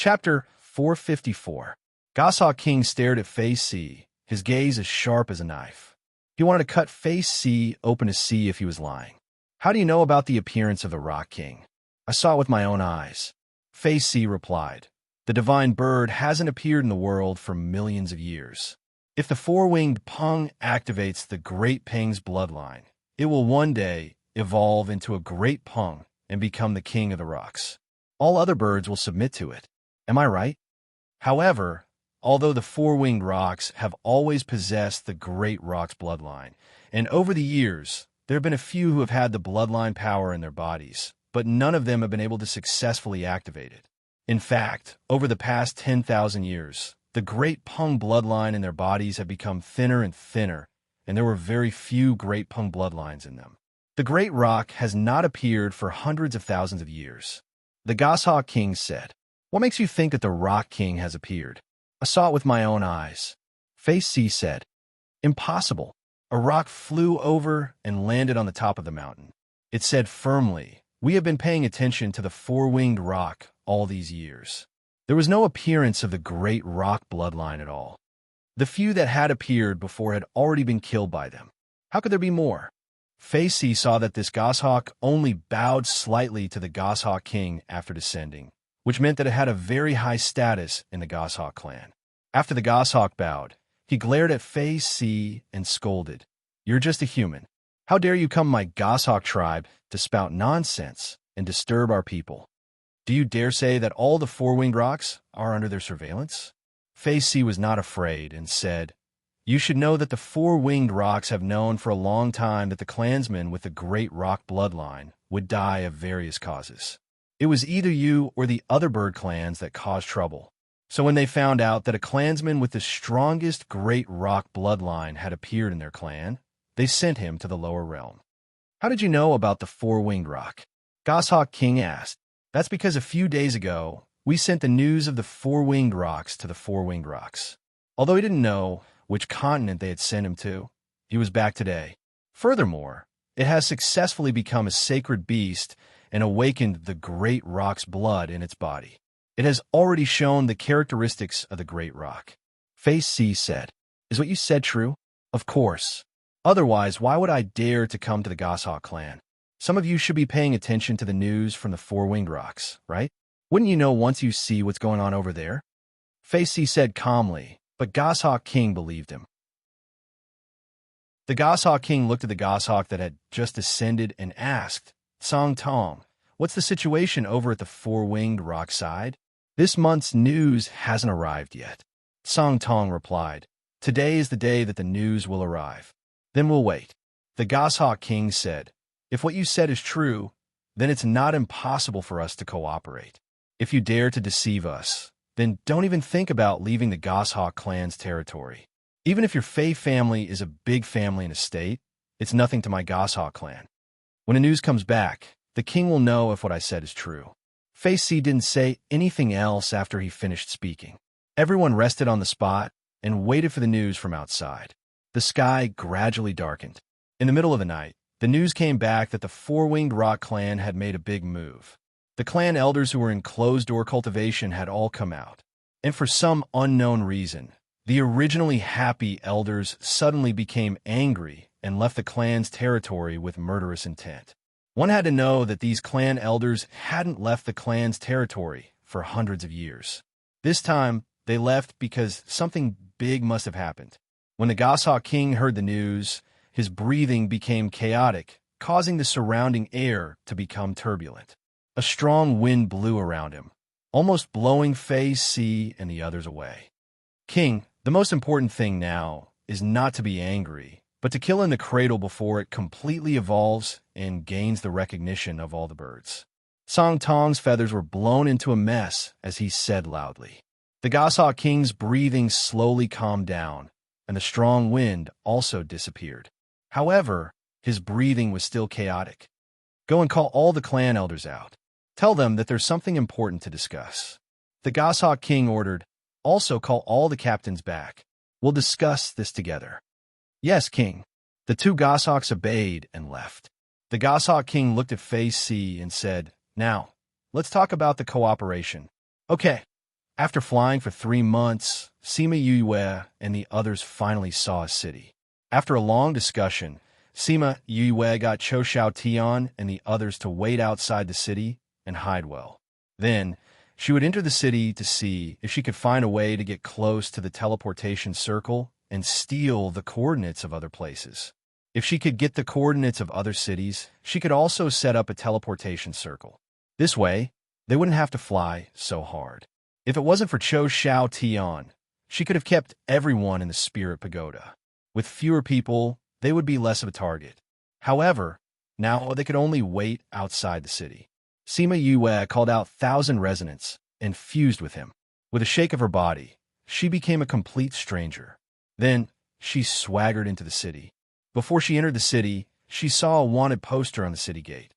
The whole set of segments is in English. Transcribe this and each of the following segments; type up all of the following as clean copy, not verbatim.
Chapter 454. Goshawk King stared at Phase C, his gaze as sharp as a knife. He wanted to cut Phase C open to see if he was lying. How do you know about the appearance of the Rock King? I saw it with my own eyes. Phase C replied. The divine bird hasn't appeared in the world for millions of years. If the four-winged Peng activates the Great Peng's bloodline, it will one day evolve into a Great Peng and become the king of the rocks. All other birds will submit to it. Am I right? However, although the four-winged rocks have always possessed the Great Rock's bloodline, and over the years, there have been a few who have had the bloodline power in their bodies, but none of them have been able to successfully activate it. In fact, over the past 10,000 years, the Great Peng bloodline in their bodies have become thinner and thinner, and there were very few Great Peng bloodlines in them. The Great Rock has not appeared for hundreds of thousands of years. The Goshawk King said, What makes you think that the Rock King has appeared? I saw it with my own eyes. Phase C said, Impossible. A rock flew over and landed on the top of the mountain. It said firmly, We have been paying attention to the four-winged rock all these years. There was no appearance of the Great Rock bloodline at all. The few that had appeared before had already been killed by them. How could there be more? Phase C saw that this goshawk only bowed slightly to the Goshawk King after descending, which meant that it had a very high status in the Goshawk clan. After the goshawk bowed, he glared at Phase C and scolded, You're just a human. How dare you come my goshawk tribe to spout nonsense and disturb our people? Do you dare say that all the four-winged rocks are under their surveillance? Phase C was not afraid and said, You should know that the four-winged rocks have known for a long time that the clansmen with the Great Rock bloodline would die of various causes. It was either you or the other bird clans that caused trouble. So when they found out that a clansman with the strongest Great Rock bloodline had appeared in their clan, they sent him to the lower realm. How did you know about the four-winged rock? Goshawk King asked. That's because a few days ago, we sent the news of the four-winged rocks to the four-winged rocks. Although he didn't know which continent they had sent him to, he was back today. Furthermore, it has successfully become a sacred beast and awakened the Great Rock's blood in its body. It has already shown the characteristics of the Great Rock. Phase C said, Is what you said true? Of course. Otherwise, why would I dare to come to the Goshawk clan? Some of you should be paying attention to the news from the four-winged rocks, right? Wouldn't you know once you see what's going on over there? Phase C said calmly, but Goshawk King believed him. The Goshawk King looked at the goshawk that had just descended and asked, Song Tong, what's the situation over at the four-winged rock side? This month's news hasn't arrived yet. Song Tong replied, Today is the day that the news will arrive. Then we'll wait. The Goshawk King said, If what you said is true, then it's not impossible for us to cooperate. If you dare to deceive us, then don't even think about leaving the Goshawk clan's territory. Even if your Fey family is a big family in a state, it's nothing to my Goshawk clan. When the news comes back, the king will know if what I said is true. Phase C didn't say anything else after he finished speaking. Everyone rested on the spot and waited for the news from outside. The sky gradually darkened. In the middle of the night, the news came back that the four-winged rock clan had made a big move. The clan elders who were in closed-door cultivation had all come out. And for some unknown reason, the originally happy elders suddenly became angry and left the clan's territory with murderous intent. One had to know that these clan elders hadn't left the clan's territory for hundreds of years. This time, they left because something big must have happened. When the Goshawk King heard the news, his breathing became chaotic, causing the surrounding air to become turbulent. A strong wind blew around him, almost blowing Phase C and the others away. King, the most important thing now is not to be angry, but to kill in the cradle before it completely evolves and gains the recognition of all the birds. Song Tong's feathers were blown into a mess as he said loudly. The Goshawk King's breathing slowly calmed down, and the strong wind also disappeared. However, his breathing was still chaotic. Go and call all the clan elders out. Tell them that there's something important to discuss. The Goshawk King ordered, Also call all the captains back. We'll discuss this together. Yes, King. The two goshawks obeyed and left. The Goshawk King looked at Phase C and said, Now, let's talk about the cooperation. Okay, After flying for 3 months, Sima Yue and the others finally saw a city. After a long discussion, Sima Yue got Cho Shao Tian and the others to wait outside the city and hide well. Then, she would enter the city to see if she could find a way to get close to the teleportation circle and steal the coordinates of other places. If she could get the coordinates of other cities, she could also set up a teleportation circle. This way, they wouldn't have to fly so hard. If it wasn't for Cho Shao Tian, she could have kept everyone in the Spirit Pagoda. With fewer people, they would be less of a target. However, now they could only wait outside the city. Sima Yue called out 1,000 resonants and fused with him. With a shake of her body, she became a complete stranger. Then, she swaggered into the city. Before she entered the city, she saw a wanted poster on the city gate.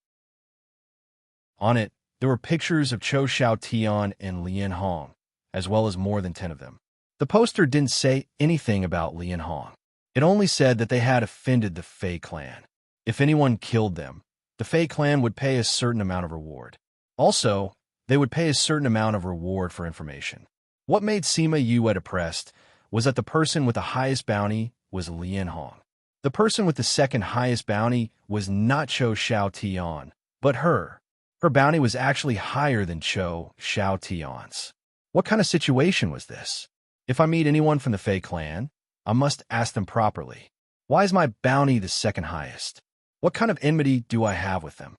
On it, there were pictures of Cho Shao Tian and Lian Hong, as well as more than 10 of them. The poster didn't say anything about Lian Hong. It only said that they had offended the Fei clan. If anyone killed them, the Fei clan would pay a certain amount of reward. Also, they would pay a certain amount of reward for information. What made Sima Yue depressed was that the person with the highest bounty was Lian Hong. The person with the second highest bounty was not Cho Shao Tian, but her. Her bounty was actually higher than Cho Shao Tian's. What kind of situation was this? If I meet anyone from the Fei clan, I must ask them properly. Why is my bounty the second highest? What kind of enmity do I have with them?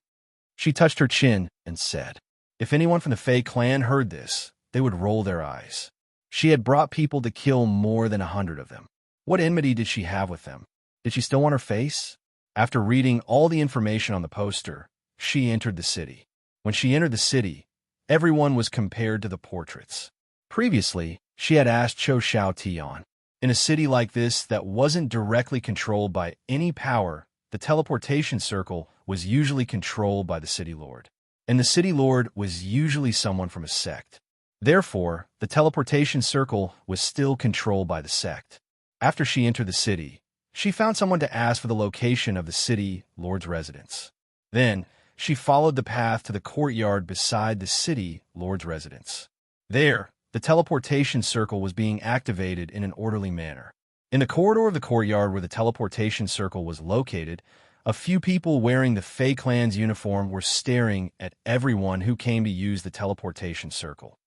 She touched her chin and said, if anyone from the Fei clan heard this, they would roll their eyes. She had brought people to kill more than 100 of them. What enmity did she have with them? Did she still want her face? After reading all the information on the poster, she entered the city. When she entered the city, everyone was compared to the portraits. Previously, she had asked Cho Shao Tian. In a city like this that wasn't directly controlled by any power, the teleportation circle was usually controlled by the city lord. And the city lord was usually someone from a sect. Therefore, the teleportation circle was still controlled by the sect. After she entered the city, she found someone to ask for the location of the city lord's residence. Then, she followed the path to the courtyard beside the city lord's residence. There, the teleportation circle was being activated in an orderly manner. In the corridor of the courtyard where the teleportation circle was located, a few people wearing the Fei clan's uniform were staring at everyone who came to use the teleportation circle.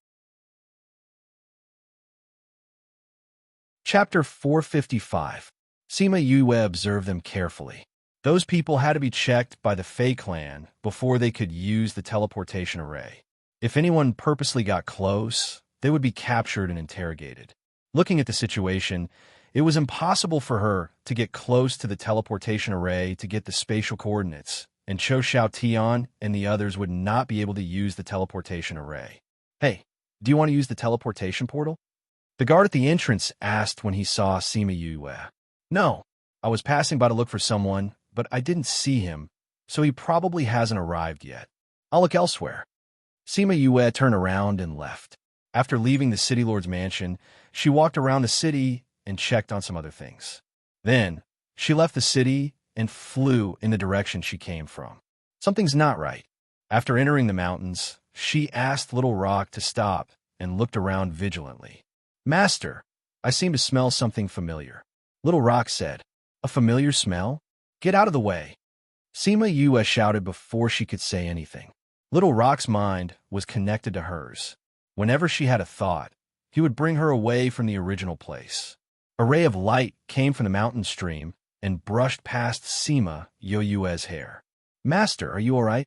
Chapter 455. Sima Yue observed them carefully. Those people had to be checked by the Fei clan before they could use the teleportation array. If anyone purposely got close, they would be captured and interrogated. Looking at the situation, it was impossible for her to get close to the teleportation array to get the spatial coordinates, and Cho Shao Tian and the others would not be able to use the teleportation array. Hey, do you want to use the teleportation portal? The guard at the entrance asked when he saw Sima Yue. No, I was passing by to look for someone, but I didn't see him, so he probably hasn't arrived yet. I'll look elsewhere. Sima Yue turned around and left. After leaving the city lord's mansion, she walked around the city and checked on some other things. Then, she left the city and flew in the direction she came from. Something's not right. After entering the mountains, she asked Little Rock to stop and looked around vigilantly. Master, I seem to smell something familiar. Little Rock said, a familiar smell? Get out of the way. Sima Yue shouted before she could say anything. Little Rock's mind was connected to hers. Whenever she had a thought, he would bring her away from the original place. A ray of light came from the mountain stream and brushed past Sima Yue's hair. Master, are you all right?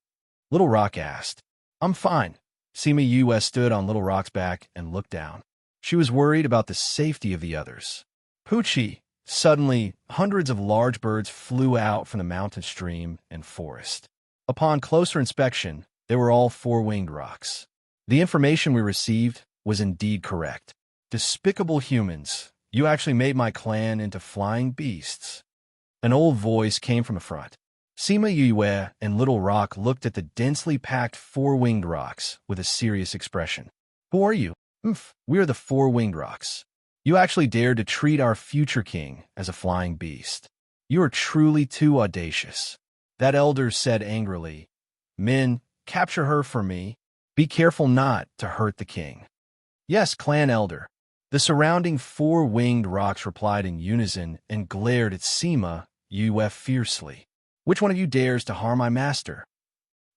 Little Rock asked. I'm fine. Sima Yue stood on Little Rock's back and looked down. She was worried about the safety of the others. Poochie! Suddenly, hundreds of large birds flew out from the mountain stream and forest. Upon closer inspection, they were all four-winged rocks. The information we received was indeed correct. Despicable humans, you actually made my clan into flying beasts. An old voice came from the front. Sima Yue and Little Rock looked at the densely packed four-winged rocks with a serious expression. Who are you? We are the four-winged rocks. You actually dared to treat our future king as a flying beast. You are truly too audacious. That elder said angrily, Men, capture her for me. Be careful not to hurt the king. Yes, clan elder. The surrounding four-winged rocks replied in unison and glared at Seema Uf fiercely. Which one of you dares to harm my master?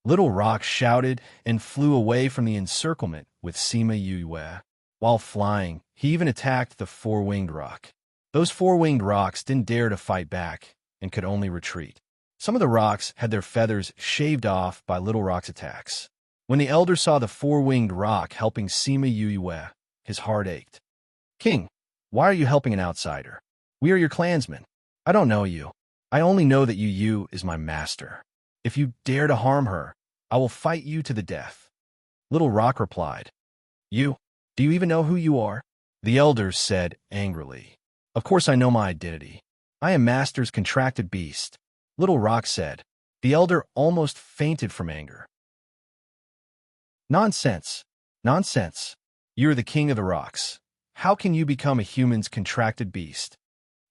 Little Rock shouted and flew away from the encirclement with Seema Uf. While flying, he even attacked the four-winged rock. Those four-winged rocks didn't dare to fight back and could only retreat. Some of the rocks had their feathers shaved off by Little Rock's attacks. When the elder saw the four-winged rock helping Seema Uf, his heart ached. King, why are you helping an outsider? We are your clansmen. I don't know you. I only know that Yu is my master. If you dare to harm her, I will fight you to the death. Little Rock replied. You? Do you even know who you are? The elder said angrily. Of course I know my identity. I am Master's contracted beast. Little Rock said. The elder almost fainted from anger. Nonsense. Nonsense. You're the king of the rocks. How can you become a human's contracted beast?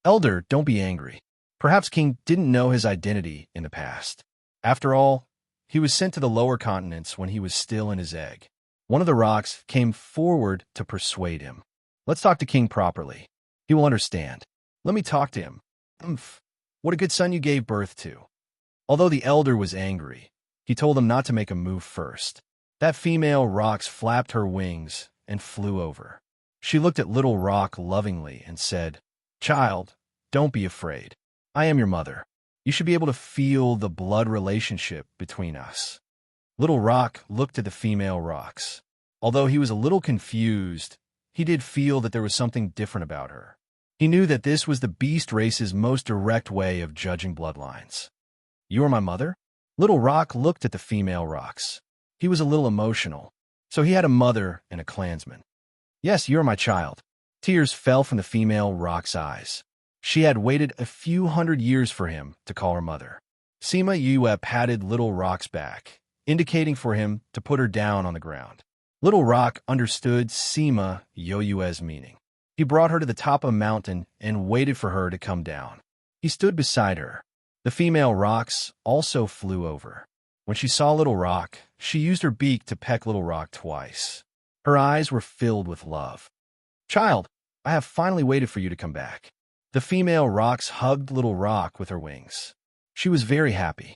Elder, don't be angry. Perhaps King didn't know his identity in the past. After all, he was sent to the lower continents when he was still in his egg. One of the rocks came forward to persuade him. Let's talk to King properly. He will understand. Let me talk to him. What a good son you gave birth to. Although the elder was angry, he told him not to make a move first. That female rock flapped her wings and flew over. She looked at Little Rock lovingly and said, Child, don't be afraid. I am your mother. You should be able to feel the blood relationship between us. Little Rock looked at the female rocks. Although he was a little confused, he did feel that there was something different about her. He knew that this was the beast race's most direct way of judging bloodlines. You are my mother? Little Rock looked at the female rocks. He was a little emotional, so he had a mother and a clansman. Yes, you're my child. Tears fell from the female rock's eyes. She had waited a few hundred years for him to call her mother. Seema Uf patted Little Rock's back, indicating for him to put her down on the ground. Little Rock understood Seema Uf's meaning. He brought her to the top of a mountain and waited for her to come down. He stood beside her. The female rocks also flew over. When she saw Little Rock, she used her beak to peck Little Rock twice. Her eyes were filled with love. Child, I have finally waited for you to come back. The female rocks hugged Little Rock with her wings. She was very happy.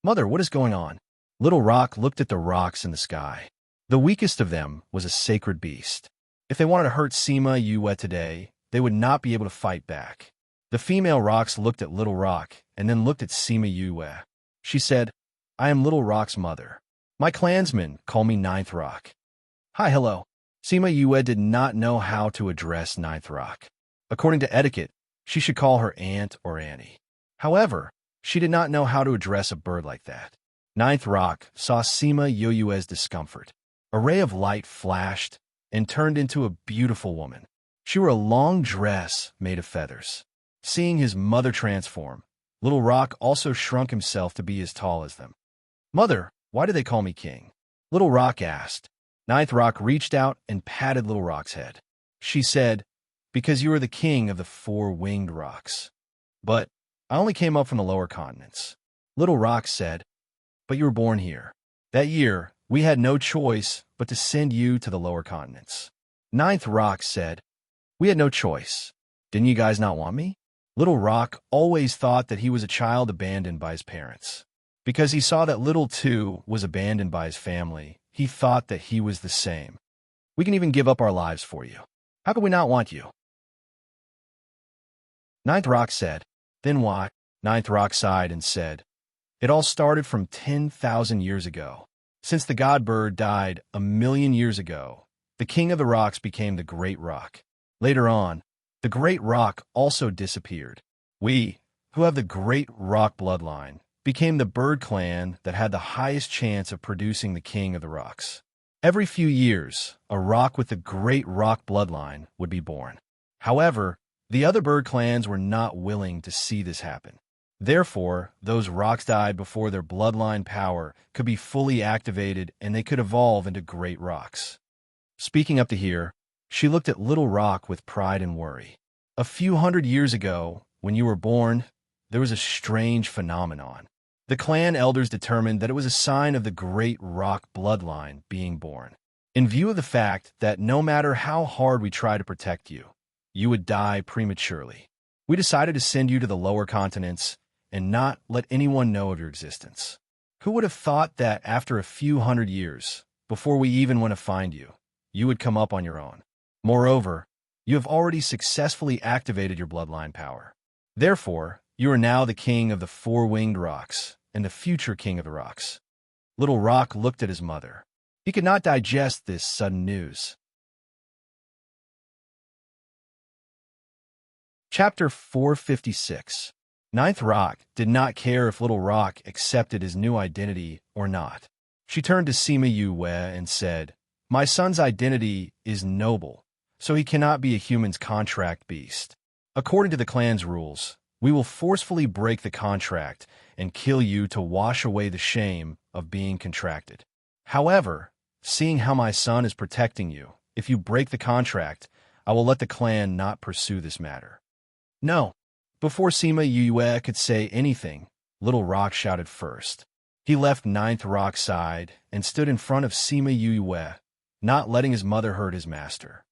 Mother, what is going on? Little Rock looked at the rocks in the sky. The weakest of them was a sacred beast. If they wanted to hurt Seema Uf today, they would not be able to fight back. The female rocks looked at Little Rock and then looked at Seema Uf. She said, I am Little Rock's mother. My clansmen call me Ninth Rock. Hi, hello. Seema Uf did not know how to address Ninth Rock. According to etiquette, she should call her Aunt or Annie. However, she did not know how to address a bird like that. Ninth Rock saw Seema Uf's discomfort. A ray of light flashed and turned into a beautiful woman. She wore a long dress made of feathers. Seeing his mother transform, Little Rock also shrunk himself to be as tall as them. Mother, why do they call me king? Little Rock asked. Ninth Rock reached out and patted Little Rock's head. She said, Because you are the king of the four-winged rocks. But I only came up from the lower continents. Little Rock said, But you were born here. That year, we had no choice but to send you to the lower continents. Ninth Rock said, We had no choice. Didn't you guys not want me? Little Rock always thought that he was a child abandoned by his parents. Because he saw that Little Two was abandoned by his family, he thought that he was the same. We can even give up our lives for you. How could we not want you? Ninth Rock said, Then why? Ninth Rock sighed and said, It all started from 10,000 years ago. Since the god bird died 1,000,000 years ago, the king of the rocks became the Great Rock. Later on, the Great Rock also disappeared. We, who have the Great Rock bloodline, became the bird clan that had the highest chance of producing the king of the rocks. Every few years, a rock with the Great Rock bloodline would be born. However, the other bird clans were not willing to see this happen. Therefore, those rocks died before their bloodline power could be fully activated and they could evolve into great rocks. Speaking up to here, she looked at Little Rock with pride and worry. A few hundred years ago, when you were born, there was a strange phenomenon. The clan elders determined that it was a sign of the Great Rock bloodline being born. In view of the fact that no matter how hard we try to protect you, you would die prematurely, we decided to send you to the lower continents and not let anyone know of your existence. Who would have thought that after a few hundred years, before we even went to find you, you would come up on your own? Moreover, you have already successfully activated your bloodline power. Therefore, you are now the king of the four-winged rocks and the future king of the rocks. Little Rock looked at his mother. He could not digest this sudden news. Chapter 456. Ninth Rock did not care if Little Rock accepted his new identity or not. She turned to Sima Yue and said, "My son's identity is noble, so he cannot be a human's contract beast. According to the clan's rules, we will forcefully break the contract and kill you to wash away the shame of being contracted. However, seeing how my son is protecting you, if you break the contract, I will let the clan not pursue this matter." "No." Before Sima Yue could say anything, Little Rock shouted first. He left Ninth Rock's side and stood in front of Sima Yue, not letting his mother hurt his master.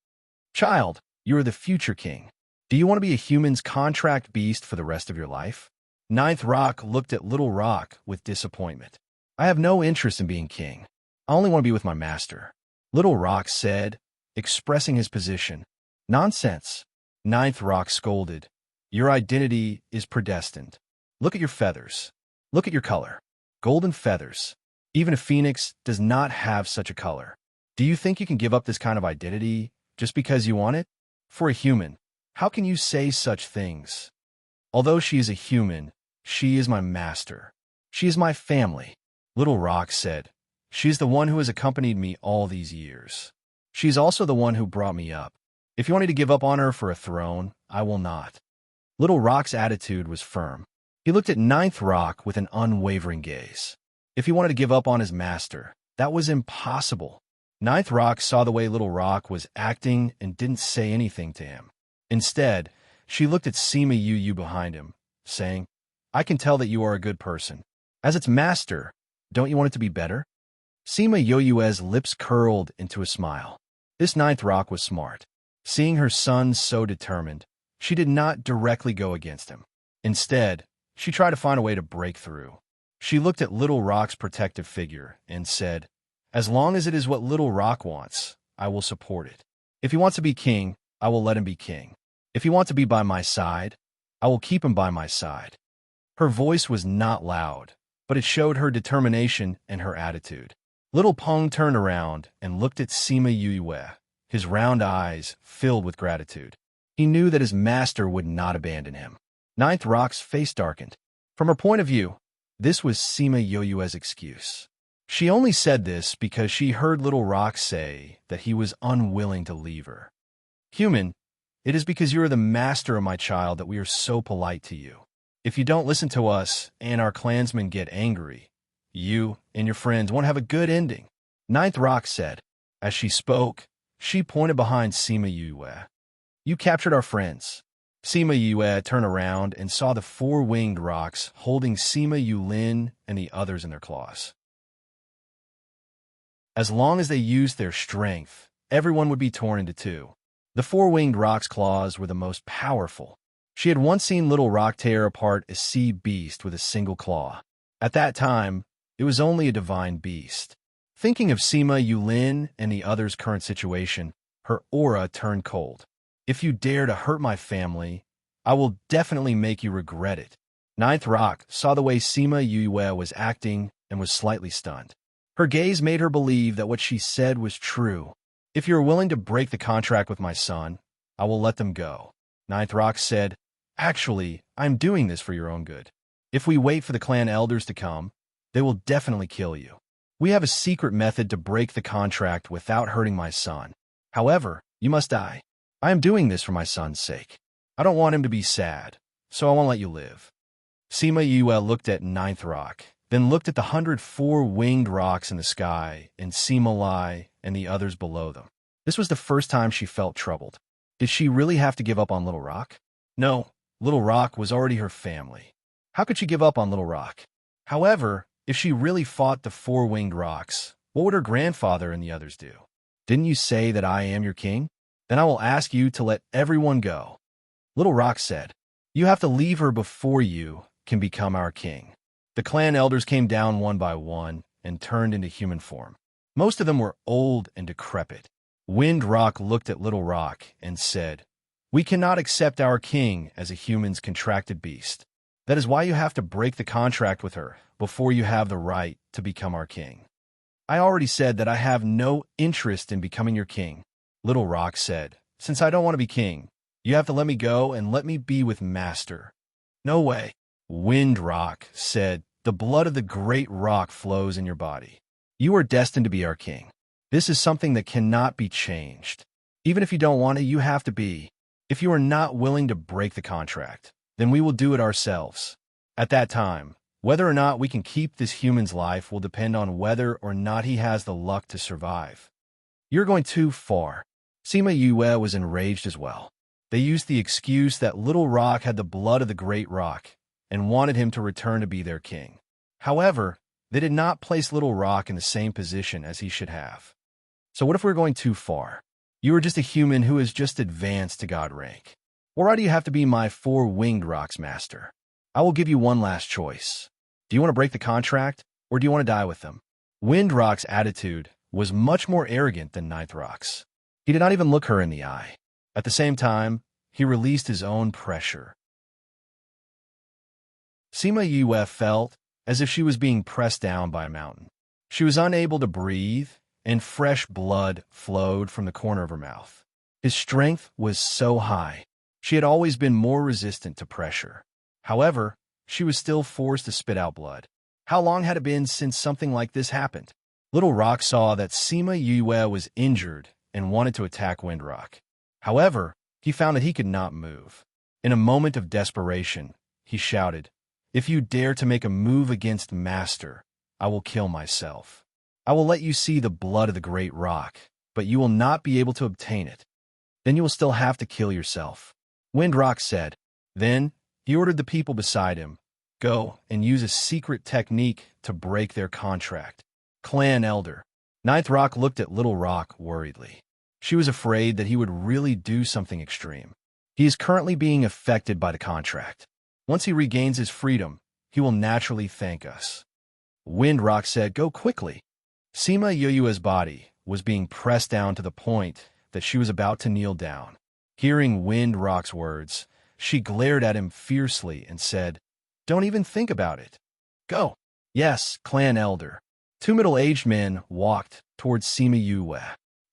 "Child, you are the future king. Do you want to be a human's contract beast for the rest of your life?" Ninth Rock looked at Little Rock with disappointment. "I have no interest in being king. I only want to be with my master," Little Rock said, expressing his position. "Nonsense," Ninth Rock scolded. "Your identity is predestined. Look at your feathers. Look at your color. Golden feathers. Even a phoenix does not have such a color. Do you think you can give up this kind of identity just because you want it? For a human, how can you say such things? Although she is a human, she is my master. She is my family," Little Rock said. "She is the one who has accompanied me all these years. She is also the one who brought me up. If you want me to give up on her for a throne, I will not." Little Rock's attitude was firm. He looked at Ninth Rock with an unwavering gaze. If he wanted to give up on his master, that was impossible. Ninth Rock saw the way Little Rock was acting and didn't say anything to him. Instead, she looked at Sima Yue behind him, saying, "I can tell that you are a good person. As its master, don't you want it to be better?" Sima Yue's lips curled into a smile. This Ninth Rock was smart. Seeing her son so determined, she did not directly go against him. Instead, she tried to find a way to break through. She looked at Little Rock's protective figure and said, "As long as it is what Little Rock wants, I will support it. If he wants to be king, I will let him be king. If he wants to be by my side, I will keep him by my side." Her voice was not loud, but it showed her determination and her attitude. Little Peng turned around and looked at Sima Yue, his round eyes filled with gratitude. He knew that his master would not abandon him. Ninth Rock's face darkened. From her point of view, this was Sima Yue's excuse. She only said this because she heard Little Rock say that he was unwilling to leave her. "Human, it is because you are the master of my child that we are so polite to you. If you don't listen to us and our clansmen get angry, you and your friends won't have a good ending," Ninth Rock said. As she spoke, she pointed behind Sima Yue. "You captured our friends." Sima Yue turned around and saw the four-winged rocks holding Sima Yulin and the others in their claws. As long as they used their strength, everyone would be torn into two. The four-winged rock's claws were the most powerful. She had once seen Little Rock tear apart a sea beast with a single claw. At that time, it was only a divine beast. Thinking of Sima Yulin and the others' current situation, her aura turned cold. "If you dare to hurt my family, I will definitely make you regret it." Ninth Rock saw the way Sima Yue was acting and was slightly stunned. Her gaze made her believe that what she said was true. "If you are willing to break the contract with my son, I will let them go." Ninth Rock said, "Actually, I'm doing this for your own good. If we wait for the clan elders to come, they will definitely kill you. We have a secret method to break the contract without hurting my son. However, you must die. I am doing this for my son's sake. I don't want him to be sad, so I won't let you live." Sima Yue looked at Ninth Rock, then looked at the 104-winged rocks in the sky and Sima Lai and the others below them. This was the first time she felt troubled. Did she really have to give up on Little Rock? No, Little Rock was already her family. How could she give up on Little Rock? However, if she really fought the four-winged rocks, what would her grandfather and the others do? Didn't you say that I am your king? Then I will ask you to let everyone go. Little Rock said, You have to leave her before you can become our king. The clan elders came down one by one and turned into human form. Most of them were old and decrepit. Wind Rock looked at Little Rock and said, We cannot accept our king as a human's contracted beast. That is why you have to break the contract with her before you have the right to become our king. I already said that I have no interest in becoming your king. Little Rock said, Since I don't want to be king, you have to let me go and let me be with Master. No way. Wind Rock said, The blood of the great rock flows in your body. You are destined to be our king. This is something that cannot be changed. Even if you don't want it, you have to be. If you are not willing to break the contract, then we will do it ourselves. At that time, whether or not we can keep this human's life will depend on whether or not he has the luck to survive. You're going too far. Sima Yue was enraged as well. They used the excuse that Little Rock had the blood of the great rock and wanted him to return to be their king. However, they did not place Little Rock in the same position as he should have. So what if we're going too far? You are just a human who has just advanced to God rank. Why do you have to be my four-winged rock's master? I will give you one last choice. Do you want to break the contract, or do you want to die with them? Wind Rock's attitude was much more arrogant than Ninth Rock's. He did not even look her in the eye. At the same time, he released his own pressure. Sima Yue felt as if she was being pressed down by a mountain. She was unable to breathe, and fresh blood flowed from the corner of her mouth. His strength was so high. She had always been more resistant to pressure. However, she was still forced to spit out blood. How long had it been since something like this happened? Little Rock saw that Sima Yue was injured and wanted to attack Wind Rock. However, he found that he could not move. In a moment of desperation, he shouted, If you dare to make a move against Master, I will kill myself. I will let you see the blood of the great rock, but you will not be able to obtain it. Then you will still have to kill yourself. Wind Rock said. Then he ordered the people beside him, Go and use a secret technique to break their contract. Clan Elder. Ninth Rock looked at Little Rock worriedly. She was afraid that he would really do something extreme. He is currently being affected by the contract. Once he regains his freedom, he will naturally thank us. Wind Rock said, Go quickly. Sima Yue's body was being pressed down to the point that she was about to kneel down. Hearing Wind Rock's words, she glared at him fiercely and said, Don't even think about it. Go. Yes, Clan Elder. Two middle-aged men walked towards Sima Yue.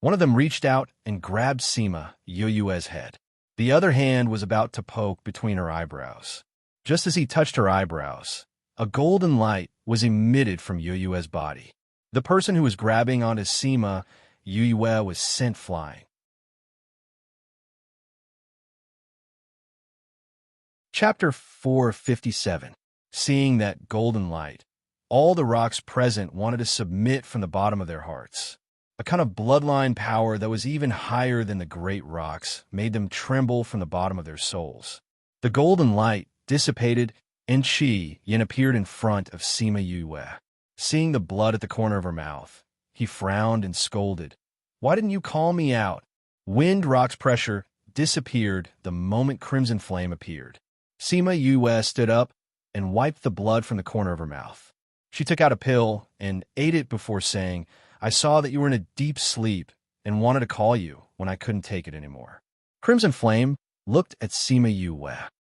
One of them reached out and grabbed Sima Yue's head. The other hand was about to poke between her eyebrows. Just as he touched her eyebrows, a golden light was emitted from Yue's body. The person who was grabbing onto Sima Yue was sent flying. Chapter 457. Seeing that golden light, all the rocks present wanted to submit from the bottom of their hearts. A kind of bloodline power that was even higher than the great rocks made them tremble from the bottom of their souls. The golden light dissipated, and Qi Yin appeared in front of Sima Yue. Seeing the blood at the corner of her mouth, he frowned and scolded. Why didn't you call me out? Wind Rock's pressure disappeared the moment Crimson Flame appeared. Sima Yue stood up and wiped the blood from the corner of her mouth. She took out a pill and ate it before saying, I saw that you were in a deep sleep and wanted to call you when I couldn't take it anymore. Crimson Flame looked at Sima Yue.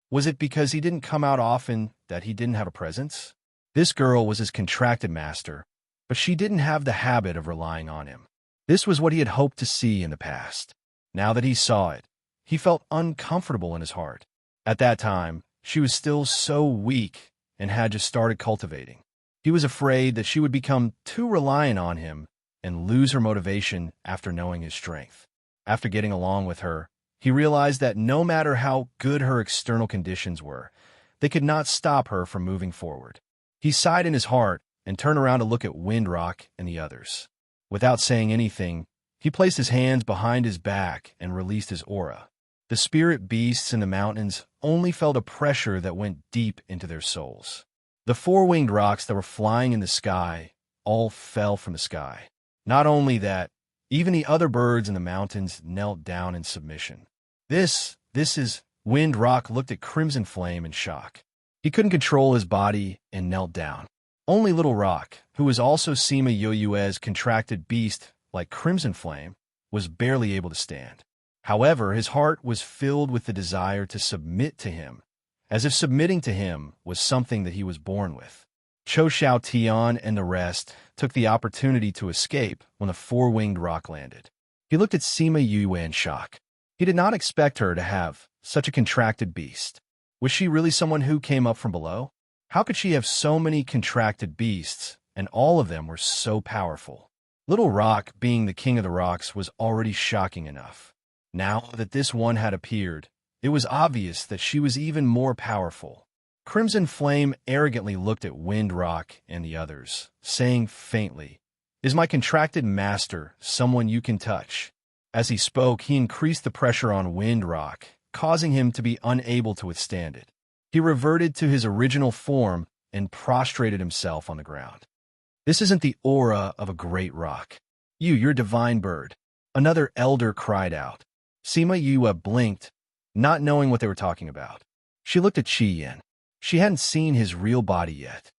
Was it because he didn't come out often that he didn't have a presence? This girl was his contracted master, but she didn't have the habit of relying on him. This was what he had hoped to see in the past. Now that he saw it, he felt uncomfortable in his heart. At that time, she was still so weak and had just started cultivating. He was afraid that she would become too reliant on him and lose her motivation after knowing his strength. After getting along with her, he realized that no matter how good her external conditions were, they could not stop her from moving forward. He sighed in his heart and turned around to look at Wind Rock and the others. Without saying anything, he placed his hands behind his back and released his aura. The spirit beasts in the mountains only felt a pressure that went deep into their souls. The four-winged rocks that were flying in the sky all fell from the sky. Not only that, Even the other birds in the mountains knelt down in submission. This is... Wind Rock looked at Crimson Flame in shock. He couldn't control his body and knelt down. Only Little Rock, who was also Sima Yoyue's contracted beast like Crimson Flame, was barely able to stand. However, his heart was filled with the desire to submit to him, as if submitting to him was something that he was born with. Cho Shao Tian and the rest took the opportunity to escape when the four-winged rock landed. He looked at Sima Yue in shock. He did not expect her to have such a contracted beast. Was she really someone who came up from below? How could she have so many contracted beasts, and all of them were so powerful? Little Rock, being the king of the rocks, was already shocking enough. Now that this one had appeared, it was obvious that she was even more powerful. Crimson Flame arrogantly looked at Wind Rock and the others, saying faintly, "Is my contracted master someone you can touch?" As he spoke, he increased the pressure on Wind Rock, causing him to be unable to withstand it. He reverted to his original form and prostrated himself on the ground. "This isn't the aura of a great rock. You're a divine bird," another elder cried out. Sima Yue blinked, not knowing what they were talking about. She looked at Qi Yin. She hadn't seen his real body yet.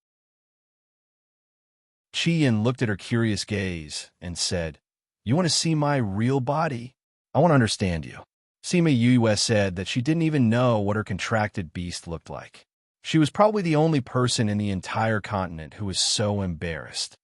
Qi Yin looked at her curious gaze and said, "You want to see my real body? I want to understand you." Sima Yue said that she didn't even know what her contracted beast looked like. She was probably the only person in the entire continent who was so embarrassed.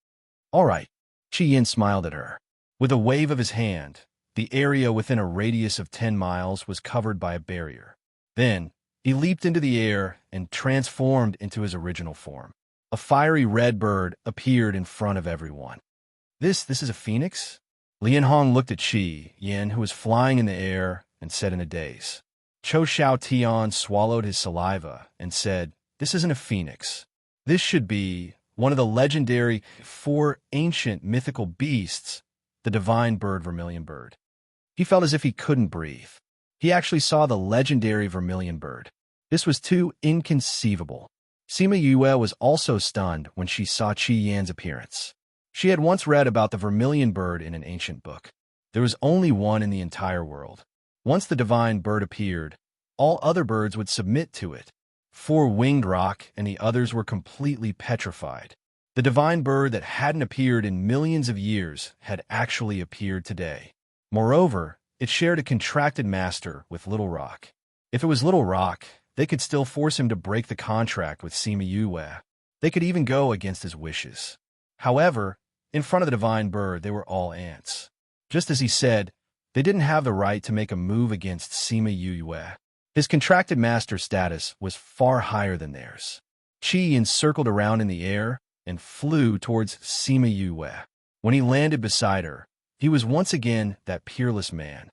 "All right." Qi Yin smiled at her. With a wave of his hand, the area within a radius of 10 miles was covered by a barrier. Then, he leaped into the air and transformed into his original form. A fiery red bird appeared in front of everyone. This is a phoenix?" Lian Hong looked at Qi Yin, who was flying in the air, and said in a daze. Cho Shao Tian swallowed his saliva and said, "This isn't a phoenix. This should be one of the legendary 4 ancient mythical beasts, the divine bird Vermilion Bird." He felt as if he couldn't breathe. He actually saw the legendary Vermilion Bird. This was too inconceivable. Sima Yue was also stunned when she saw Qi Yin's appearance. She had once read about the Vermilion Bird in an ancient book. There was only one in the entire world. Once the divine bird appeared, all other birds would submit to it. Four-winged Rock and the others were completely petrified. The divine bird that hadn't appeared in millions of years had actually appeared today. Moreover, it shared a contracted master with Little Rock. If it was Little Rock, they could still force him to break the contract with Sima Yue. They could even go against his wishes. However, in front of the divine bird, they were all ants. Just as he said, they didn't have the right to make a move against Sima Yue. His contracted master status was far higher than theirs. Qi Yin circled around in the air and flew towards Sima Yue. When he landed beside her, he was once again that peerless man.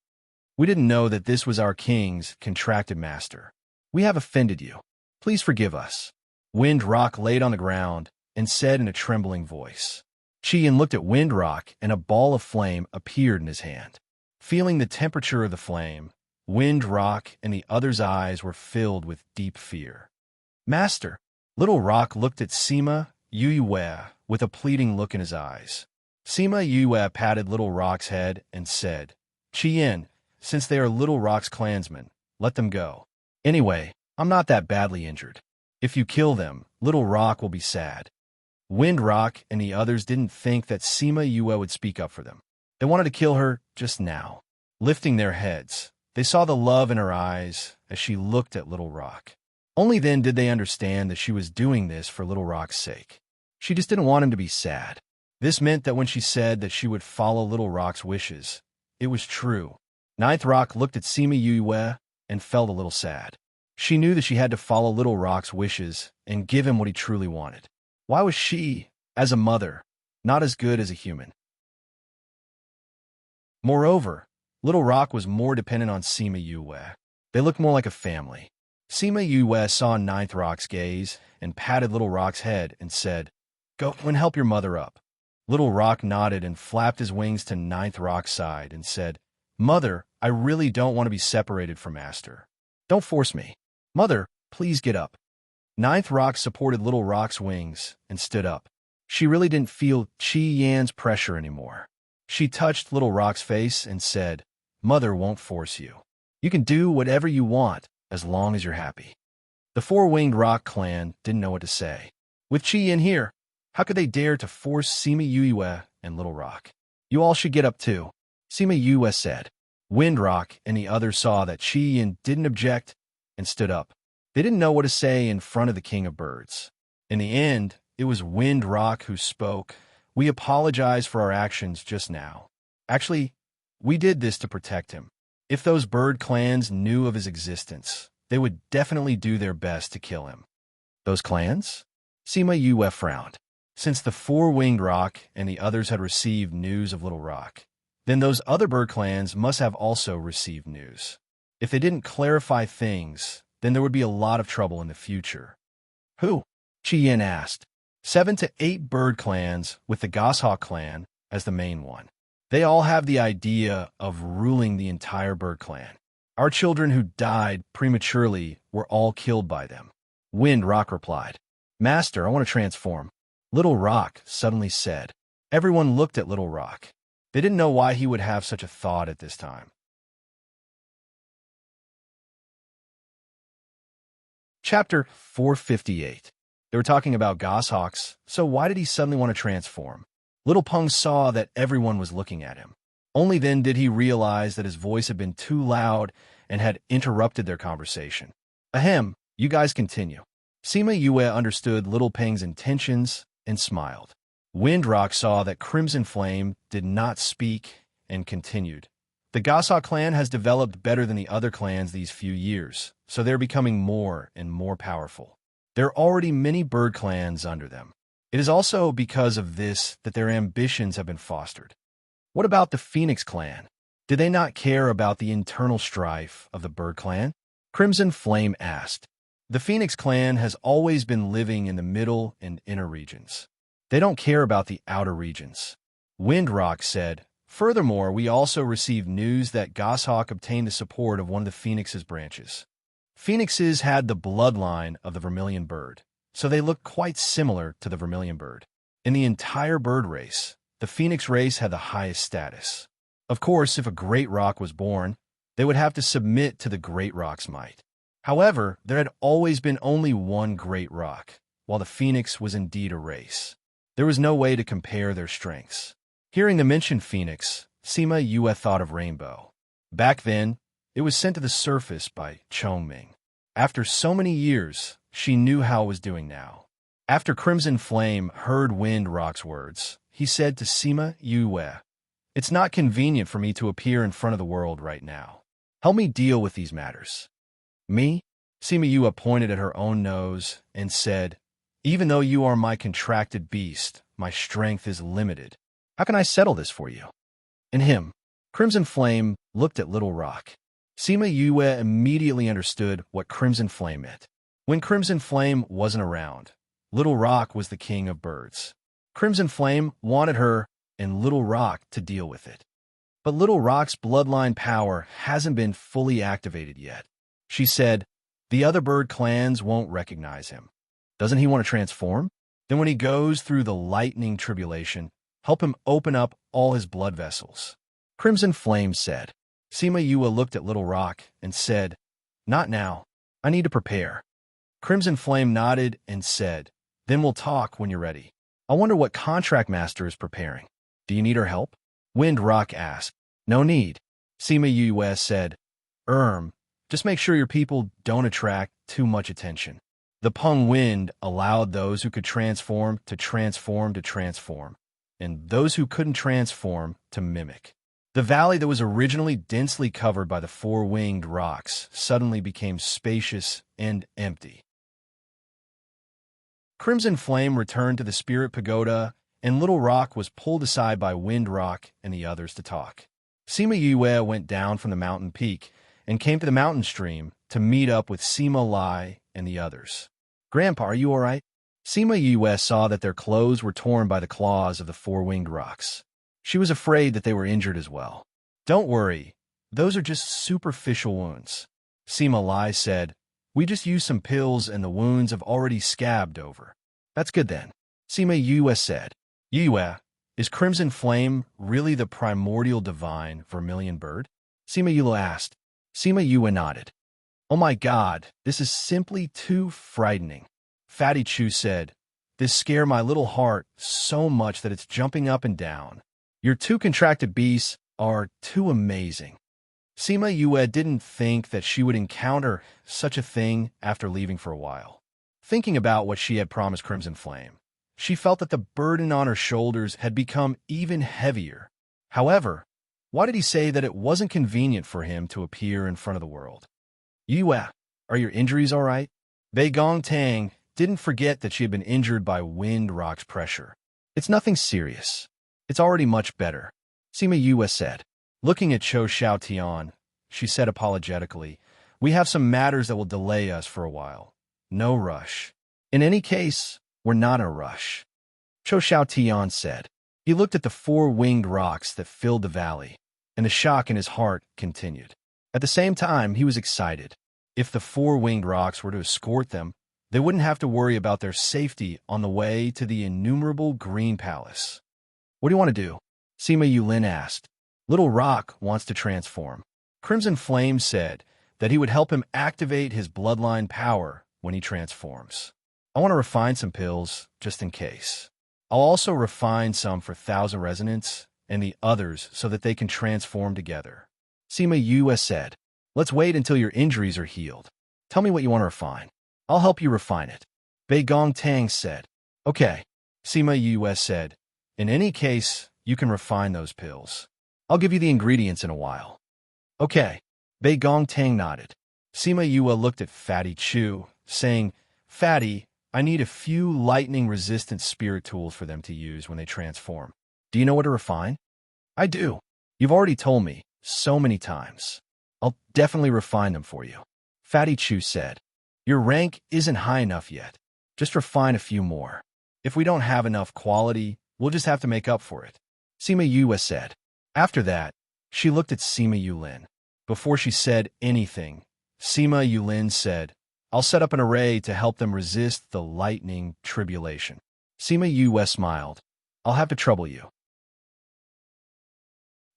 "We didn't know that this was our king's contracted master. We have offended you. Please forgive us." Wind Rock laid on the ground and said in a trembling voice. Qi Yin looked at Wind Rock, and a ball of flame appeared in his hand. Feeling the temperature of the flame, Wind Rock and the other's eyes were filled with deep fear. "Master!" Little Rock looked at Sima Yue with a pleading look in his eyes. Sima Yue patted Little Rock's head and said, "Qi Yin, since they are Little Rock's clansmen, let them go. Anyway, I'm not that badly injured. If you kill them, Little Rock will be sad." Wind Rock and the others didn't think that Sima Yue would speak up for them. They wanted to kill her just now. Lifting their heads, they saw the love in her eyes as she looked at Little Rock. Only then did they understand that she was doing this for Little Rock's sake. She just didn't want him to be sad. This meant that when she said that she would follow Little Rock's wishes, it was true. Ninth Rock looked at Sima Yue and felt a little sad. She knew that she had to follow Little Rock's wishes and give him what he truly wanted. Why was she, as a mother, not as good as a human? Moreover, Little Rock was more dependent on Sima Yue. They looked more like a family. Sima Yue saw Ninth Rock's gaze and patted Little Rock's head and said, "Go and help your mother up." Little Rock nodded and flapped his wings to Ninth Rock's side and said, "Mother, I really don't want to be separated from Master. Don't force me. Mother, please get up." Ninth Rock supported Little Rock's wings and stood up. She really didn't feel Qi Yan's pressure anymore. She touched Little Rock's face and said, "Mother won't force you. You can do whatever you want as long as you're happy." The Four-Winged Rock clan didn't know what to say. With Chi in here, how could they dare to force Sima Yue and Little Rock? "You all should get up too," Sima Yue said. Windrock and the others saw that Chi-Yin didn't object and stood up. They didn't know what to say in front of the King of Birds. In the end, it was Windrock who spoke. "We apologize for our actions just now. Actually, we did this to protect him. If those bird clans knew of his existence, they would definitely do their best to kill him." "Those clans?" Sima Yue frowned. Since the Four-Winged Rock and the others had received news of Little Rock, then those other bird clans must have also received news. If they didn't clarify things, then there would be a lot of trouble in the future. "Who?" Chi-Yin asked. 7 to 8 bird clans, with the Goshawk clan as the main one. They all have the idea of ruling the entire bird clan. "Our children who died prematurely were all killed by them." Windrock replied. "Master, I want to transform." Little Rock suddenly said. Everyone looked at Little Rock. They didn't know why he would have such a thought at this time. Chapter 458. They were talking about goshawks, so why did he suddenly want to transform? Little Peng saw that everyone was looking at him. Only then did he realize that his voice had been too loud and had interrupted their conversation. "Ahem, you guys continue." Sima Yue understood Little Peng's intentions and smiled. Windrock saw that Crimson Flame did not speak and continued. "The Goshawk clan has developed better than the other clans these few years, so they're becoming more and more powerful. There are already many bird clans under them. It is also because of this that their ambitions have been fostered." "What about the Phoenix clan? Did they not care about the internal strife of the bird clan?" Crimson Flame asked. "The Phoenix clan has always been living in the middle and inner regions. They don't care about the outer regions." Windrock said, "Furthermore, we also received news that Goshawk obtained the support of one of the Phoenix's branches. Phoenixes had the bloodline of the vermilion bird, so they look quite similar to the vermilion bird. In the entire bird race, the Phoenix race had the highest status. Of course, if a great rock was born, they would have to submit to the great rock's might. However, there had always been only one great rock, while the Phoenix was indeed a race. There was no way to compare their strengths." Hearing the mention Phoenix, Sima Yue thought of Rainbow. Back then, it was sent to the surface by Chongming. After so many years, she knew how it was doing now. After Crimson Flame heard Windrock's words, he said to Sima Yue, "It's not convenient for me to appear in front of the world right now. Help me deal with these matters." "Me?" Sima Yue pointed at her own nose and said, "Even though you are my contracted beast, my strength is limited. How can I settle this for you?" "And him?" Crimson Flame looked at Little Rock. Sima Yue immediately understood what Crimson Flame meant. When Crimson Flame wasn't around, Little Rock was the king of birds. Crimson Flame wanted her and Little Rock to deal with it. But Little Rock's bloodline power hasn't been fully activated yet. She said, "The other bird clans won't recognize him. Doesn't he want to transform? Then when he goes through the lightning tribulation, help him open up all his blood vessels." Crimson Flame said. Sima Yue looked at Little Rock and said, "Not now. I need to prepare." Crimson Flame nodded and said, "Then we'll talk when you're ready. I wonder what Contract Master is preparing. Do you need her help?" Windrock asked. "No need." Sima Yue said, Just make sure your people don't attract too much attention." The Peng Wind allowed those who could transform, and those who couldn't transform to mimic. The valley that was originally densely covered by the Four-Winged Rocks suddenly became spacious and empty. Crimson Flame returned to the Spirit Pagoda, and Little Rock was pulled aside by Windrock and the others to talk. Sima Yue went down from the mountain peak and came to the mountain stream to meet up with Sima Lai and the others. "Grandpa, are you all right?" Sima Yue saw that their clothes were torn by the claws of the Four-Winged Rocks. She was afraid that they were injured as well. "Don't worry, those are just superficial wounds," Sima Lai said. "We just used some pills and the wounds have already scabbed over." "That's good then," Sima Yue said. "Yue, Is Crimson Flame really the primordial divine vermilion bird? Sima Yu asked. Sima Yu nodded. Oh my god, this is simply too frightening. Fatty Chu said, this scared my little heart so much that it's jumping up and down. Your two contracted beasts are too amazing. Sima Yue didn't think that she would encounter such a thing after leaving for a while. Thinking about what she had promised Crimson Flame, she felt that the burden on her shoulders had become even heavier. However, why did he say that it wasn't convenient for him to appear in front of the world? Yue, are your injuries all right? Bei Gong Tang didn't forget that she had been injured by wind rock's pressure. It's nothing serious. It's already much better, Sima Yue said. Looking at Chou Xiaotian, she said apologetically, we have some matters that will delay us for a while. No rush. In any case, we're not in a rush, Chou Xiaotian said. He looked at the four-winged rocks that filled the valley, and the shock in his heart continued. At the same time, he was excited. If the four-winged rocks were to escort them, they wouldn't have to worry about their safety on the way to the innumerable Green Palace. What do you want to do? Sima Yulin asked. Little Rock wants to transform. Crimson Flame said that he would help him activate his bloodline power when he transforms. I want to refine some pills, just in case. I'll also refine some for Thousand Resonance and the others so that they can transform together. Sima Yue said, let's wait until your injuries are healed. Tell me what you want to refine. I'll help you refine it. Bei Gong Tang said. Okay, Sima Yue said. In any case, you can refine those pills. I'll give you the ingredients in a while. Okay, Bei Gong Tang nodded. Sima Yue looked at Fatty Chu, saying, Fatty, I need a few lightning-resistant spirit tools for them to use when they transform. Do you know what to refine? I do. You've already told me so many times. I'll definitely refine them for you, Fatty Chu said. Your rank isn't high enough yet. Just refine a few more. If we don't have enough quality, we'll just have to make up for it, Sima Yue said. After that, she looked at Sima Yulin. Before she said anything, Sima Yulin said, I'll set up an array to help them resist the lightning tribulation. Sima Yue smiled. I'll have to trouble you.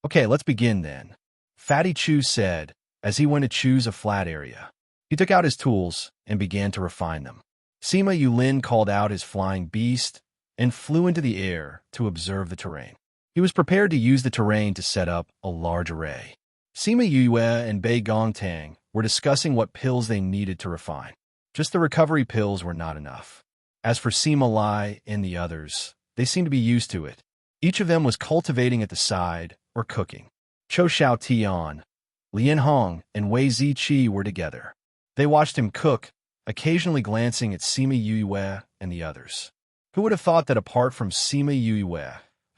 Okay, let's begin then, Fatty Chu said as he went to choose a flat area. He took out his tools and began to refine them. Sima Yulin called out his flying beast and flew into the air to observe the terrain. He was prepared to use the terrain to set up a large array. Sima Yue and Bei Gong Tang were discussing what pills they needed to refine. Just the recovery pills were not enough. As for Sima Lai and the others, they seemed to be used to it. Each of them was cultivating at the side or cooking. Chou Xiaotian, Lian Hong, and Wei Ziqi were together. They watched him cook, occasionally glancing at Sima Yue and the others. Who would have thought that apart from Sima Yue,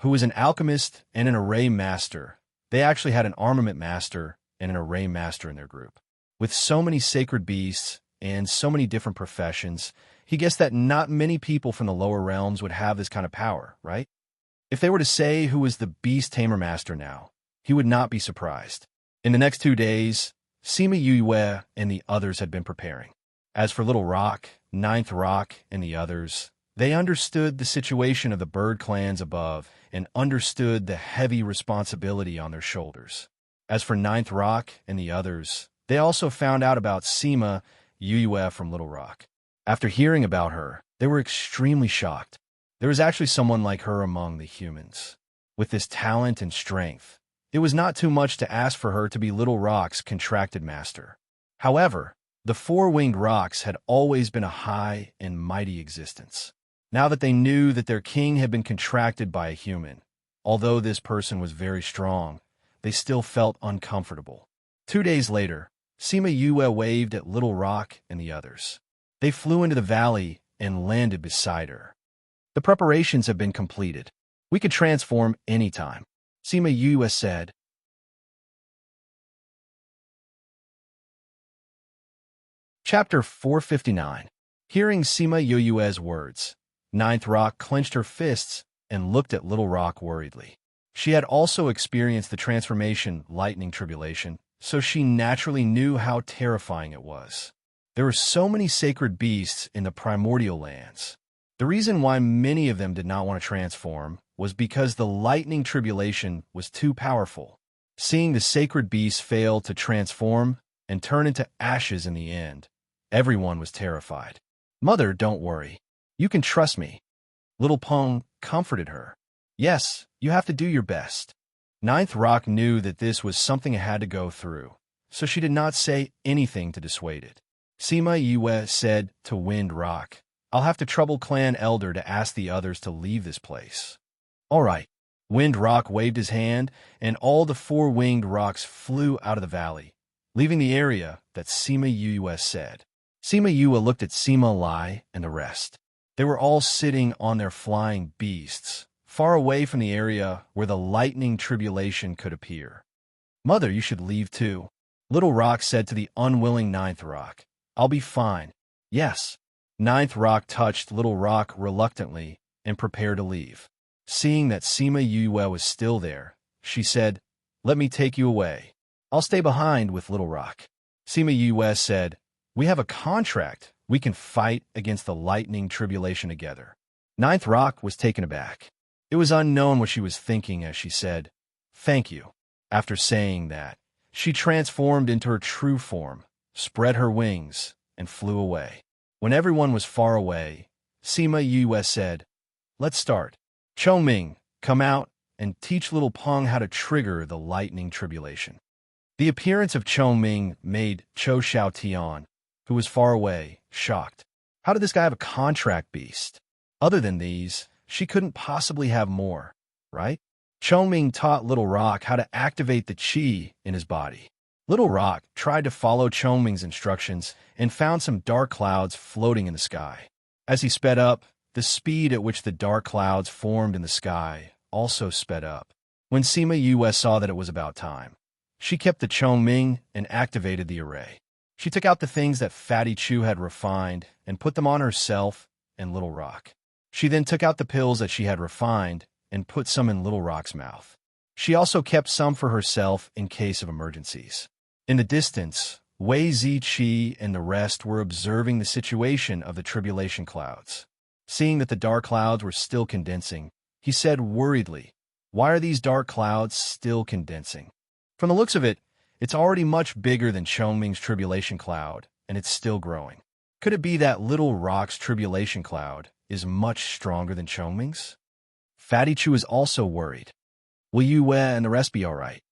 who was an alchemist and an array master, they actually had an armament master and an array master in their group? With so many sacred beasts and so many different professions, he guessed that not many people from the lower realms would have this kind of power, right? If they were to say who was the beast tamer master now, he would not be surprised. In the next 2 days, Sima Yue and the others had been preparing. As for Little Rock, Ninth Rock, and the others, they understood the situation of the bird clans above and understood the heavy responsibility on their shoulders. As for Ninth Rock and the others, they also found out about Sima Yue from Little Rock. After hearing about her, they were extremely shocked. There was actually someone like her among the humans. With this talent and strength, it was not too much to ask for her to be Little Rock's contracted master. However, the four-winged rocks had always been a high and mighty existence. Now that they knew that their king had been contracted by a human, although this person was very strong, they still felt uncomfortable. 2 days later, Sima Yue waved at Little Rock and the others. They flew into the valley and landed beside her. The preparations have been completed. We could transform anytime, Sima Yue said. Chapter 459. Hearing Sima Yue's words, Ninth Rock clenched her fists and looked at Little Rock worriedly. She had also experienced the transformation lightning tribulation, so she naturally knew how terrifying it was. There were so many sacred beasts in the primordial lands. The reason why many of them did not want to transform was because the lightning tribulation was too powerful. Seeing the sacred beast fail to transform and turn into ashes in the end, everyone was terrified. "Mother, don't worry. You can trust me." Little Pung comforted her. "Yes, you have to do your best." Ninth Rock knew that this was something it had to go through, so she did not say anything to dissuade it. Sima Yue said to Wind Rock, "I'll have to trouble Clan Elder to ask the others to leave this place." "All right." Wind Rock waved his hand, and all the four-winged rocks flew out of the valley, leaving the area that Sima Yue said. Sima Yue looked at Sima Lai and the rest. They were all sitting on their flying beasts, far away from the area where the lightning tribulation could appear. "Mother, you should leave too," Little Rock said to the unwilling Ninth Rock. "I'll be fine." "Yes." Ninth Rock touched Little Rock reluctantly and prepared to leave. Seeing that Sima Yue was still there, she said, "Let me take you away. I'll stay behind with Little Rock." Sima Yue said, "We have a contract. We can fight against the lightning tribulation together." Ninth Rock was taken aback. It was unknown what she was thinking as she said, "Thank you." After saying that, she transformed into her true form, spread her wings, and flew away. When everyone was far away, Sima Yue said, "Let's start. Chongming, come out and teach Little Pung how to trigger the lightning tribulation." The appearance of Chongming made Cho Xiaotian, who was far away, shocked. How did this guy have a contract beast? Other than these, she couldn't possibly have more, right? Chongming taught Little Rock how to activate the qi in his body. Little Rock tried to follow Chongming's instructions and found some dark clouds floating in the sky. As he sped up, the speed at which the dark clouds formed in the sky also sped up. When Sima Yue saw that it was about time, she kept the Chongming and activated the array. She took out the things that Fatty Chu had refined and put them on herself and Little Rock. She then took out the pills that she had refined and put some in Little Rock's mouth. She also kept some for herself in case of emergencies. In the distance, Wei Ziqi and the rest were observing the situation of the tribulation clouds. Seeing that the dark clouds were still condensing, he said worriedly, "Why are these dark clouds still condensing?" From the looks of it, it's already much bigger than Chongming's tribulation cloud, and it's still growing. Could it be that Little Rock's tribulation cloud is much stronger than Chongming's? Fatty Chu is also worried. Will Yue and the rest be all right?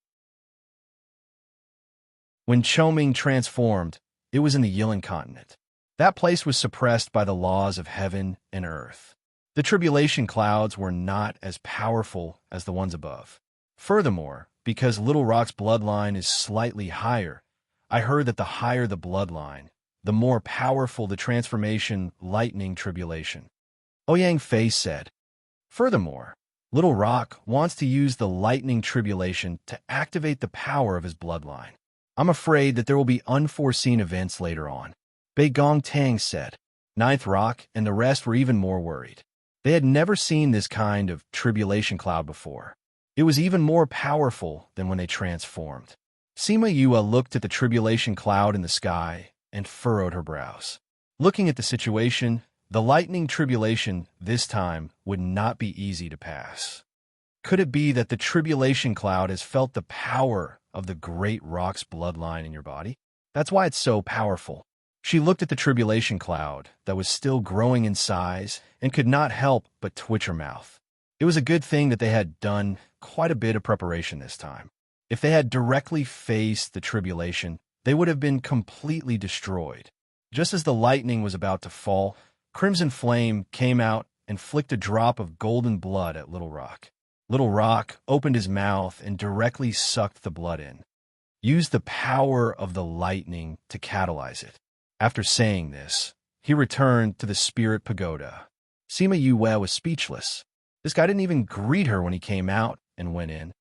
When Chongming transformed, it was in the Yilan continent. That place was suppressed by the laws of heaven and earth. The tribulation clouds were not as powerful as the ones above. Furthermore, because Little Rock's bloodline is slightly higher, I heard that the higher the bloodline, the more powerful the transformation lightning tribulation. Ouyang Fei said. Furthermore, Little Rock wants to use the lightning tribulation to activate the power of his bloodline. I'm afraid that there will be unforeseen events later on. Bei Gong Tang said. Ninth Rock and the rest were even more worried. They had never seen this kind of tribulation cloud before. It was even more powerful than when they transformed. Sima Yue looked at the tribulation cloud in the sky and furrowed her brows. Looking at the situation, the lightning tribulation this time would not be easy to pass. Could it be that the tribulation cloud has felt the power of the great rock's bloodline in your body? That's why it's so powerful. She looked at the tribulation cloud that was still growing in size and could not help but twitch her mouth. It was a good thing that they had done quite a bit of preparation this time. If they had directly faced the tribulation, they would have been completely destroyed. Just as the lightning was about to fall, Crimson Flame came out and flicked a drop of golden blood at Little Rock. Little Rock opened his mouth and directly sucked the blood in. Use the power of the lightning to catalyze it. After saying this, he returned to the Spirit Pagoda. Sima Yue was speechless. This guy didn't even greet her when he came out and went in.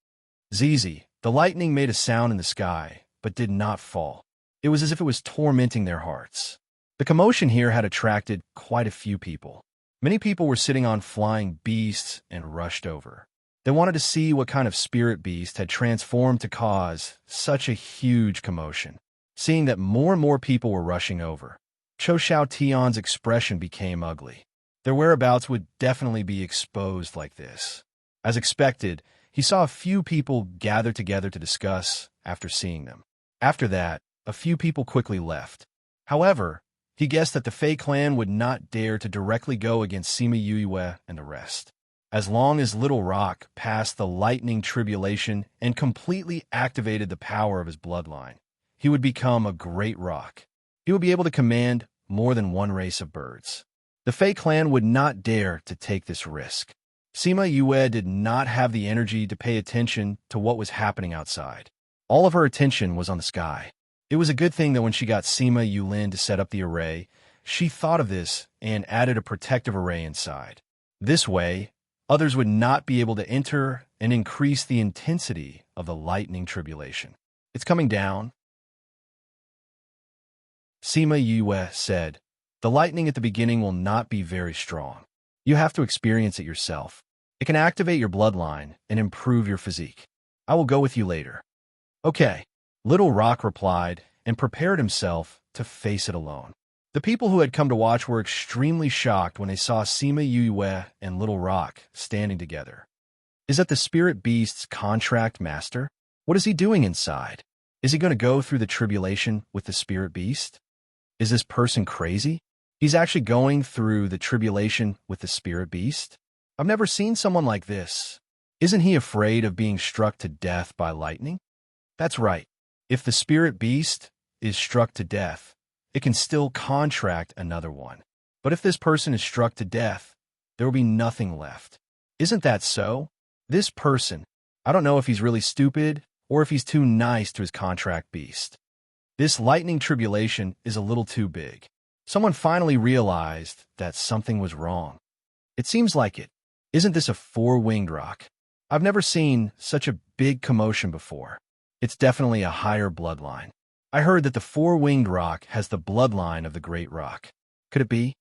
Zizi, the lightning made a sound in the sky, but did not fall. It was as if it was tormenting their hearts. The commotion here had attracted quite a few people. Many people were sitting on flying beasts and rushed over. They wanted to see what kind of spirit beast had transformed to cause such a huge commotion. Seeing that more and more people were rushing over, Cho Xiaotian's expression became ugly. Their whereabouts would definitely be exposed like this. As expected, he saw a few people gather together to discuss after seeing them. After that, a few people quickly left. However, he guessed that the Fey clan would not dare to directly go against Sima Yue and the rest. As long as Little Rock passed the lightning tribulation and completely activated the power of his bloodline, he would become a great rock. He would be able to command more than one race of birds. The Fey clan would not dare to take this risk. Sima Yue did not have the energy to pay attention to what was happening outside. All of her attention was on the sky. It was a good thing that when she got Sima Yulin to set up the array, she thought of this and added a protective array inside. This way, others would not be able to enter and increase the intensity of the lightning tribulation. It's coming down. Sima Yue said, "The lightning at the beginning will not be very strong. You have to experience it yourself. It can activate your bloodline and improve your physique. I will go with you later." "Okay," Little Rock replied and prepared himself to face it alone. The people who had come to watch were extremely shocked when they saw Sima Yue and Little Rock standing together. Is that the spirit beast's contract master? What is he doing inside? Is he going to go through the tribulation with the spirit beast? Is this person crazy? He's actually going through the tribulation with the spirit beast? I've never seen someone like this. Isn't he afraid of being struck to death by lightning? That's right. If the spirit beast is struck to death, it can still contract another one. But if this person is struck to death, there will be nothing left. Isn't that so? This person, I don't know if he's really stupid or if he's too nice to his contract beast. This lightning tribulation is a little too big. Someone finally realized that something was wrong. It seems like it. Isn't this a four-winged rock? I've never seen such a big commotion before. It's definitely a higher bloodline. I heard that the four-winged rock has the bloodline of the great rock. Could it be?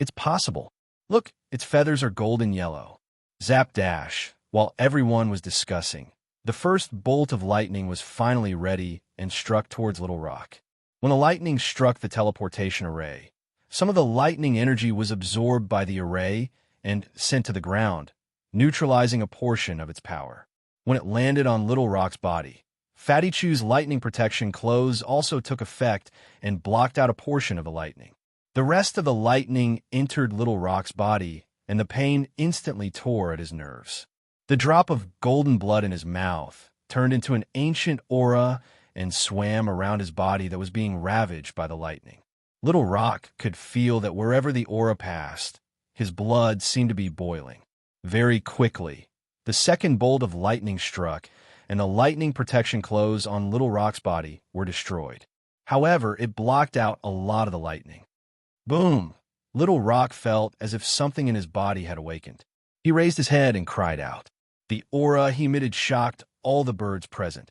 It's possible. Look, its feathers are golden yellow. Zap dash, while everyone was discussing, the first bolt of lightning was finally ready and struck towards Little Rock. When the lightning struck the teleportation array, some of the lightning energy was absorbed by the array and sent to the ground, neutralizing a portion of its power. When it landed on Little Rock's body, Fatty Chew's lightning protection clothes also took effect and blocked out a portion of the lightning. The rest of the lightning entered Little Rock's body, and the pain instantly tore at his nerves. The drop of golden blood in his mouth turned into an ancient aura and swam around his body that was being ravaged by the lightning. Little Rock could feel that wherever the aura passed, his blood seemed to be boiling. Very quickly, the second bolt of lightning struck, and the lightning protection clothes on Little Rock's body were destroyed. However, it blocked out a lot of the lightning. Boom! Little Rock felt as if something in his body had awakened. He raised his head and cried out. The aura he emitted shocked all the birds present.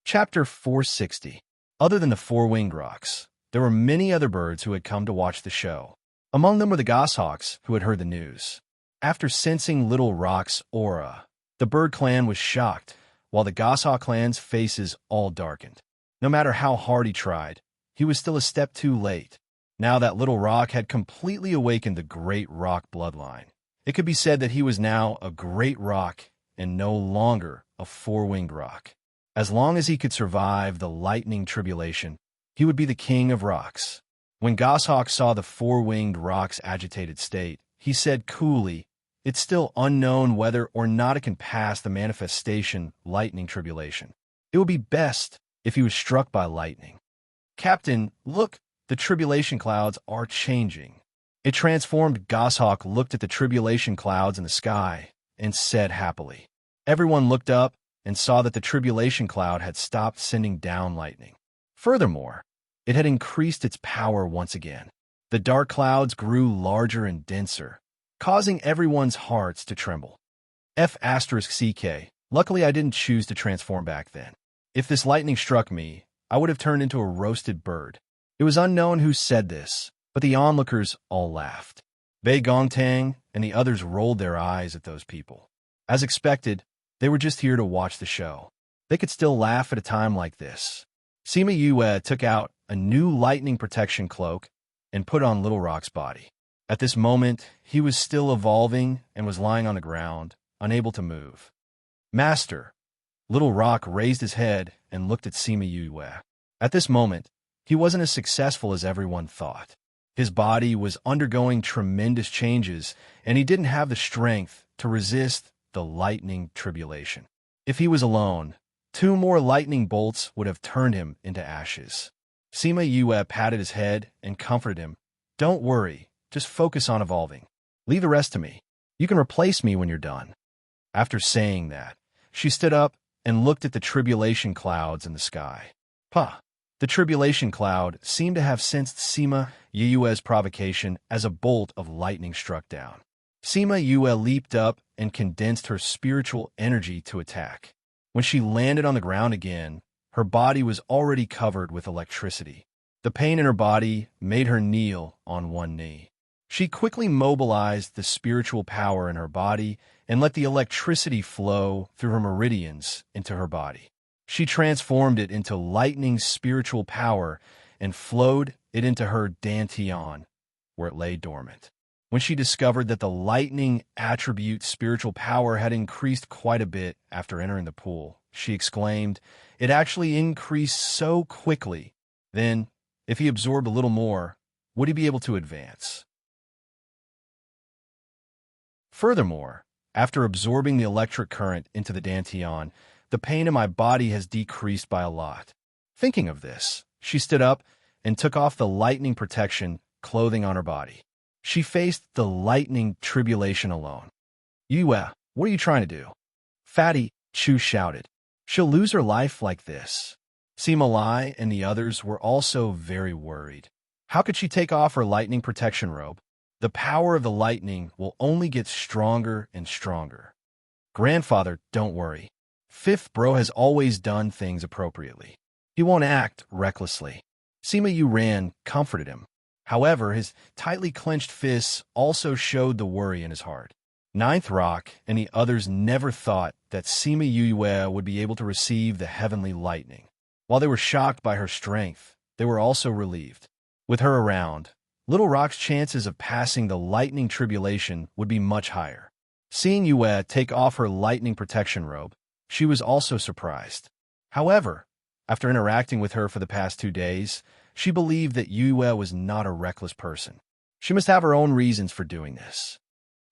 Chapter 460. Other than the four-winged rocks, there were many other birds who had come to watch the show. Among them were the goshawks who had heard the news. After sensing Little Rock's aura, the bird clan was shocked, while the goshawk clan's faces all darkened. No matter how hard he tried, he was still a step too late. Now that Little Rock had completely awakened the great rock bloodline, it could be said that he was now a great rock and no longer a four-winged rock. As long as he could survive the lightning tribulation, he would be the king of rocks. When Goshawk saw the four-winged rock's agitated state, he said coolly, "It's still unknown whether or not it can pass the manifestation lightning tribulation. It would be best if he was struck by lightning." "Captain, look, the tribulation clouds are changing." A transformed goshawk looked at the tribulation clouds in the sky and said happily. Everyone looked up and saw that the tribulation cloud had stopped sending down lightning. Furthermore, it had increased its power once again. The dark clouds grew larger and denser, causing everyone's hearts to tremble. F***CK. Luckily, I didn't choose to transform back then. If this lightning struck me, I would have turned into a roasted bird. It was unknown who said this, but the onlookers all laughed. Bei Gongtang and the others rolled their eyes at those people. As expected, they were just here to watch the show. They could still laugh at a time like this. Sima Yue took out a new lightning protection cloak and put on Little Rock's body. At this moment, he was still evolving and was lying on the ground, unable to move. Master, Little Rock raised his head and looked at Sima Yue. At this moment, he wasn't as successful as everyone thought. His body was undergoing tremendous changes, and he didn't have the strength to resist the lightning tribulation. If he was alone, 2 more lightning bolts would have turned him into ashes. Sima Yue patted his head and comforted him. Don't worry, just focus on evolving. Leave the rest to me. You can replace me when you're done. After saying that, she stood up and looked at the tribulation clouds in the sky. The tribulation cloud seemed to have sensed Sima Yue's provocation as a bolt of lightning struck down. Sima Yue leaped up and condensed her spiritual energy to attack. When she landed on the ground again, her body was already covered with electricity. The pain in her body made her kneel on one knee. She quickly mobilized the spiritual power in her body and let the electricity flow through her meridians into her body. She transformed it into lightning spiritual power and flowed it into her dantian, where it lay dormant. When she discovered that the lightning attribute spiritual power had increased quite a bit after entering the pool, she exclaimed, "It actually increased so quickly. Then, if he absorbed a little more, would he be able to advance?" Furthermore, after absorbing the electric current into the dantian, the pain in my body has decreased by a lot. Thinking of this, she stood up and took off the lightning protection clothing on her body. She faced the lightning tribulation alone. Yue, what are you trying to do? Fatty, Chu shouted. She'll lose her life like this. Sima Lai and the others were also very worried. How could she take off her lightning protection robe? The power of the lightning will only get stronger and stronger. Grandfather, don't worry. Fifth Bro has always done things appropriately. He won't act recklessly. Sima Yu Ran comforted him. However, his tightly clenched fists also showed the worry in his heart. Ninth Rock and the others never thought that Sima Yue would be able to receive the heavenly lightning. While they were shocked by her strength, they were also relieved. With her around, Little Rock's chances of passing the lightning tribulation would be much higher. Seeing Yue take off her lightning protection robe, she was also surprised. However, after interacting with her for the past 2 days, she believed that Yue was not a reckless person. She must have her own reasons for doing this.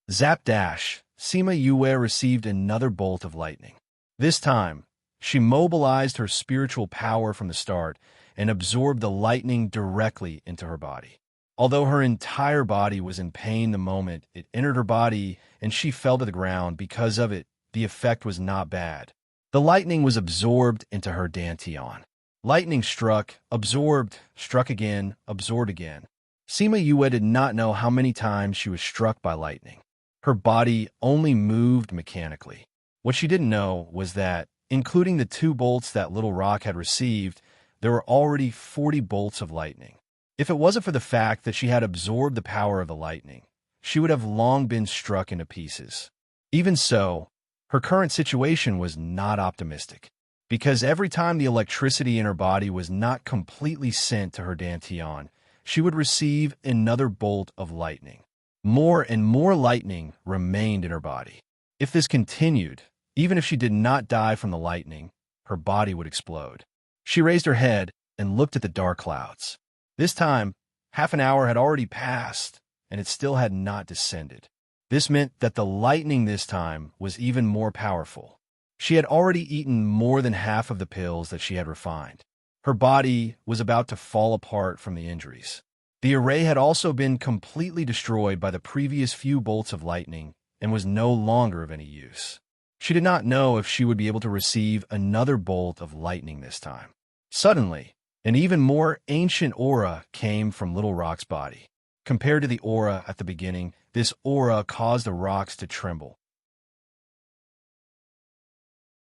Zap dash, Sima Yue received another bolt of lightning. This time, she mobilized her spiritual power from the start and absorbed the lightning directly into her body. Although her entire body was in pain the moment it entered her body and she fell to the ground because of it, the effect was not bad. The lightning was absorbed into her dantian. Lightning struck, absorbed, struck again, absorbed again. Sima Yue did not know how many times she was struck by lightning. Her body only moved mechanically. What she didn't know was that, including the 2 bolts that Little Rock had received, there were already 40 bolts of lightning. If it wasn't for the fact that she had absorbed the power of the lightning, she would have long been struck into pieces. Even so, her current situation was not optimistic, because every time the electricity in her body was not completely sent to her dantian, she would receive another bolt of lightning. More and more lightning remained in her body. If this continued, even if she did not die from the lightning, her body would explode. She raised her head and looked at the dark clouds. This time, half an hour had already passed, and it still had not descended. This meant that the lightning this time was even more powerful. She had already eaten more than half of the pills that she had refined. Her body was about to fall apart from the injuries. The array had also been completely destroyed by the previous few bolts of lightning and was no longer of any use. She did not know if she would be able to receive another bolt of lightning this time. Suddenly, an even more ancient aura came from Little Rock's body. Compared to the aura at the beginning, this aura caused the rocks to tremble.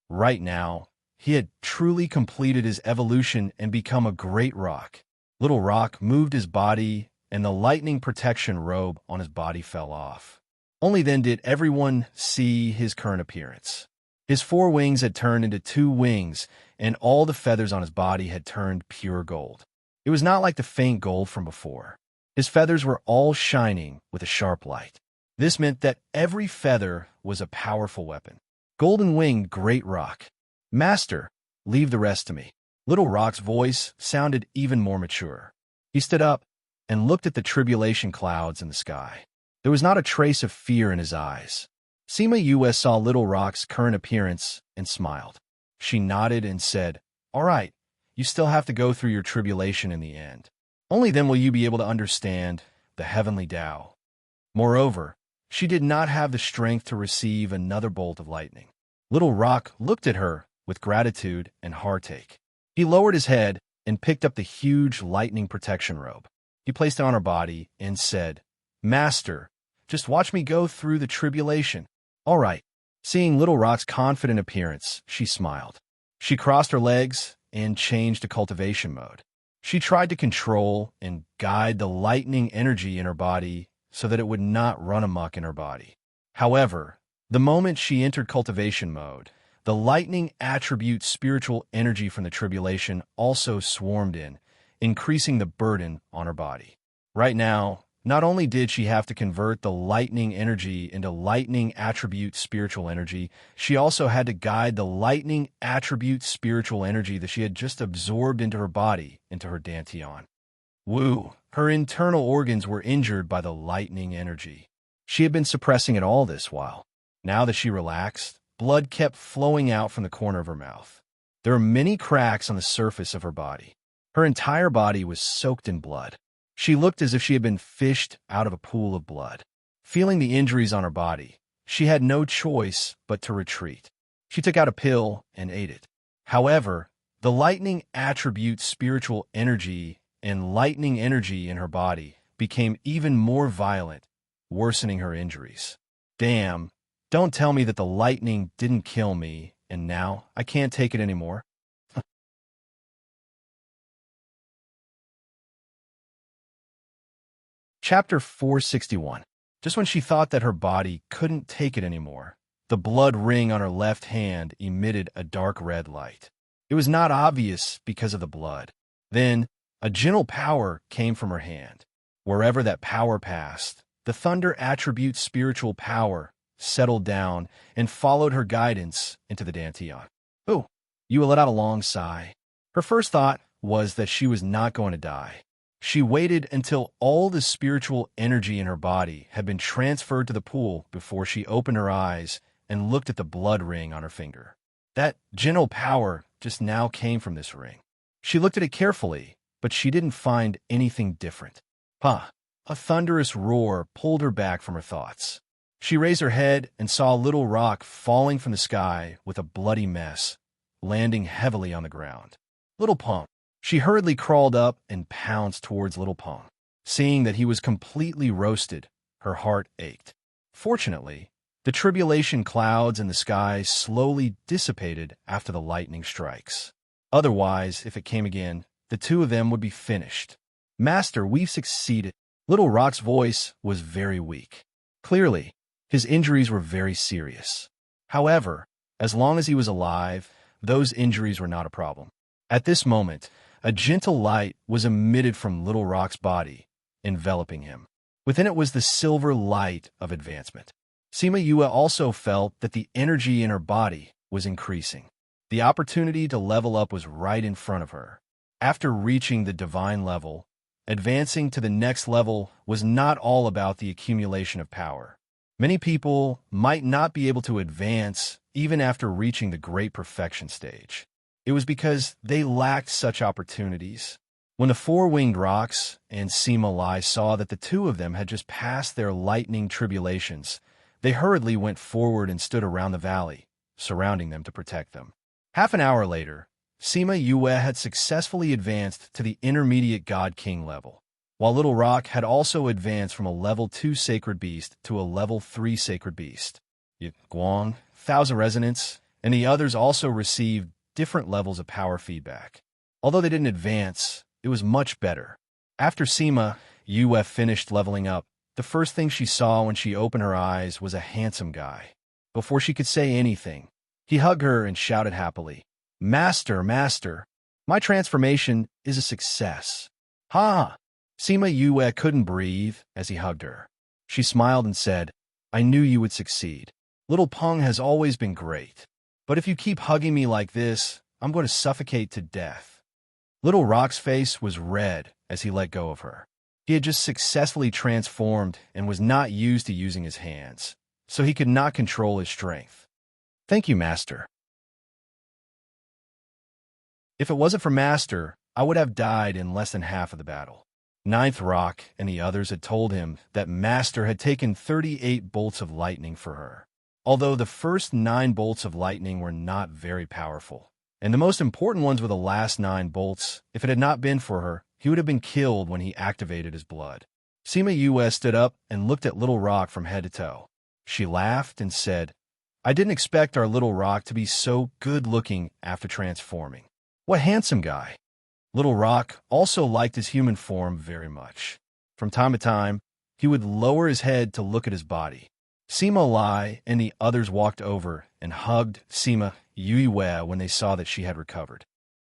Right now, he had truly completed his evolution and become a great rock. Little Rock moved his body, and the lightning protection robe on his body fell off. Only then did everyone see his current appearance. His 4 wings had turned into 2 wings, and all the feathers on his body had turned pure gold. It was not like the faint gold from before. His feathers were all shining with a sharp light. This meant that every feather was a powerful weapon. Golden-winged great rock. Master, leave the rest to me. Little Rock's voice sounded even more mature. He stood up and looked at the tribulation clouds in the sky. There was not a trace of fear in his eyes. Sima Yue saw Little Rock's current appearance and smiled. She nodded and said, "All right, you still have to go through your tribulation in the end. Only then will you be able to understand the heavenly Tao." Moreover, she did not have the strength to receive another bolt of lightning. Little Rock looked at her with gratitude and heartache. He lowered his head and picked up the huge lightning protection robe. He placed it on her body and said, "Master, just watch me go through the tribulation." "All right." Seeing Little Rock's confident appearance, she smiled. She crossed her legs and changed to cultivation mode. She tried to control and guide the lightning energy in her body so that it would not run amok in her body. However, the moment she entered cultivation mode, the lightning attribute spiritual energy from the tribulation also swarmed in, increasing the burden on her body. Right now, not only did she have to convert the lightning energy into lightning attribute spiritual energy, she also had to guide the lightning attribute spiritual energy that she had just absorbed into her body, into her dantian. Woo! Her internal organs were injured by the lightning energy. She had been suppressing it all this while. Now that she relaxed, blood kept flowing out from the corner of her mouth. There were many cracks on the surface of her body. Her entire body was soaked in blood. She looked as if she had been fished out of a pool of blood. Feeling the injuries on her body, she had no choice but to retreat. She took out a pill and ate it. However, the lightning attribute spiritual energy and lightning energy in her body became even more violent, worsening her injuries. Damn, don't tell me that the lightning didn't kill me, and now I can't take it anymore. Chapter 461. Just when she thought that her body couldn't take it anymore, the blood ring on her left hand emitted a dark red light. It was not obvious because of the blood. Then, a gentle power came from her hand. Wherever that power passed, the thunder attribute spiritual power settled down and followed her guidance into the dantian. Oh, Yue let out a long sigh. Her first thought was that she was not going to die. She waited until all the spiritual energy in her body had been transferred to the pool before she opened her eyes and looked at the blood ring on her finger. That gentle power just now came from this ring. She looked at it carefully, but she didn't find anything different. A thunderous roar pulled her back from her thoughts. She raised her head and saw a little rock falling from the sky with a bloody mess, landing heavily on the ground. Little Pong. She hurriedly crawled up and pounced towards Little Pong. Seeing that he was completely roasted, her heart ached. Fortunately, the tribulation clouds in the sky slowly dissipated after the lightning strikes. Otherwise, if it came again, the two of them would be finished. "Master, we've succeeded." Little Rock's voice was very weak. Clearly, his injuries were very serious. However, as long as he was alive, those injuries were not a problem. At this moment, a gentle light was emitted from Little Rock's body, enveloping him. Within it was the silver light of advancement. Sima Yue also felt that the energy in her body was increasing. The opportunity to level up was right in front of her. After reaching the divine level, advancing to the next level was not all about the accumulation of power. Many people might not be able to advance even after reaching the great perfection stage. It was because they lacked such opportunities. When the four-winged rocks and Sima Lai saw that the two of them had just passed their lightning tribulations, they hurriedly went forward and stood around the valley, surrounding them to protect them. Half an hour later, Sima Yue had successfully advanced to the intermediate God King level, while Little Rock had also advanced from a level 2 sacred beast to a level 3 sacred beast. Guang, Thousand Resonance, and the others also received different levels of power feedback. Although they didn't advance, it was much better. After Sima Yue finished leveling up, the first thing she saw when she opened her eyes was a handsome guy. Before she could say anything, he hugged her and shouted happily, "Master, Master, my transformation is a success." "Ha! Sima Yue couldn't breathe as he hugged her. She smiled and said, I knew you would succeed. Little Peng has always been great. But if you keep hugging me like this, I'm going to suffocate to death. Little Rock's face was red as he let go of her. He had just successfully transformed and was not used to using his hands, so he could not control his strength. Thank you, Master. If it wasn't for Master, I would have died in less than half of the battle. Ninth Rock and the others had told him that Master had taken 38 bolts of lightning for her. Although the first 9 bolts of lightning were not very powerful, and the most important ones were the last 9 bolts, if it had not been for her, he would have been killed when he activated his blood. Sima Yue stood up and looked at Little Rock from head to toe. She laughed and said, I didn't expect our Little Rock to be so good-looking after transforming. What handsome guy. Little Rock also liked his human form very much. From time to time, he would lower his head to look at his body. Sima Lai and the others walked over and hugged Sima Yue when they saw that she had recovered.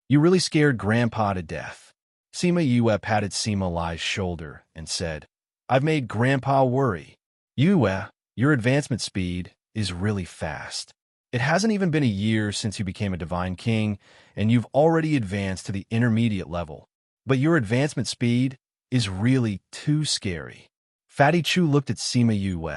You really scared Grandpa to death. Sima Yue patted Sima Lai's shoulder and said, I've made Grandpa worry. Yue, your advancement speed is really fast. It hasn't even been a year since you became a Divine King, and you've already advanced to the intermediate level. But your advancement speed is really too scary. Fatty Chu looked at Sima Yue.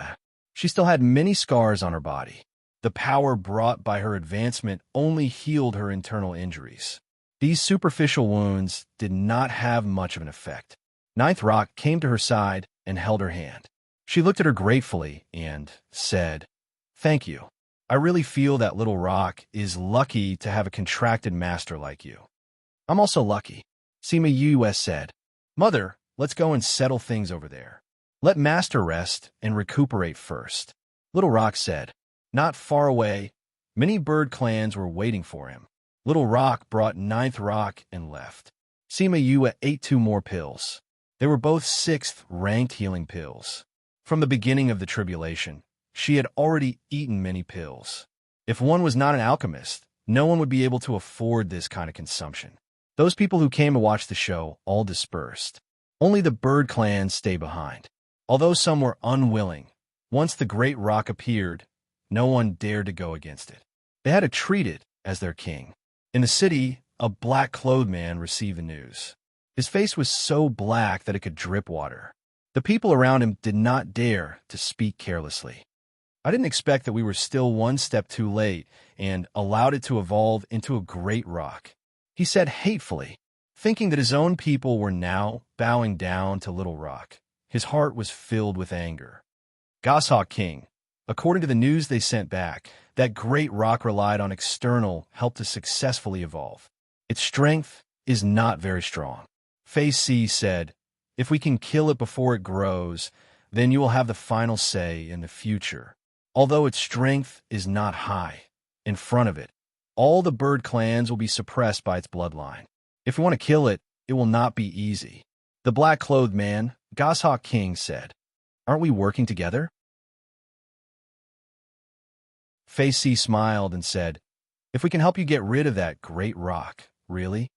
She still had many scars on her body. The power brought by her advancement only healed her internal injuries. These superficial wounds did not have much of an effect. Ninth Rock came to her side and held her hand. She looked at her gratefully and said, Thank you. I really feel that Little Rock is lucky to have a contracted master like you. I'm also lucky. Sima Yue said, Mother, let's go and settle things over there. Let Master rest and recuperate first. Little Rock said, Not far away, many bird clans were waiting for him. Little Rock brought Ninth Rock and left. Sima Yue ate 2 more pills. They were both 6th ranked healing pills. From the beginning of the tribulation, she had already eaten many pills. If one was not an alchemist, no one would be able to afford this kind of consumption. Those people who came to watch the show all dispersed. Only the bird clans stayed behind. Although some were unwilling, once the great rock appeared, no one dared to go against it. They had to treat it as their king. In the city, a black-clothed man received the news. His face was so black that it could drip water. The people around him did not dare to speak carelessly. I didn't expect that we were still one step too late and allowed it to evolve into a great rock. He said hatefully, thinking that his own people were now bowing down to Little Rock. His heart was filled with anger. Goshawk King, according to the news they sent back, that great rock relied on external help to successfully evolve. Its strength is not very strong. Fei Si said, If we can kill it before it grows, then you will have the final say in the future. Although its strength is not high, in front of it, all the bird clans will be suppressed by its bloodline. If we want to kill it, it will not be easy. The black-clothed man, Goshawk King, said, Aren't we working together? Fei Si smiled and said, If we can help you get rid of that great rock, really?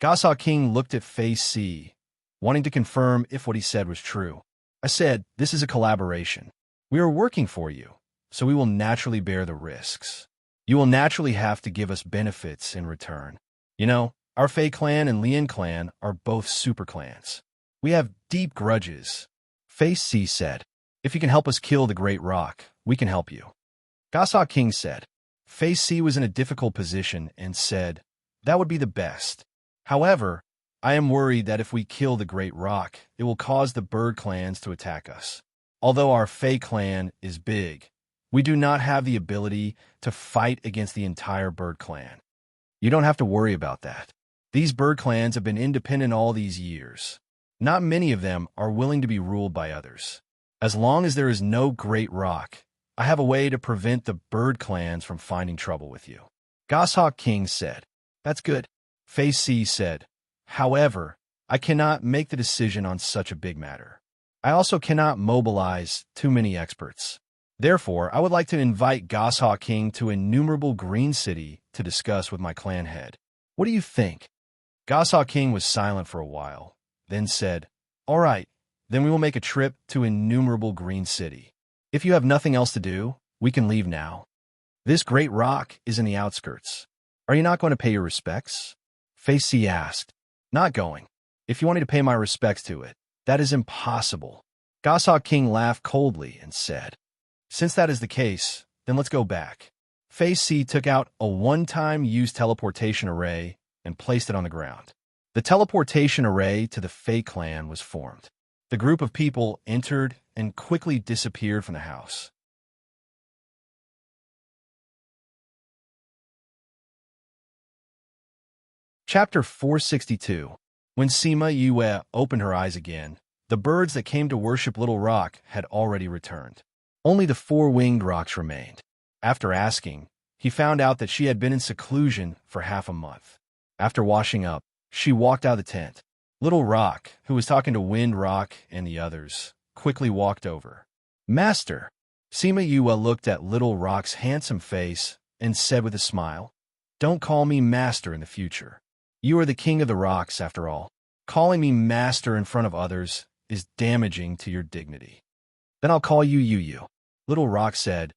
Goshawk King looked at Fei Si, wanting to confirm if what he said was true. I said, This is a collaboration. We are working for you, so we will naturally bear the risks. You will naturally have to give us benefits in return. You know, our Fei clan and Lian clan are both super clans. We have deep grudges. Fei Si said, If you can help us kill the great rock, we can help you. Goshawk King said. Fei Si was in a difficult position and said, That would be the best. However, I am worried that if we kill the great rock, it will cause the bird clans to attack us. Although our Fei clan is big, we do not have the ability to fight against the entire bird clan. You don't have to worry about that. These bird clans have been independent all these years. Not many of them are willing to be ruled by others. As long as there is no great rock, I have a way to prevent the bird clans from finding trouble with you. Goshawk King said, That's good. Fei Si said, However, I cannot make the decision on such a big matter. I also cannot mobilize too many experts. Therefore, I would like to invite Goshawk King to Innumerable Green City to discuss with my clan head. What do you think? Goshawk King was silent for a while, then said, All right, then we will make a trip to Innumerable Green City. If you have nothing else to do, we can leave now. This great rock is in the outskirts. Are you not going to pay your respects? Face C asked. Not going. If you wanted to pay my respects to it, that is impossible. Goshawk King laughed coldly and said, Since that is the case, then let's go back. Face C took out a one-time use teleportation array and placed it on the ground. The teleportation array to the Fey clan was formed. The group of people entered and quickly disappeared from the house. Chapter 462. When Sima Yue opened her eyes again, the birds that came to worship Little Rock had already returned. Only the four-winged rocks remained. After asking, he found out that she had been in seclusion for half a month. After washing up, she walked out of the tent. Little Rock, who was talking to Wind Rock and the others, quickly walked over. Master! Sima Yue looked at Little Rock's handsome face and said with a smile, Don't call me master in the future. You are the king of the rocks, after all. Calling me master in front of others is damaging to your dignity. Then I'll call you Yu. Little Rock said,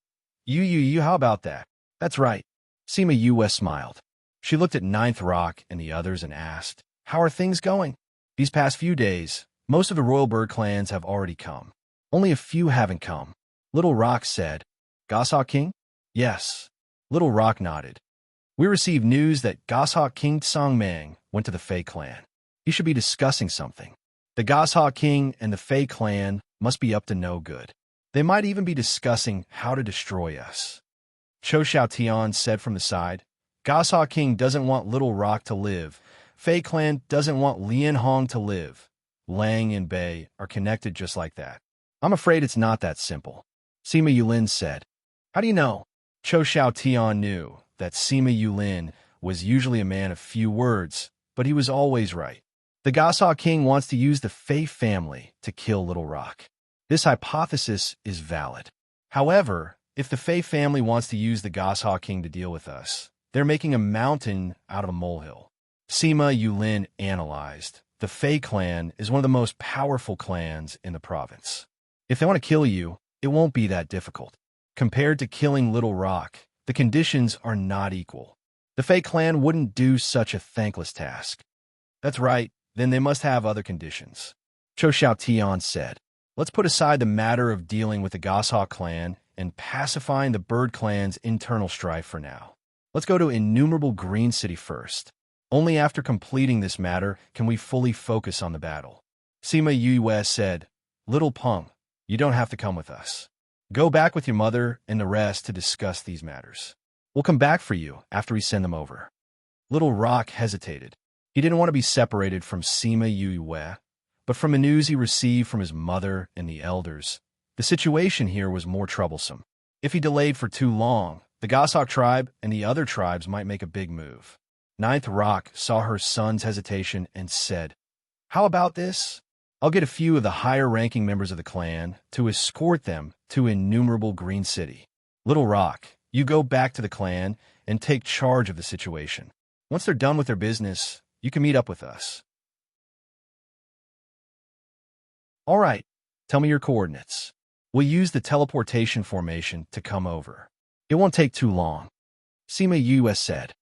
Yu, how about that? That's right. Sima Yue smiled. She looked at Ninth Rock and the others and asked, How are things going? These past few days, most of the Royal Bird clans have already come. Only a few haven't come. Little Rock said, Goshawk King? Yes. Little Rock nodded. We received news that Goshawk King Tsangmang went to the Fey clan. He should be discussing something. The Goshawk King and the Fey clan must be up to no good. They might even be discussing how to destroy us. Cho Xiaotian said from the side, Goshawk King doesn't want Little Rock to live. Fey clan doesn't want Lian Hong to live. Lang and Bei are connected just like that. I'm afraid it's not that simple. Sima Yulin said. How do you know? Cho Xiaotian knew that Sima Yulin was usually a man of few words, but he was always right. The Goshawk King wants to use the Fey family to kill Little Rock. This hypothesis is valid. However, if the Fey family wants to use the Goshawk King to deal with us, they're making a mountain out of a molehill. Sima Yulin analyzed. The Fey clan is one of the most powerful clans in the province. If they want to kill you, it won't be that difficult. Compared to killing Little Rock, the conditions are not equal. The Fey clan wouldn't do such a thankless task. That's right, then they must have other conditions. Cho Xiaotian said, Let's put aside the matter of dealing with the Goshawk clan and pacifying the Bird clan's internal strife for now. Let's go to Innumerable Green City first. Only after completing this matter can we fully focus on the battle. Sima Yue said, Little Peng, you don't have to come with us. Go back with your mother and the rest to discuss these matters. We'll come back for you after we send them over. Little Rock hesitated. He didn't want to be separated from Sima Yue, but from the news he received from his mother and the elders, the situation here was more troublesome. If he delayed for too long, the Goshawk tribe and the other tribes might make a big move. Ninth Rock saw her son's hesitation and said, How about this? I'll get a few of the higher-ranking members of the clan to escort them to Innumerable Green City. Little Rock, you go back to the clan and take charge of the situation. Once they're done with their business, you can meet up with us. All right, tell me your coordinates. We'll use the teleportation formation to come over. It won't take too long. Sima Yue said.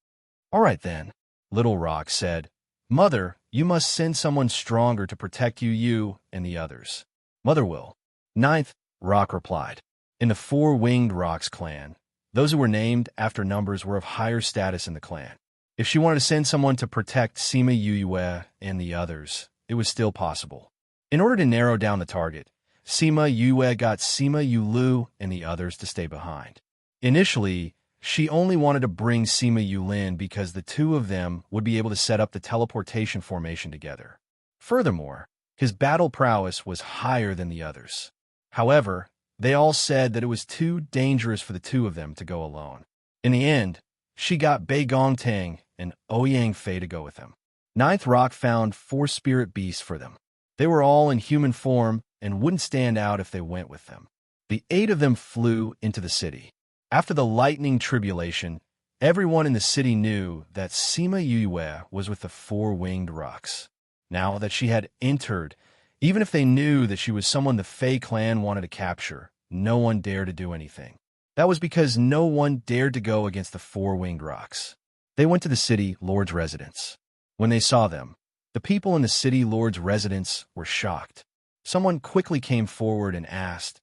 All right then, Little Rock said. Mother, you must send someone stronger to protect you and the others. Mother will. Ninth Rock replied. In the Four-Winged Rocks clan, those who were named after numbers were of higher status in the clan. If she wanted to send someone to protect Sima Yue and the others, it was still possible. In order to narrow down the target, Sima Yue got Sima Yulu and the others to stay behind. Initially, she only wanted to bring Sima Yulin because the two of them would be able to set up the teleportation formation together. Furthermore, his battle prowess was higher than the others. However, they all said that it was too dangerous for the two of them to go alone. In the end, she got Bei Gongtang and Ouyang Fei to go with them. Ninth Rock found 4 spirit beasts for them. They were all in human form and wouldn't stand out if they went with them. The 8 of them flew into the city. After the lightning tribulation, everyone in the city knew that Sima Yue was with the Four-Winged Rocks. Now that she had entered Even if they knew that she was someone the Fey clan wanted to capture, no one dared to do anything. That was because no one dared to go against the four-winged rocks. They went to the city lord's residence. When they saw them, the people in the city lord's residence were shocked. Someone quickly came forward and asked,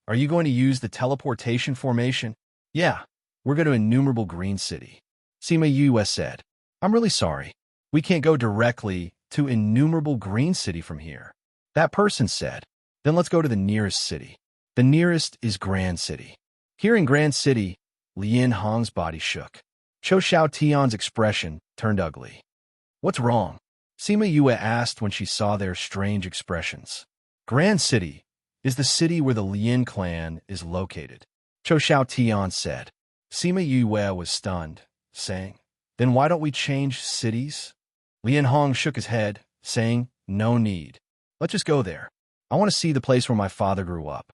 "Are you going to use the teleportation formation?" "Yeah, we're going to Innumerable Green City." Sima Yue said, "I'm really sorry. We can't go directly to Innumerable Green City from here." That person said, "Then let's go to the nearest city. The nearest is Grand City." Hearing Grand City, Lien Hong's body shook. Cho Xiaotian's expression turned ugly. "What's wrong?" Sima Yue asked when she saw their strange expressions. "Grand City is the city where the Lien clan is located," Cho Xiaotian said. Sima Yue was stunned, saying, "Then why don't we change cities?" Lien Hong shook his head, saying, "No need. Let's just go there. I want to see the place where my father grew up."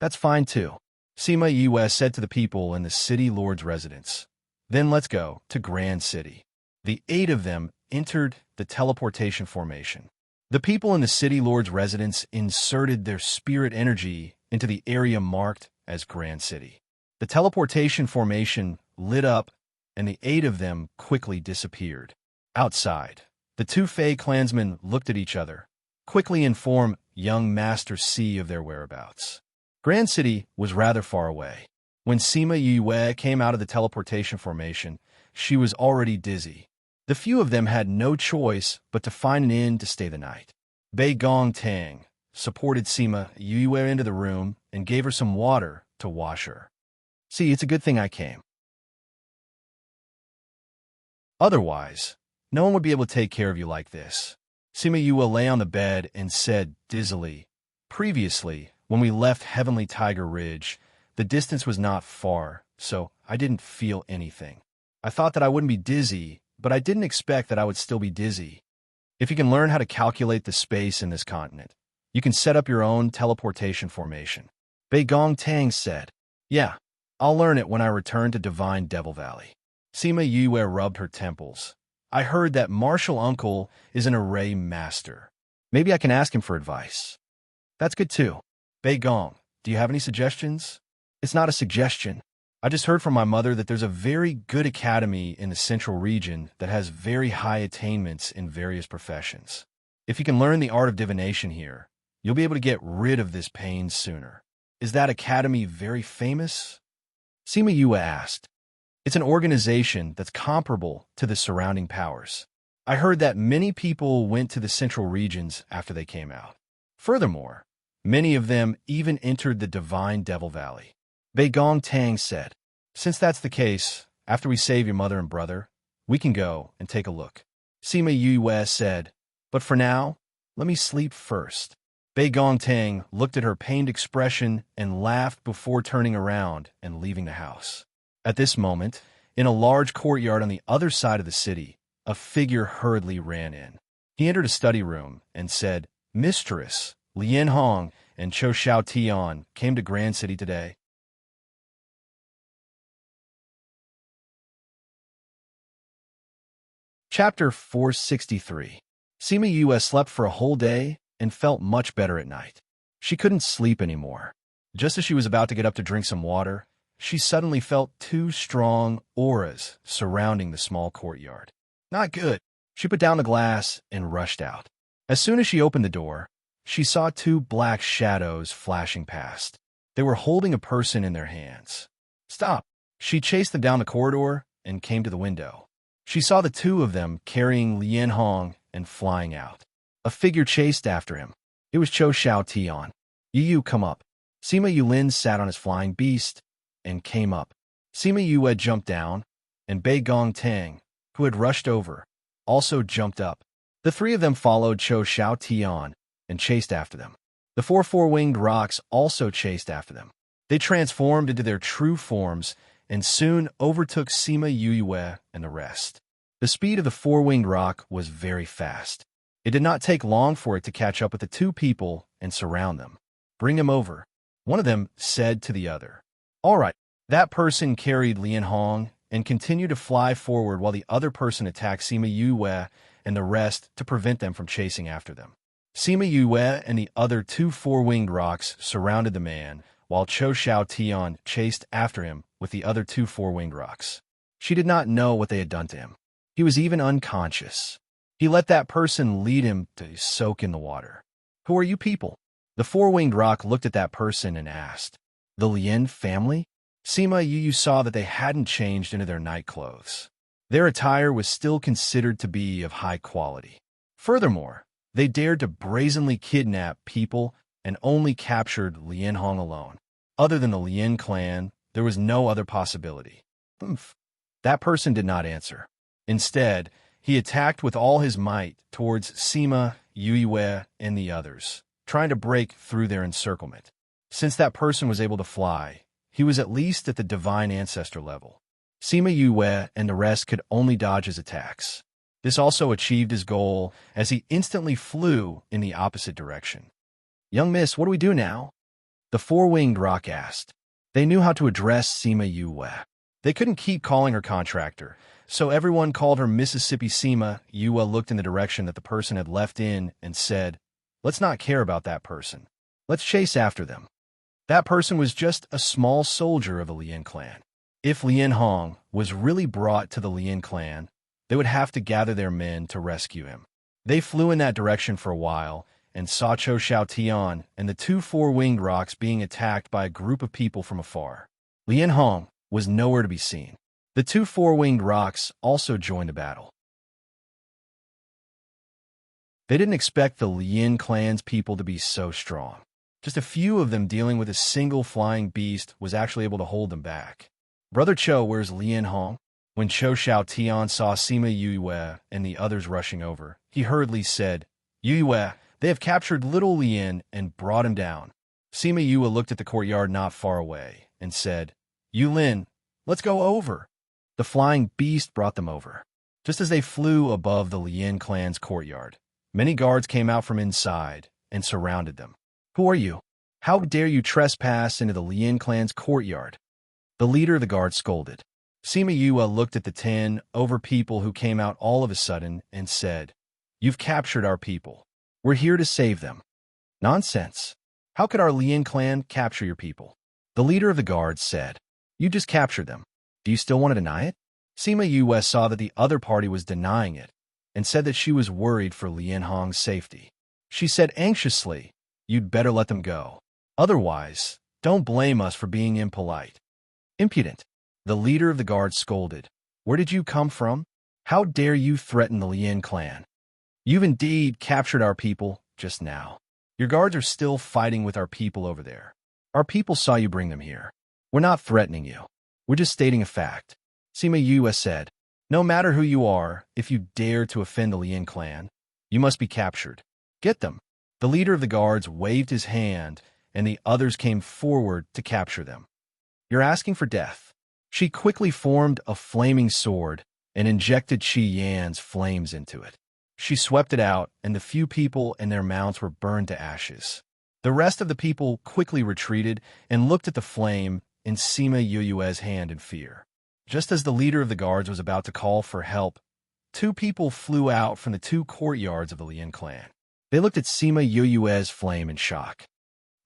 "That's fine too," Sima Yue said to the people in the city lord's residence. "Then let's go to Grand City." The 8 of them entered the teleportation formation. The people in the city lord's residence inserted their spirit energy into the area marked as Grand City. The teleportation formation lit up, and the 8 of them quickly disappeared. Outside, the 2 Fey clansmen looked at each other, quickly informed young Master C of their whereabouts. Grand City was rather far away. When Sima Yue came out of the teleportation formation, she was already dizzy. The few of them had no choice but to find an inn to stay the night. Bei Gong Tang supported Sima Yue into the room and gave her some water to wash her. "See, it's a good thing I came. Otherwise, no one would be able to take care of you like this." Sima Yue lay on the bed and said dizzily, "Previously, when we left Heavenly Tiger Ridge, the distance was not far, so I didn't feel anything. I thought that I wouldn't be dizzy, but I didn't expect that I would still be dizzy. If you can learn how to calculate the space in this continent, you can set up your own teleportation formation." Bei Gong Tang said, "Yeah, I'll learn it when I return to Divine Devil Valley." Sima Yue rubbed her temples. "I heard that Martial Uncle is an array master. Maybe I can ask him for advice." "That's good too. Bei Gong, do you have any suggestions?" "It's not a suggestion. I just heard from my mother that there's a very good academy in the central region that has very high attainments in various professions. If you can learn the art of divination here, you'll be able to get rid of this pain sooner." "Is that academy very famous?" Sima Yue asked. "It's an organization that's comparable to the surrounding powers. I heard that many people went to the central regions after they came out. Furthermore, many of them even entered the Divine Devil Valley." Bei Gong Tang said, "Since that's the case, after we save your mother and brother, we can go and take a look." Sima Yue said, "But for now, let me sleep first." Bei Gong Tang looked at her pained expression and laughed before turning around and leaving the house. At this moment, in a large courtyard on the other side of the city, a figure hurriedly ran in. He entered a study room and said, "Mistress, Lien Hong and Cho Xiaotian came to Grand City today." Chapter 463. Sima Yue slept for a whole day and felt much better at night. She couldn't sleep anymore. Just as she was about to get up to drink some water, she suddenly felt 2 strong auras surrounding the small courtyard. Not good. She put down the glass and rushed out. As soon as she opened the door, she saw 2 black shadows flashing past. They were holding a person in their hands. "Stop!" She chased them down the corridor and came to the window. She saw the 2 of them carrying Lien Hong and flying out. A figure chased after him. It was Cho Xiaotian. "Yu, come up." Sima Yulin sat on his flying beast and came up. Sima Yue jumped down, and Bei Gong Tang, who had rushed over, also jumped up. The 3 of them followed Cho Xiaotian and chased after them. The 4 four-winged rocks also chased after them. They transformed into their true forms and soon overtook Sima Yue and the rest. The speed of the 4-winged rock was very fast. It did not take long for it to catch up with the 2 people and surround them. "Bring them over," one of them said to the other. "All right." That person carried Lien Hong and continued to fly forward while the other person attacked Sima Yue and the rest to prevent them from chasing after them. Sima Yue and the other two four-winged rocks surrounded the man, while Cho Xiao Tian chased after him with the other two four-winged rocks. She did not know what they had done to him. He was even unconscious. He let that person lead him to soak in the water. Who are you people? The four-winged rock looked at that person and asked. The Lien family? Sima Yu saw that they hadn't changed into their night clothes. Their attire was still considered to be of high quality. Furthermore, they dared to brazenly kidnap people and only captured Lien Hong alone. Other than the Lien clan, there was no other possibility. That person did not answer. Instead, he attacked with all his might towards Sima, Yue, and the others, trying to break through their encirclement. Since that person was able to fly, he was at least at the divine ancestor level. Sima Yue and the rest could only dodge his attacks. This also achieved his goal as he instantly flew in the opposite direction. Young miss, what do we do now? The four-winged rock asked. They knew how to address Sima Yue. They couldn't keep calling her contractor, so everyone called her Mississippi Sima. Yue looked in the direction that the person had left in and said, let's not care about that person. Let's chase after them. That person was just a small soldier of the Lien clan. If Lien Hong was really brought to the Lien clan, they would have to gather their men to rescue him. They flew in that direction for a while and saw Cho Xiao Tian and the two four-winged rocks being attacked by a group of people from afar. Lien Hong was nowhere to be seen. The two four-winged rocks also joined the battle. They didn't expect the Lien clan's people to be so strong. Just a few of them dealing with a single flying beast was actually able to hold them back. Brother Cho, where's Lien Hong? When Cho Xiao Tian saw Sima Yue and the others rushing over, he hurriedly said, Yue, they have captured little Lien and brought him down. Sima Yue looked at the courtyard not far away and said, Yulin, let's go over. The flying beast brought them over. Just as they flew above the Lien clan's courtyard, many guards came out from inside and surrounded them. Who are you? How dare you trespass into the Lien clan's courtyard? The leader of the guard scolded. Sima Yue looked at the 10 over people who came out all of a sudden and said, You've captured our people. We're here to save them. Nonsense. How could our Lien clan capture your people? The leader of the guards said, You just captured them. Do you still want to deny it? Sima Yue saw that the other party was denying it and said that she was worried for Lien Hong's safety. She said anxiously, You'd better let them go. Otherwise, don't blame us for being impolite. Impudent. The leader of the guard scolded. Where did you come from? How dare you threaten the Lien clan? You've indeed captured our people just now. Your guards are still fighting with our people over there. Our people saw you bring them here. We're not threatening you. We're just stating a fact. Sima Yue said, No matter who you are, if you dare to offend the Lien clan, you must be captured. Get them. The leader of the guards waved his hand, and the others came forward to capture them. You're asking for death. She quickly formed a flaming sword and injected Qi Yan's flames into it. She swept it out, and the few people and their mounts were burned to ashes. The rest of the people quickly retreated and looked at the flame in Sima Yue's hand in fear. Just as the leader of the guards was about to call for help, two people flew out from the two courtyards of the Lien clan. They looked at Sima Yue's flame in shock.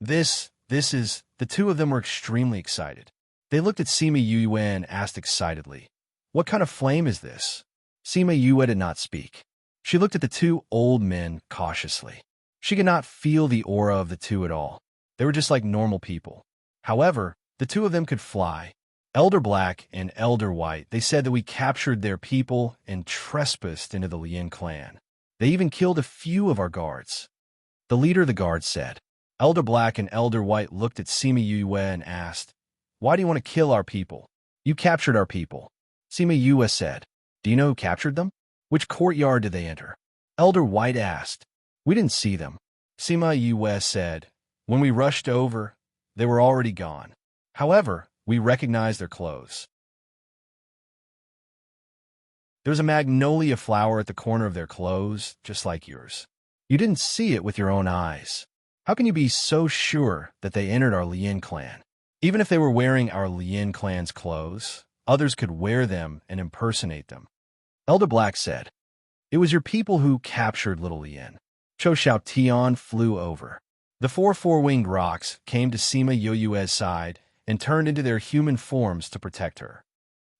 This is... The two of them were extremely excited. They looked at Sima Yue and asked excitedly, What kind of flame is this? Sima Yue did not speak. She looked at the two old men cautiously. She could not feel the aura of the two at all. They were just like normal people. However, the two of them could fly. Elder Black and Elder White, they said that we captured their people and trespassed into the Lien clan. They even killed a few of our guards. The leader of the guards said. Elder Black and Elder White looked at Sima Yue and asked, Why do you want to kill our people? You captured our people. Sima Yue said, Do you know who captured them? Which courtyard did they enter? Elder White asked. We didn't see them. Sima Yue said, When we rushed over, they were already gone. However, we recognized their clothes. There was a magnolia flower at the corner of their clothes, just like yours. You didn't see it with your own eyes. How can you be so sure that they entered our Lien clan? Even if they were wearing our Lien clan's clothes, others could wear them and impersonate them. Elder Black said, It was your people who captured little Lien. Cho Xiao Tian flew over. The four-winged rocks came to Sima Yoyue's side and turned into their human forms to protect her.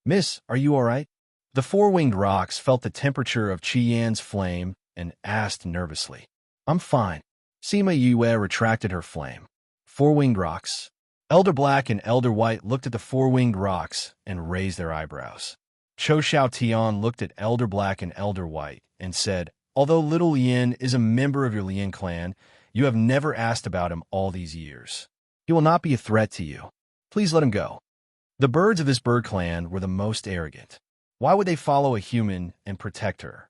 "Miss, are you all right?" The four-winged rocks felt the temperature of Qi Yan's flame and asked nervously. "I'm fine." Sima Yue retracted her flame. Four-winged rocks. Elder Black and Elder White looked at the four-winged rocks and raised their eyebrows. Cho Xiao Tian looked at Elder Black and Elder White and said, "Although Little Lien is a member of your Lien clan, you have never asked about him all these years. He will not be a threat to you. Please let him go." The birds of this bird clan were the most arrogant. Why would they follow a human and protect her?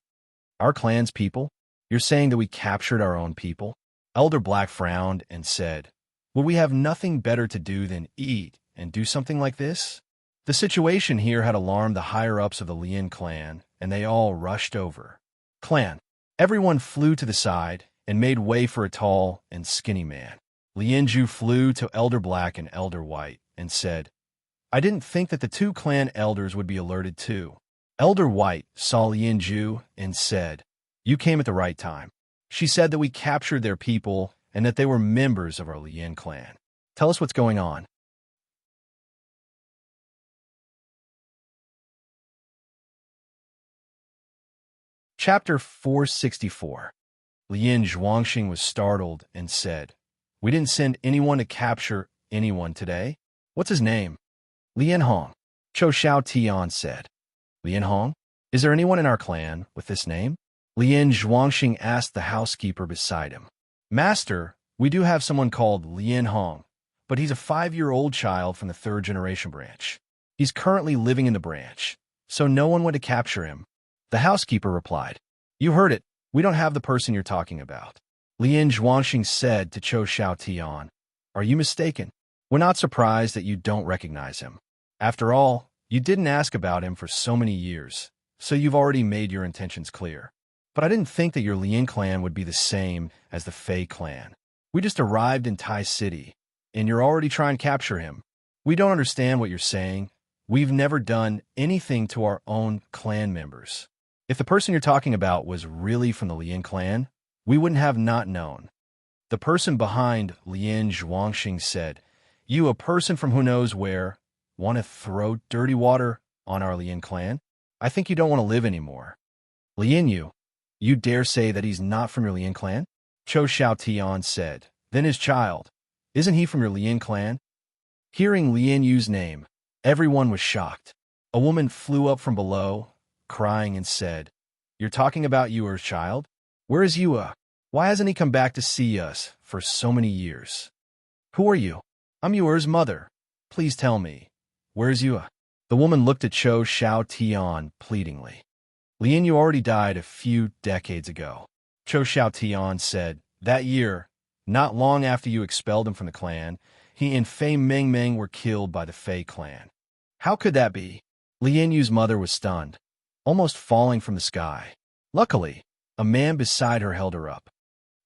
"Our clan's people? You're saying that we captured our own people?" Elder Black frowned and said, "Would we have nothing better to do than eat and do something like this?" The situation here had alarmed the higher-ups of the Lien clan, and they all rushed over. "Clan." Everyone flew to the side and made way for a tall and skinny man. Lien Ju flew to Elder Black and Elder White and said, "I didn't think that the two clan elders would be alerted too." Elder White saw Lien Ju and said, "You came at the right time." She said that we captured their people and that they were members of our Lien clan. "Tell us what's going on." Chapter 464. Lien Zhuangxing was startled and said, "We didn't send anyone to capture anyone today. What's his name?" "Lien Hong," Cho Xiao Tian said. "Lien Hong? Is there anyone in our clan with this name?" Lien Zhuangxing asked the housekeeper beside him. "Master, we do have someone called Lien Hong, but he's a 5-year-old child from the 3rd generation branch. He's currently living in the branch, so no one went to capture him." The housekeeper replied, "You heard it. We don't have the person you're talking about." Lien Zhuangxing said to Cho Xiao Tian, "Are you mistaken? We're not surprised that you don't recognize him. After all, you didn't ask about him for so many years, so you've already made your intentions clear. But I didn't think that your Lien clan would be the same as the Fei clan. We just arrived in Tai City, and you're already trying to capture him. We don't understand what you're saying. We've never done anything to our own clan members. If the person you're talking about was really from the Lien clan, we wouldn't have not known." The person behind Lien Zhuangxing said, "You, a person from who knows where, want to throw dirty water on our Lien clan? I think you don't want to live anymore." "Lien you dare say that he's not from your Lien clan?" Cho Xiao Tian said. "Then his child, isn't he from your Lien clan?" Hearing Lien Yu's name, everyone was shocked. A woman flew up from below, crying and said, "You're talking about Yuer's child? Where is Yue? Why hasn't he come back to see us for so many years?" "Who are you?" "I'm Yuer's mother. Please tell me, where's Yue?" The woman looked at Cho Xiao Tian pleadingly. "Lien Yu already died a few decades ago." Cho Xiao Tian said, "That year, not long after you expelled him from the clan, he and Fei Mengmeng were killed by the Fei clan." "How could that be?" Lien Yu's mother was stunned, almost falling from the sky. Luckily, a man beside her held her up.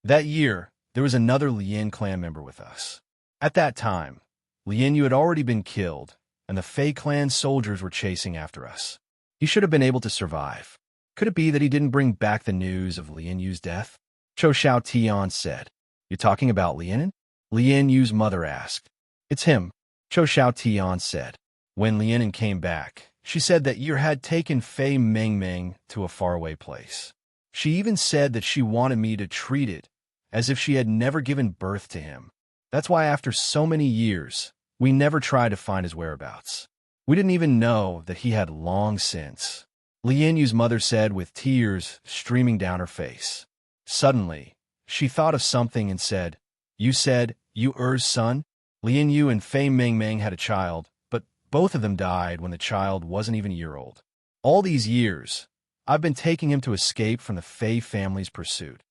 "That year, there was another Lien clan member with us. At that time, Lien Yu had already been killed, and the Fei clan soldiers were chasing after us. He should have been able to survive. Could it be that he didn't bring back the news of Lien Yu's death?" Cho Xiao Tian said. "You're talking about Lien?" Lien Yu's mother asked. "It's him," Cho Xiao Tian said. When Lien came back, she said that Yu had taken Fei Mengmeng to a faraway place. She even said that she wanted me to treat it as if she had never given birth to him. That's why after so many years, we never tried to find his whereabouts. We didn't even know that he had long since." Lien Yu's mother said with tears streaming down her face. Suddenly, she thought of something and said, "You said Yuer's son?" Lien Yu and Fei Mengmeng had a child, but both of them died when the child wasn't even a year old. All these years, I've been taking him to escape from the Fei family's pursuit.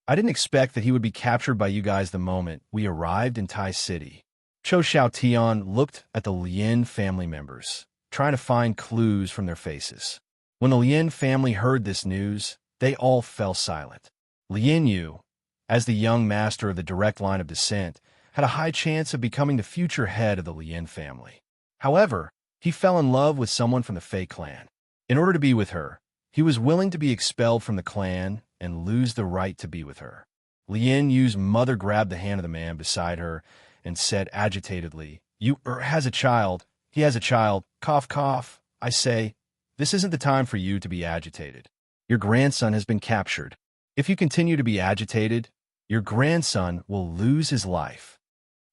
I didn't expect that he would be captured by you guys the moment we arrived in Tai City." Cho Xiao Tian looked at the Lien family members, trying to find clues from their faces. When the Lien family heard this news, they all fell silent. Lien Yu, as the young master of the direct line of descent, had a high chance of becoming the future head of the Lien family. However, he fell in love with someone from the Fei clan. In order to be with her, He was willing to be expelled from the clan and lose the right to be with her. Lien Yu's mother grabbed the hand of the man beside her and said agitatedly, has a child. He has a child. Cough, cough. I say, this isn't the time for you to be agitated. Your grandson has been captured. If you continue to be agitated, your grandson will lose his life.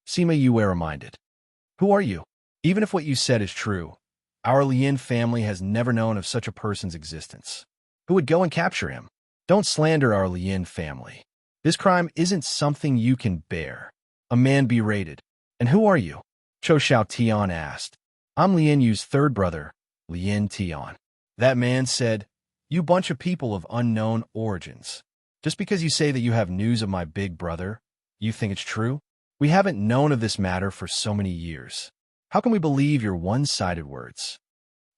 Sima Yue reminded. Who are you? Even if what you said is true, our Lien family has never known of such a person's existence. Who would go and capture him? Don't slander our Lien family. This crime isn't something you can bear. A man berated. And who are you? Cho Xiao Tian asked. I'm Lien Yu's third brother, Lien Tian. That man said, you bunch of people of unknown origins. Just because you say that you have news of my big brother, you think it's true? We haven't known of this matter for so many years. How can we believe your one-sided words?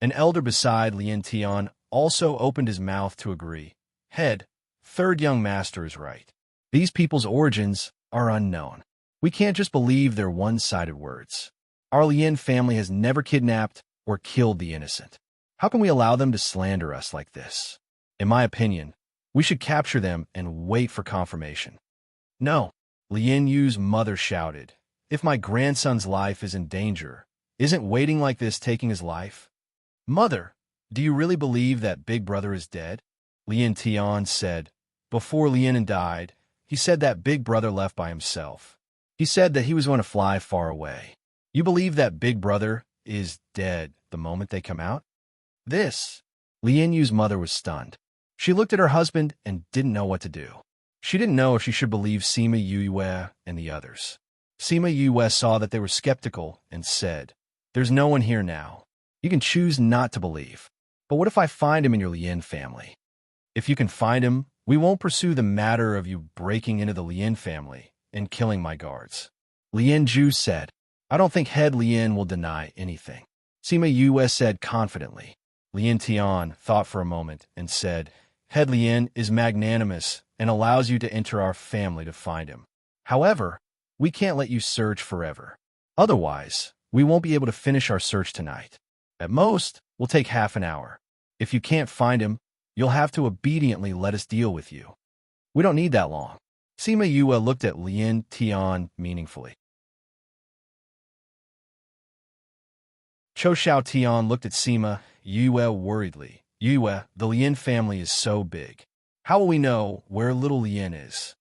An elder beside Lien Tian also opened his mouth to agree. Head, third young master is right. These people's origins are unknown. We can't just believe their one-sided words. Our Lien family has never kidnapped or killed the innocent. How can we allow them to slander us like this? In my opinion, we should capture them and wait for confirmation. No, Lien Yu's mother shouted. If my grandson's life is in danger, isn't waiting like this taking his life? Mother, do you really believe that big brother is dead? Lien Tian said. Before Lien died, he said that big brother left by himself. He said that he was going to fly far away. You believe that big brother is dead the moment they come out? Lien Yu's mother was stunned. She looked at her husband and didn't know what to do. She didn't know if she should believe Sima Yue and the others. Sima Yue saw that they were skeptical and said, there's no one here now. You can choose not to believe. But what if I find him in your Lien family? If you can find him, we won't pursue the matter of you breaking into the Lien family and killing my guards. Lien Ju said, I don't think head Lien will deny anything. Sima Yue said confidently. Lien Tian thought for a moment and said, head Lien is magnanimous and allows you to enter our family to find him. However, we can't let you search forever. Otherwise, we won't be able to finish our search tonight. At most, we'll take half an hour. If you can't find him, you'll have to obediently let us deal with you. We don't need that long. Sima Yue looked at Lien Tian meaningfully. Cho Xiao Tian looked at Sima Yue worriedly. Yue, the Lien family is so big. How will we know where little Lien is?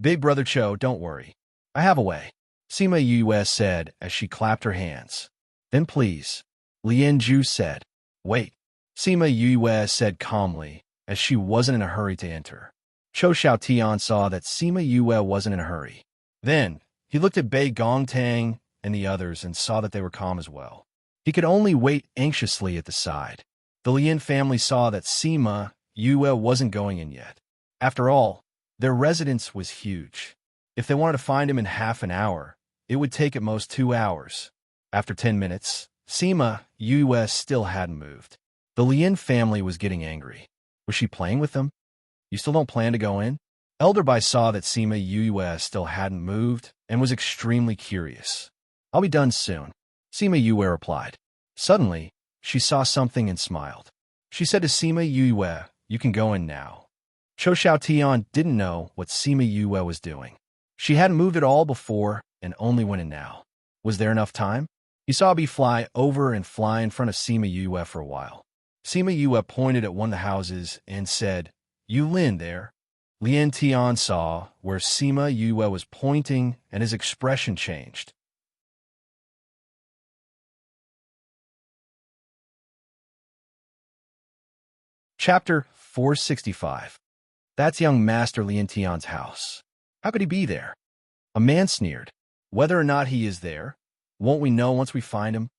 Big brother Cho, don't worry. I have a way. Sima Yue said as she clapped her hands. Then please. Lien Ju said. Wait. Sima Yue said calmly, as she wasn't in a hurry to enter. Cho Xiao Tian saw that Sima Yue wasn't in a hurry. Then, he looked at Bei Gongtang and the others and saw that they were calm as well. He could only wait anxiously at the side. The Lien family saw that Sima Yue wasn't going in yet. After all, their residence was huge. If they wanted to find him in half an hour, it would take at most 2 hours. After 10 minutes, Sima Yue still hadn't moved. The Lien family was getting angry. Was she playing with them? You still don't plan to go in? Elder Bai saw that Sima Yue still hadn't moved and was extremely curious. I'll be done soon, Sima Yue replied. Suddenly, she saw something and smiled. She said to Sima Yue, you can go in now. Cho Xiao Tian didn't know what Sima Yue was doing. She hadn't moved at all before and only went in now. Was there enough time? He saw a bee fly over and fly in front of Sima Yue for a while. Sima Yue pointed at one of the houses and said, You Lin there. Lien Tian saw where Sima Yue was pointing and his expression changed. Chapter 465. That's young Master Lien Tian's house. How could he be there? A man sneered. Whether or not he is there, won't we know once we find him?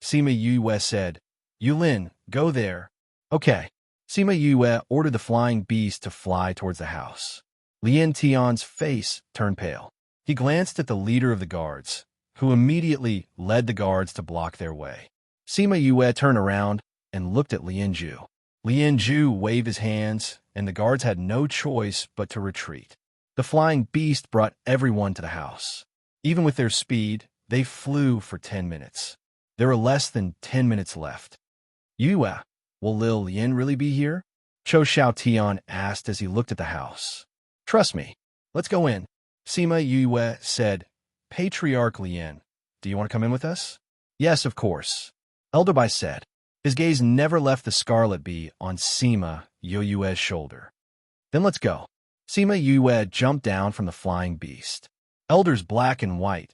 Sima Yue said, Yulin, go there. Okay. Sima Yue ordered the flying beast to fly towards the house. Lien Tian's face turned pale. He glanced at the leader of the guards, who immediately led the guards to block their way. Sima Yue turned around and looked at Lien Ju. Lien Ju waved his hands, and the guards had no choice but to retreat. The flying beast brought everyone to the house. Even with their speed, they flew for 10 minutes. There were less than 10 minutes left. Yue, will Lil Lien really be here? Cho Xiao asked as he looked at the house. Trust me. Let's go in. Sima Yue said, Patriarch Lien, do you want to come in with us? Yes, of course. Elder Bai said. His gaze never left the scarlet bee on Sima Yue's shoulder. Then let's go. Sima Yue jumped down from the flying beast. Elders black and white,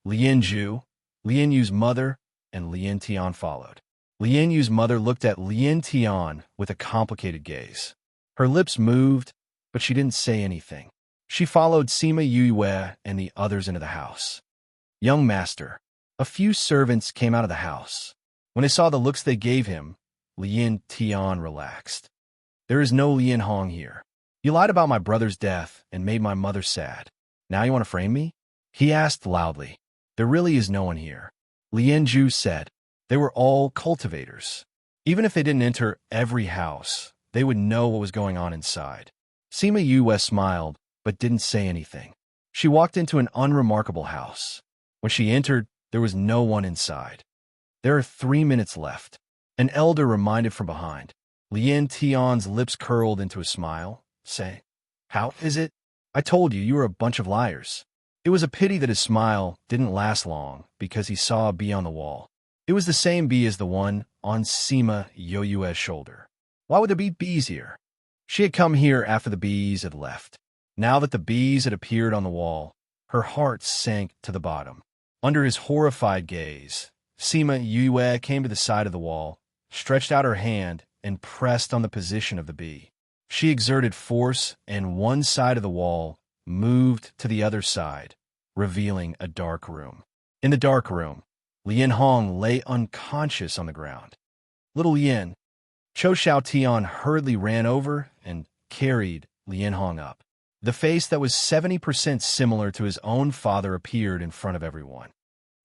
Lien Zhu, Lien Yu's mother, and Lien Tian followed. Lien Yu's mother looked at Lien Tian with a complicated gaze. Her lips moved, but she didn't say anything. She followed Sima Yue and the others into the house. Young master. A few servants came out of the house. When they saw the looks they gave him, Lien Tian relaxed. There is no Lien Hong here. You lied about my brother's death and made my mother sad. Now you want to frame me? He asked loudly. There really is no one here. Lien Zhu said. They were all cultivators. Even if they didn't enter every house, they would know what was going on inside. Sima Yue smiled, but didn't say anything. She walked into an unremarkable house. When she entered, there was no one inside. There are 3 minutes left. An elder reminded from behind. Lien Tian's lips curled into a smile, saying, How is it? I told you you were a bunch of liars. It was a pity that his smile didn't last long because he saw a bee on the wall. It was the same bee as the one on Sima Yue's shoulder. Why would there be bees here? She had come here after the bees had left. Now that the bees had appeared on the wall, her heart sank to the bottom. Under his horrified gaze, Sima Yue came to the side of the wall, stretched out her hand, and pressed on the position of the bee. She exerted force, and one side of the wall moved to the other side, revealing a dark room. In the dark room, Lien Hong lay unconscious on the ground. Little Lien, Cho Xiao hurriedly ran over and carried Lien Hong up. The face that was 70% similar to his own father appeared in front of everyone.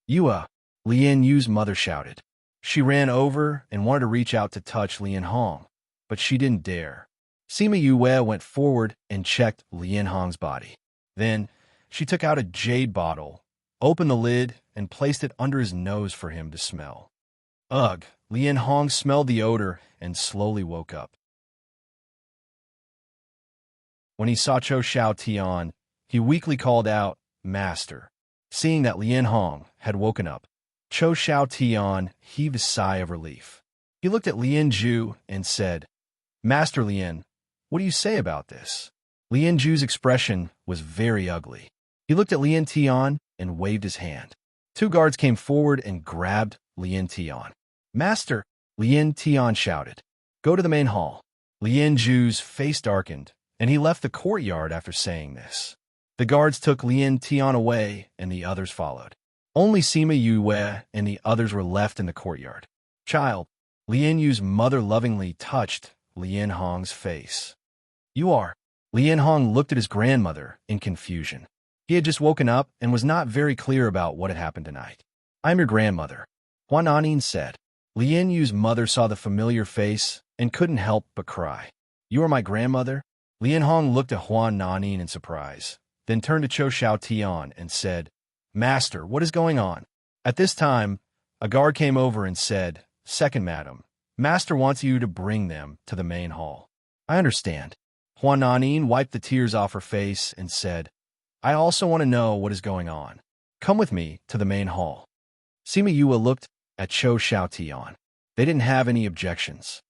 Yue, Lien Yu's mother shouted. She ran over and wanted to reach out to touch Lien Hong, but she didn't dare. Sima Yue went forward and checked Lien Hong's body. Then, she took out a jade bottle, opened the lid, and placed it under his nose for him to smell. Ugh! Lien Hong smelled the odor and slowly woke up. When he saw Cho Xiao, he weakly called out, Master. Seeing that Lien Hong had woken up, Cho Xiao heaved a sigh of relief. He looked at Lien Zhu and said, Master Lien, what do you say about this? Lien Zhu's expression was very ugly. He looked at Lien Tian and waved his hand. 2 guards came forward and grabbed Lien Tian. Master, Lien Tian shouted. Go to the main hall. Lien Zhu's face darkened, and he left the courtyard after saying this. The guards took Lien Tian away, and the others followed. Only Sima Yue and the others were left in the courtyard. Child, Lien Yu's mother lovingly touched Lien Hong's face. You are. Lien Hong looked at his grandmother in confusion. He had just woken up and was not very clear about what had happened tonight. I'm your grandmother, Huan Nanin said. Lien Yu's mother saw the familiar face and couldn't help but cry. You are my grandmother? Lien Hong looked at Huan Nanin in surprise, then turned to Cho Xiao and said, Master, what is going on? At this time, a guard came over and said, Second, madam, Master wants you to bring them to the main hall. I understand. Huan Nanin wiped the tears off her face and said, I also want to know what is going on. Come with me to the main hall. Sima Yue looked at Cho Xiao. They didn't have any objections.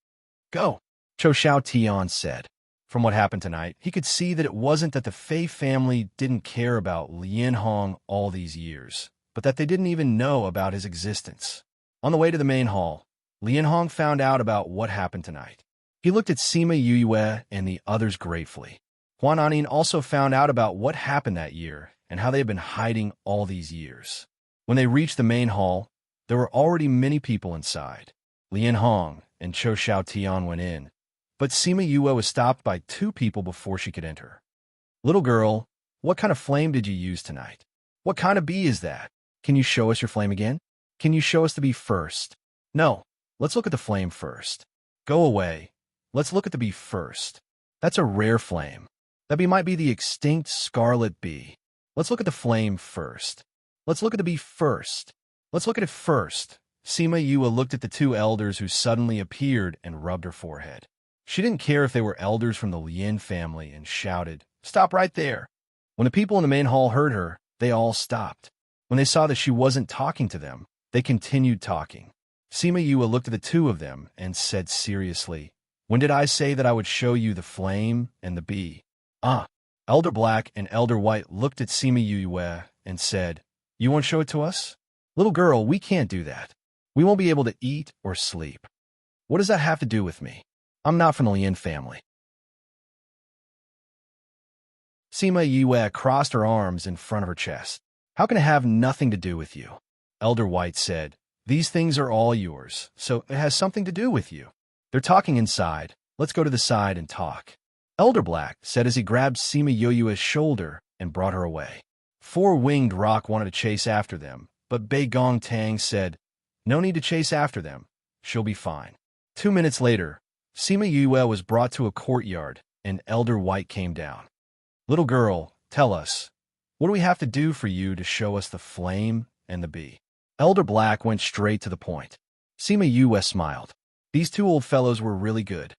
Go, Cho Xiao said. From what happened tonight, he could see that it wasn't that the Fei family didn't care about Lien Hong all these years, but that they didn't even know about his existence. On the way to the main hall, Lien Hong found out about what happened tonight. He looked at Sima Yue and the others gratefully. Huan Nanin also found out about what happened that year and how they had been hiding all these years. When they reached the main hall, there were already many people inside. Lien Hong and Cho Xiao went in, but Sima Yue was stopped by 2 people before she could enter. Little girl, what kind of flame did you use tonight? What kind of bee is that? Can you show us your flame again? Can you show us the bee first? No, let's look at the flame first. Go away. Let's look at the bee first. That's a rare flame. That bee might be the extinct scarlet bee. Let's look at the flame first. Let's look at the bee first. Let's look at it first. Sima Yue looked at the 2 elders who suddenly appeared and rubbed her forehead. She didn't care if they were elders from the Lien family and shouted, "Stop right there!" When the people in the main hall heard her, they all stopped. When they saw that she wasn't talking to them, they continued talking. Sima Yue looked at the two of them and said seriously, "When did I say that I would show you the flame and the bee?" Ah. Elder Black and Elder White looked at Sima Yue and said, "You won't show it to us? Little girl, we can't do that. We won't be able to eat or sleep. What does that have to do with me? I'm not from the Lien family." Sima Yue crossed her arms in front of her chest. "How can it have nothing to do with you?" Elder White said, "These things are all yours, so it has something to do with you." "They're talking inside. Let's go to the side and talk," Elder Black said as he grabbed Sima Yue's shoulder and brought her away. Four-Winged Rock wanted to chase after them, but Bei Gong Tang said, "No need to chase after them. She'll be fine." 2 minutes later, Sima Yue was brought to a courtyard, and Elder White came down. "Little girl, tell us, what do we have to do for you to show us the flame and the bee?" Elder Black went straight to the point. Sima Yue smiled. "These two old fellows were really good.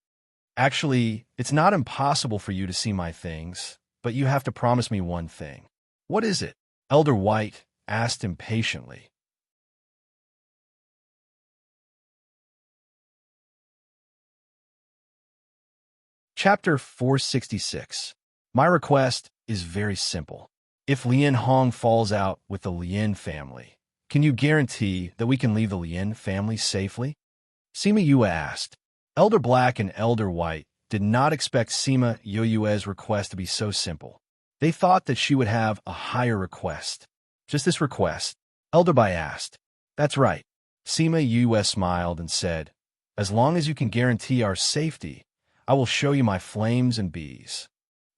Actually, it's not impossible for you to see my things, but you have to promise me one thing." "What is it?" Elder White asked impatiently. Chapter 466. My request is very simple. If Lien Hong falls out with the Lien family, can you guarantee that we can leave the Lien family safely? Sima Yue asked. Elder Black and Elder White did not expect Sima Yue's request to be so simple. They thought that she would have a higher request. "Just this request?" Elder Bai asked. "That's right." Sima Yue smiled and said, "As long as you can guarantee our safety, I will show you my flames and bees."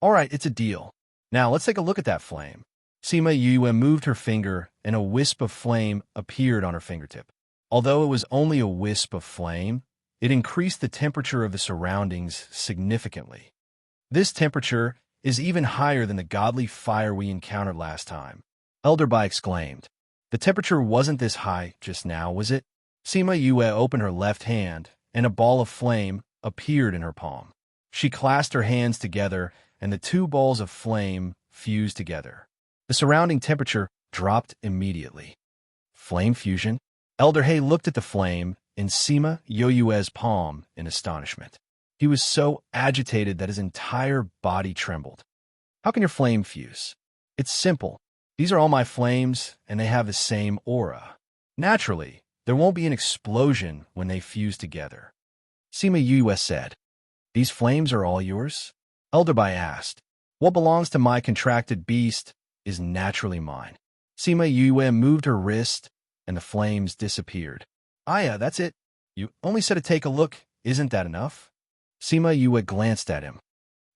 "All right, it's a deal. Now let's take a look at that flame." Sima Yue moved her finger, and a wisp of flame appeared on her fingertip. Although it was only a wisp of flame, it increased the temperature of the surroundings significantly. This temperature is even higher than the godly fire we encountered last time, Elder Bai exclaimed. "The temperature wasn't this high just now, was it?" Sima Yue opened her left hand, and a ball of flame appeared in her palm. She clasped her hands together, and the two balls of flame fused together. The surrounding temperature dropped immediately. Flame fusion? Elder He looked at the flame in Sima Yue's palm in astonishment. He was so agitated that his entire body trembled. "How can your flame fuse?" "It's simple. These are all my flames, and they have the same aura. Naturally, there won't be an explosion when they fuse together," Sima Yue said. "These flames are all yours?" Elder Bai asked. "What belongs to my contracted beast is naturally mine." Sima Yue moved her wrist, and the flames disappeared. "Aya, that's it. You only said to take a look. Isn't that enough?" Sima Yue glanced at him.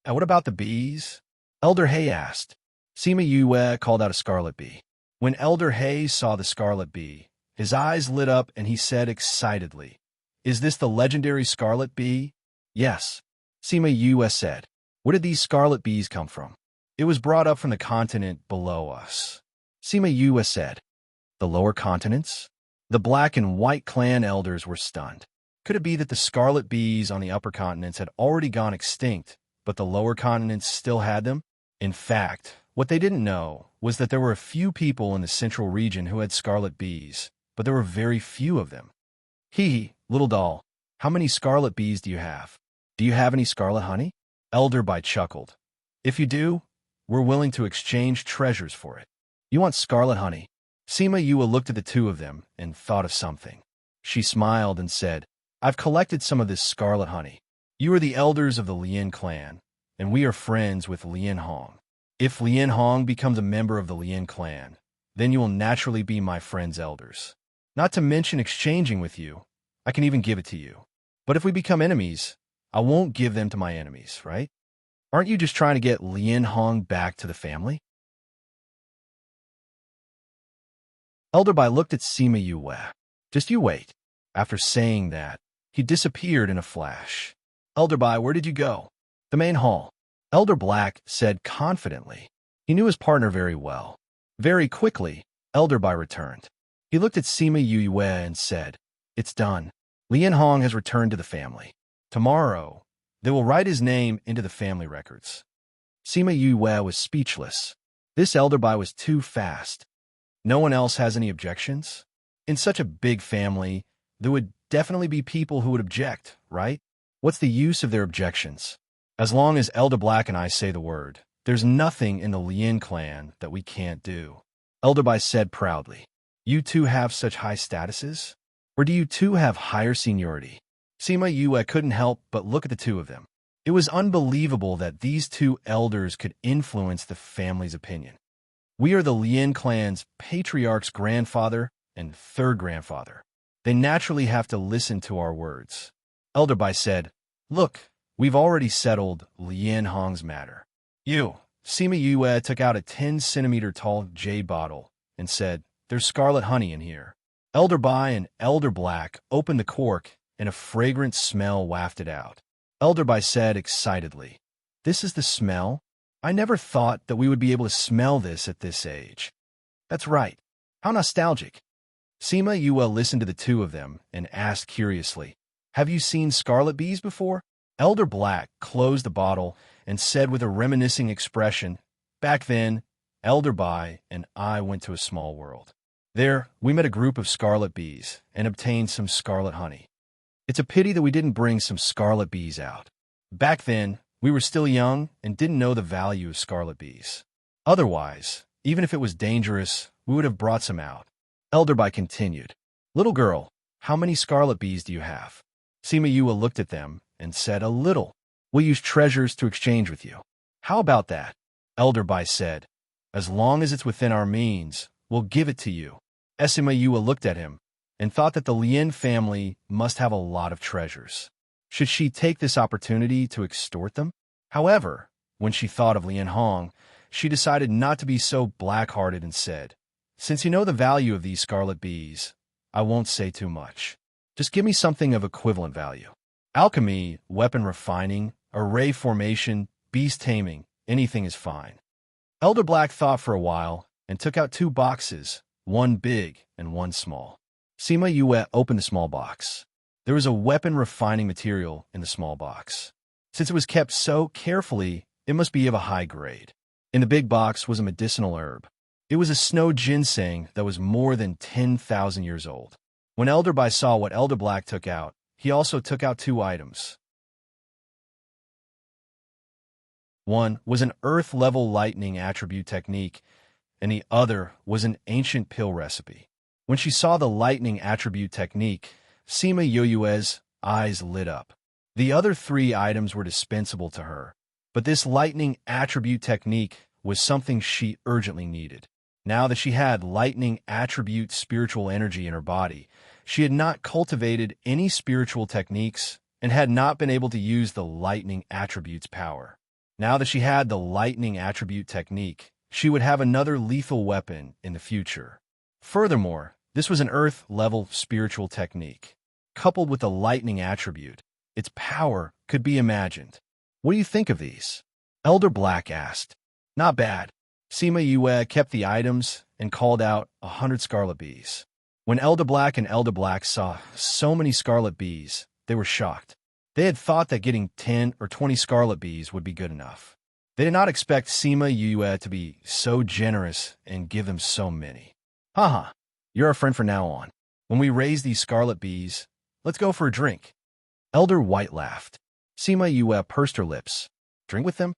"And what about the bees?" Elder He asked. Sima Yue called out a scarlet bee. When Elder He saw the scarlet bee, his eyes lit up and he said excitedly, "Is this the legendary scarlet bee?" "Yes," Sima Yue said. "Where did these scarlet bees come from?" "It was brought up from the continent below us," Sima Yue said. "The lower continents?" The Black and White clan elders were stunned. Could it be that the scarlet bees on the upper continents had already gone extinct, but the lower continents still had them? In fact, what they didn't know was that there were a few people in the central region who had scarlet bees, but there were very few of them. Little doll, how many scarlet bees do you have? Do you have any scarlet honey?" Elder Bai chuckled. "If you do, we're willing to exchange treasures for it." "You want scarlet honey?" Sima Yue looked at the two of them and thought of something. She smiled and said, "I've collected some of this scarlet honey. You are the elders of the Lien clan, and we are friends with Lien Hong. If Lien Hong becomes a member of the Lien clan, then you will naturally be my friend's elders. Not to mention exchanging with you, I can even give it to you. But if we become enemies, I won't give them to my enemies, right? Aren't you just trying to get Lien Hong back to the family?" Elder Bai looked at Sima Yue. "Just you wait." After saying that, he disappeared in a flash. "Elder Bai, where did you go?" "The main hall," Elder Black said confidently. He knew his partner very well. Very quickly, Elder Bai returned. He looked at Sima Yue and said, "It's done. Lien Hong has returned to the family. Tomorrow, They will write his name into the family records. Sima Yue was speechless. This elderby was too fast. No one else has any objections? In such a big family, there would definitely be people who would object, right? What's the use of their objections? As long as Elder Black and I say the word, there's nothing in the Lin clan that we can't do. Elderby said proudly. You two have such high statuses? Or do you two have higher seniority? Sima Yue couldn't help but look at the two of them. It was unbelievable that these two elders could influence the family's opinion. We are the Lin clan's patriarch's grandfather and third grandfather. They naturally have to listen to our words. Elderby said, Look, we've already settled Lin Hong's matter. Sima Yue took out a 10-centimeter tall jade bottle and said, There's scarlet honey in here. Elderby and Elder Black opened the cork and a fragrant smell wafted out. Elderby said excitedly, This is the smell? I never thought that we would be able to smell this at this age. That's right. How nostalgic. Sima Yue listened to the two of them and asked curiously, Have you seen scarlet bees before? Elder Black closed the bottle and said with a reminiscing expression, Back then, Elderby and I went to a small world. There, we met a group of scarlet bees and obtained some scarlet honey. It's a pity that we didn't bring some scarlet bees out. Back then, we were still young and didn't know the value of scarlet bees. Otherwise, even if it was dangerous, we would have brought some out. Elderby continued, Little girl, how many scarlet bees do you have? Sima Yue looked at them and said, A little. We'll use treasures to exchange with you. How about that? Elderby said, As long as it's within our means, we'll give it to you. Sima Yue looked at him and thought that the Lin family must have a lot of treasures. Should she take this opportunity to extort them? However, when she thought of Lin Hong, she decided not to be so black-hearted and said, Since you know the value of these scarlet bees, I won't say too much. Just give me something of equivalent value. Alchemy, weapon refining, array formation, beast taming, anything is fine. Elder Black thought for a while and took out 2 boxes, one big and one small. Sima Yue opened the small box. There was a weapon refining material in the small box. Since it was kept so carefully, it must be of a high grade. In the big box was a medicinal herb. It was a snow ginseng that was more than 10,000 years old. When Elderby saw what Elder Black took out, he also took out 2 items. One was an earth-level lightning attribute technique, and the other was an ancient pill recipe. When she saw the lightning attribute technique, Sima Yue's eyes lit up. The other 3 items were dispensable to her, but this lightning attribute technique was something she urgently needed. Now that she had lightning attribute spiritual energy in her body, she had not cultivated any spiritual techniques and had not been able to use the lightning attribute's power. Now that she had the lightning attribute technique, she would have another lethal weapon in the future. Furthermore, this was an earth-level spiritual technique. Coupled with the lightning attribute, its power could be imagined. What do you think of these? Elder Black asked. Not bad. Sima Yue kept the items and called out 100 scarlet bees. When Elder Black and Elder Black saw so many scarlet bees, they were shocked. They had thought that getting 10 or 20 scarlet bees would be good enough. They did not expect Sima Yue to be so generous and give them so many. Haha, you're our friend from now on. When we raise these scarlet bees, let's go for a drink. Elder White laughed. Sima Yue pursed her lips. Drink with them?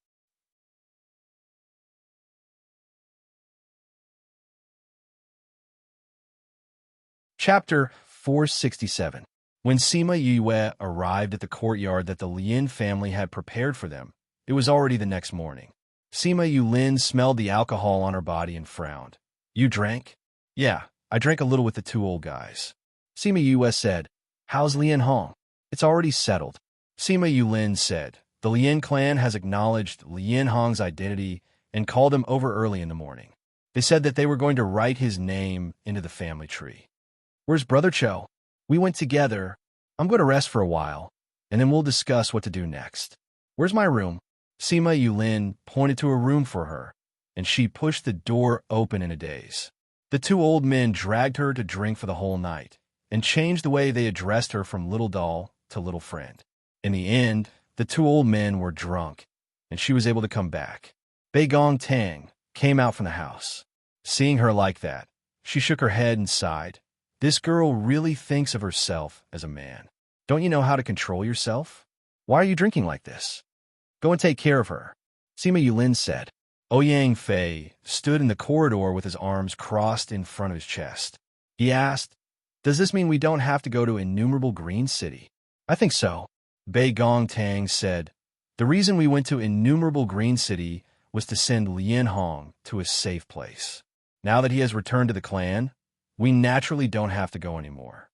Chapter 467. When Sima Yue arrived at the courtyard that the Lin family had prepared for them, it was already the next morning. Sima Yulin smelled the alcohol on her body and frowned. You drank? Yeah, I drank a little with the 2 old guys. Sima Yue said, How's Lin Hong? It's already settled. Sima Yulin said, The Lin clan has acknowledged Lin Hong's identity and called him over early in the morning. They said that they were going to write his name into the family tree. Where's Brother Cho? We went together. I'm going to rest for a while, and then we'll discuss what to do next. Where's my room? Sima Yulin pointed to a room for her, and she pushed the door open in a daze. The 2 old men dragged her to drink for the whole night, and changed the way they addressed her from little doll to little friend. In the end, The two old men were drunk, and she was able to come back. Bei Gong Tang came out from the house. Seeing her like that, she shook her head and sighed. This girl really thinks of herself as a man. Don't you know how to control yourself? Why are you drinking like this? Go and take care of her, Sima Yulin said. Ouyang Fei stood in the corridor with his arms crossed in front of his chest. He asked, "Does this mean we don't have to go to Innumerable Green City?" "I think so," Bei Gong Tang said. "The reason we went to Innumerable Green City was to send Lian Hong to a safe place. Now that he has returned to the clan, we naturally don't have to go anymore.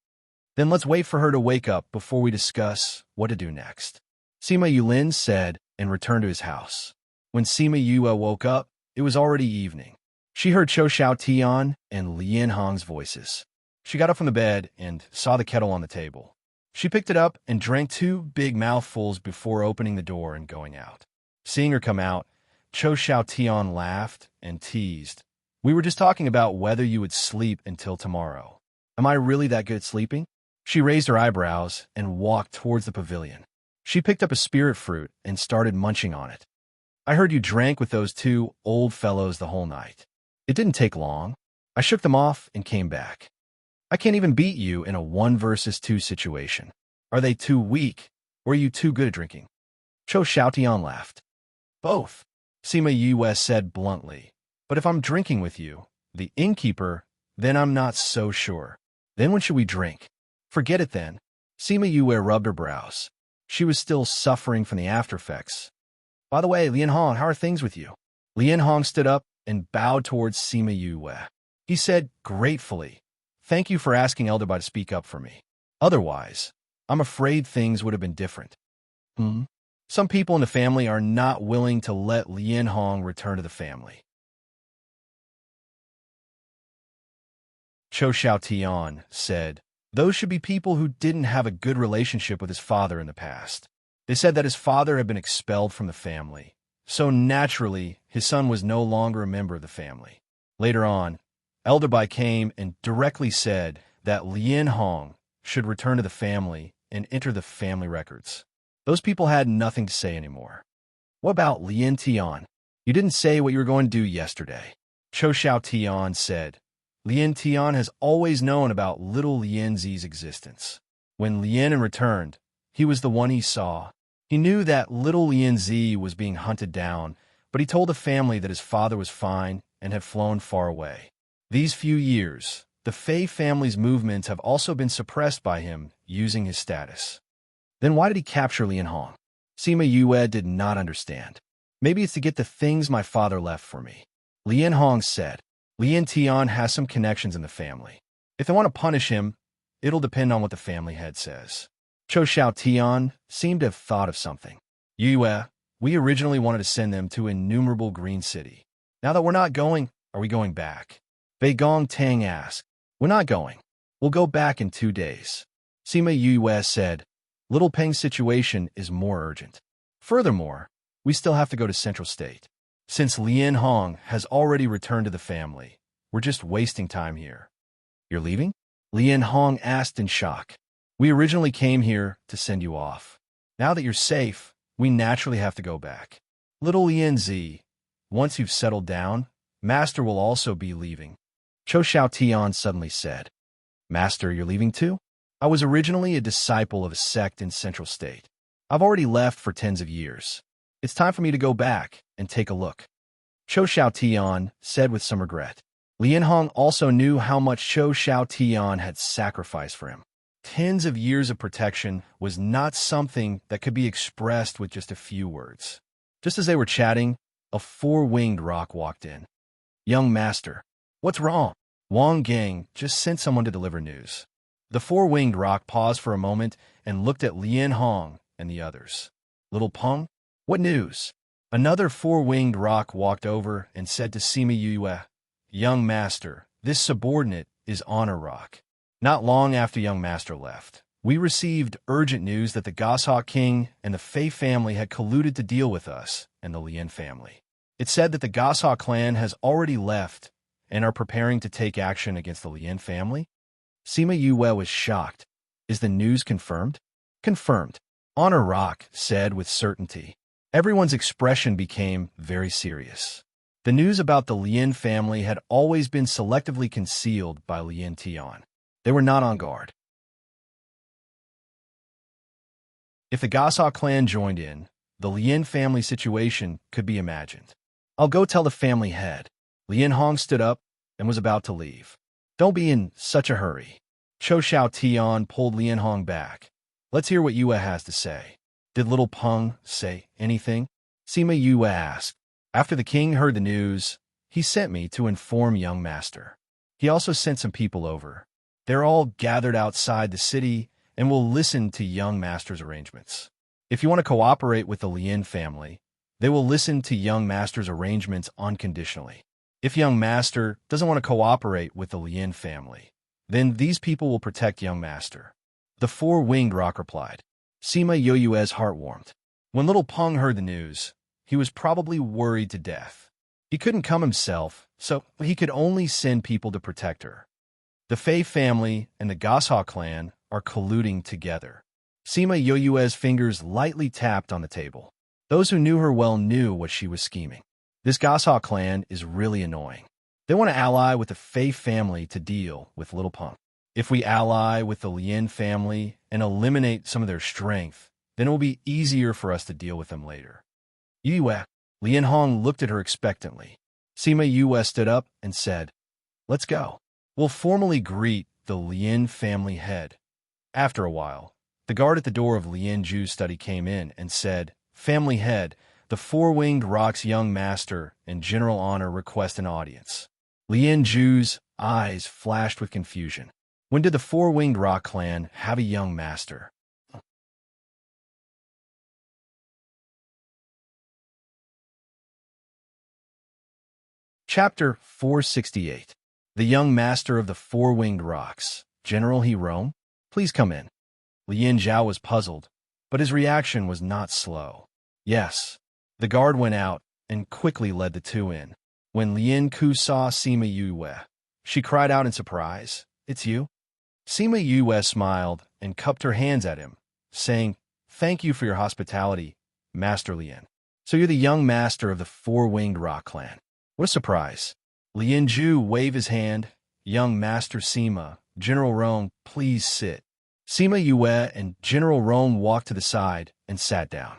Then let's wait for her to wake up before we discuss what to do next," Sima Yulin said and returned to his house. When Sima Yue woke up, it was already evening. She heard Chou Xiao Tian and Lian Hong's voices. She got up from the bed and saw the kettle on the table. She picked it up and drank 2 big mouthfuls before opening the door and going out. Seeing her come out, Chou Xiao Tian laughed and teased. "We were just talking about whether you would sleep until tomorrow. Am I really that good at sleeping?" She raised her eyebrows and walked towards the pavilion. She picked up a spirit fruit and started munching on it. "I heard you drank with those 2 old fellows the whole night. It didn't take long. I shook them off and came back. I can't even beat you in a 1 versus 2 situation. Are they too weak, or are you too good at drinking?" Chou Xiaotian laughed. "Both," Sima Yue said bluntly. "But if I'm drinking with you, the innkeeper, then I'm not so sure. Then when should we drink?" "Forget it then." Sima Yue rubbed her brows. She was still suffering from the aftereffects. "By the way, Lian Hong, how are things with you?" Lian Hong stood up and bowed towards Sima Yue. He said gratefully, "Thank you for asking Elderby to speak up for me. Otherwise, I'm afraid things would have been different." Some people in the family are not willing to let Lian Hong return to the family. Chou Xiaotian said, "Those should be people who didn't have a good relationship with his father in the past. They said that his father had been expelled from the family, so naturally his son was no longer a member of the family. Later on, Elderby came and directly said that Lian Hong should return to the family and enter the family records. Those people had nothing to say anymore." "What about Lian Tian? You didn't say what you were going to do yesterday." Chou Xiaotian said, "Lian Tian has always known about little Lian Zi's existence. When Lian returned, he was the one he saw. He knew that little Lian Zi was being hunted down, but he told the family that his father was fine and had flown far away. These few years, the Fei family's movements have also been suppressed by him using his status." "Then why did he capture Lian Hong?" Sima Yue did not understand. "Maybe it's to get the things my father left for me." Lian Hong said, "Lian Tian has some connections in the family. If they want to punish him, it'll depend on what the family head says." Chou Xiaotian seemed to have thought of something. "Yue, we originally wanted to send them to Innumerable Green City. Now that we're not going, are we going back?" Bei Gong Tang asked. "We're not going. We'll go back in 2 days." Sima Yue said, "Little Peng's situation is more urgent. Furthermore, we still have to go to Central State. Since Lian Hong has already returned to the family, we're just wasting time here." "You're leaving?" Lian Hong asked in shock. "We originally came here to send you off. Now that you're safe, we naturally have to go back. Little Lian Zi, once you've settled down, Master will also be leaving." Chou Xiaotian suddenly said, "Master, you're leaving too? I was originally a disciple of a sect in Central State. I've already left for tens of years. It's time for me to go back and take a look." Chou Xiaotian said with some regret. Lian Hong also knew how much Chou Xiaotian had sacrificed for him. Tens of years of protection was not something that could be expressed with just a few words. Just as they were chatting, a 4-winged rock walked in. "Young master, what's wrong?" Wang Gang just sent someone to deliver news. The 4-winged rock paused for a moment and looked at Lian Hong and the others. "Little Peng, what news?" Another 4-winged rock walked over and said to Sima Yue, "Young master, this subordinate is Honor Rock. Not long after young master left, we received urgent news that the Goshawk King and the Fei family had colluded to deal with us and the Lian family. It said that the Goshawk clan has already left and are preparing to take action against the Lian family." Sima Yue was shocked. "Is the news confirmed?" "Confirmed. Honor Rock said with certainty. Everyone's expression became very serious. The news about the Lien family had always been selectively concealed by Lien Tian. They were not on guard. If the Gasa clan joined in, the Lien family situation could be imagined. I'll go tell the family head. Lien Hong stood up and was about to leave. Don't be in such a hurry. Cho Xiao Tian pulled Lien Hong back. Let's hear what Yue has to say. Did little Peng say anything? Sima Yue asked. After the king heard the news, he sent me to inform young master. He also sent some people over. They're all gathered outside the city and will listen to young master's arrangements. If you want to cooperate with the Lien family, they will listen to young master's arrangements unconditionally. If young master doesn't want to cooperate with the Lien family, then these people will protect young master. The four-winged rock replied. Sima Yue's heart warmed. When little Peng heard the news, he was probably worried to death. He couldn't come himself, so he could only send people to protect her. The Fei family and the Gasa clan are colluding together. Sima Yue's fingers lightly tapped on the table. Those who knew her well knew what she was scheming. This Gasa clan is really annoying. They want to ally with the Fei family to deal with little Peng. If we ally with the Lien family and eliminate some of their strength, then it will be easier for us to deal with them later. Yue. Lien Hong looked at her expectantly. Sima Yue stood up and said, Let's go. We'll formally greet the Lien family head. After a while, the guard at the door of Lien Ju's study came in and said, Family head, the four-winged rock's young master and general honor request an audience. Lien Ju's eyes flashed with confusion. When did the four-winged rock clan have a young master? Chapter 468. The young master of the four-winged rocks. General He Rome? Please come in. Lien Zhao was puzzled, but his reaction was not slow. Yes. The guard went out and quickly led the two in. When Lien Ku saw Sima Yue, she cried out in surprise, It's you? Sima Yue smiled and cupped her hands at him, saying, Thank you for your hospitality, Master Lien. So you're the young master of the four-winged rock clan. What a surprise. Lien Ju waved his hand. Young Master Sima, General Rome, please sit. Sima Yue and General Rome walked to the side and sat down.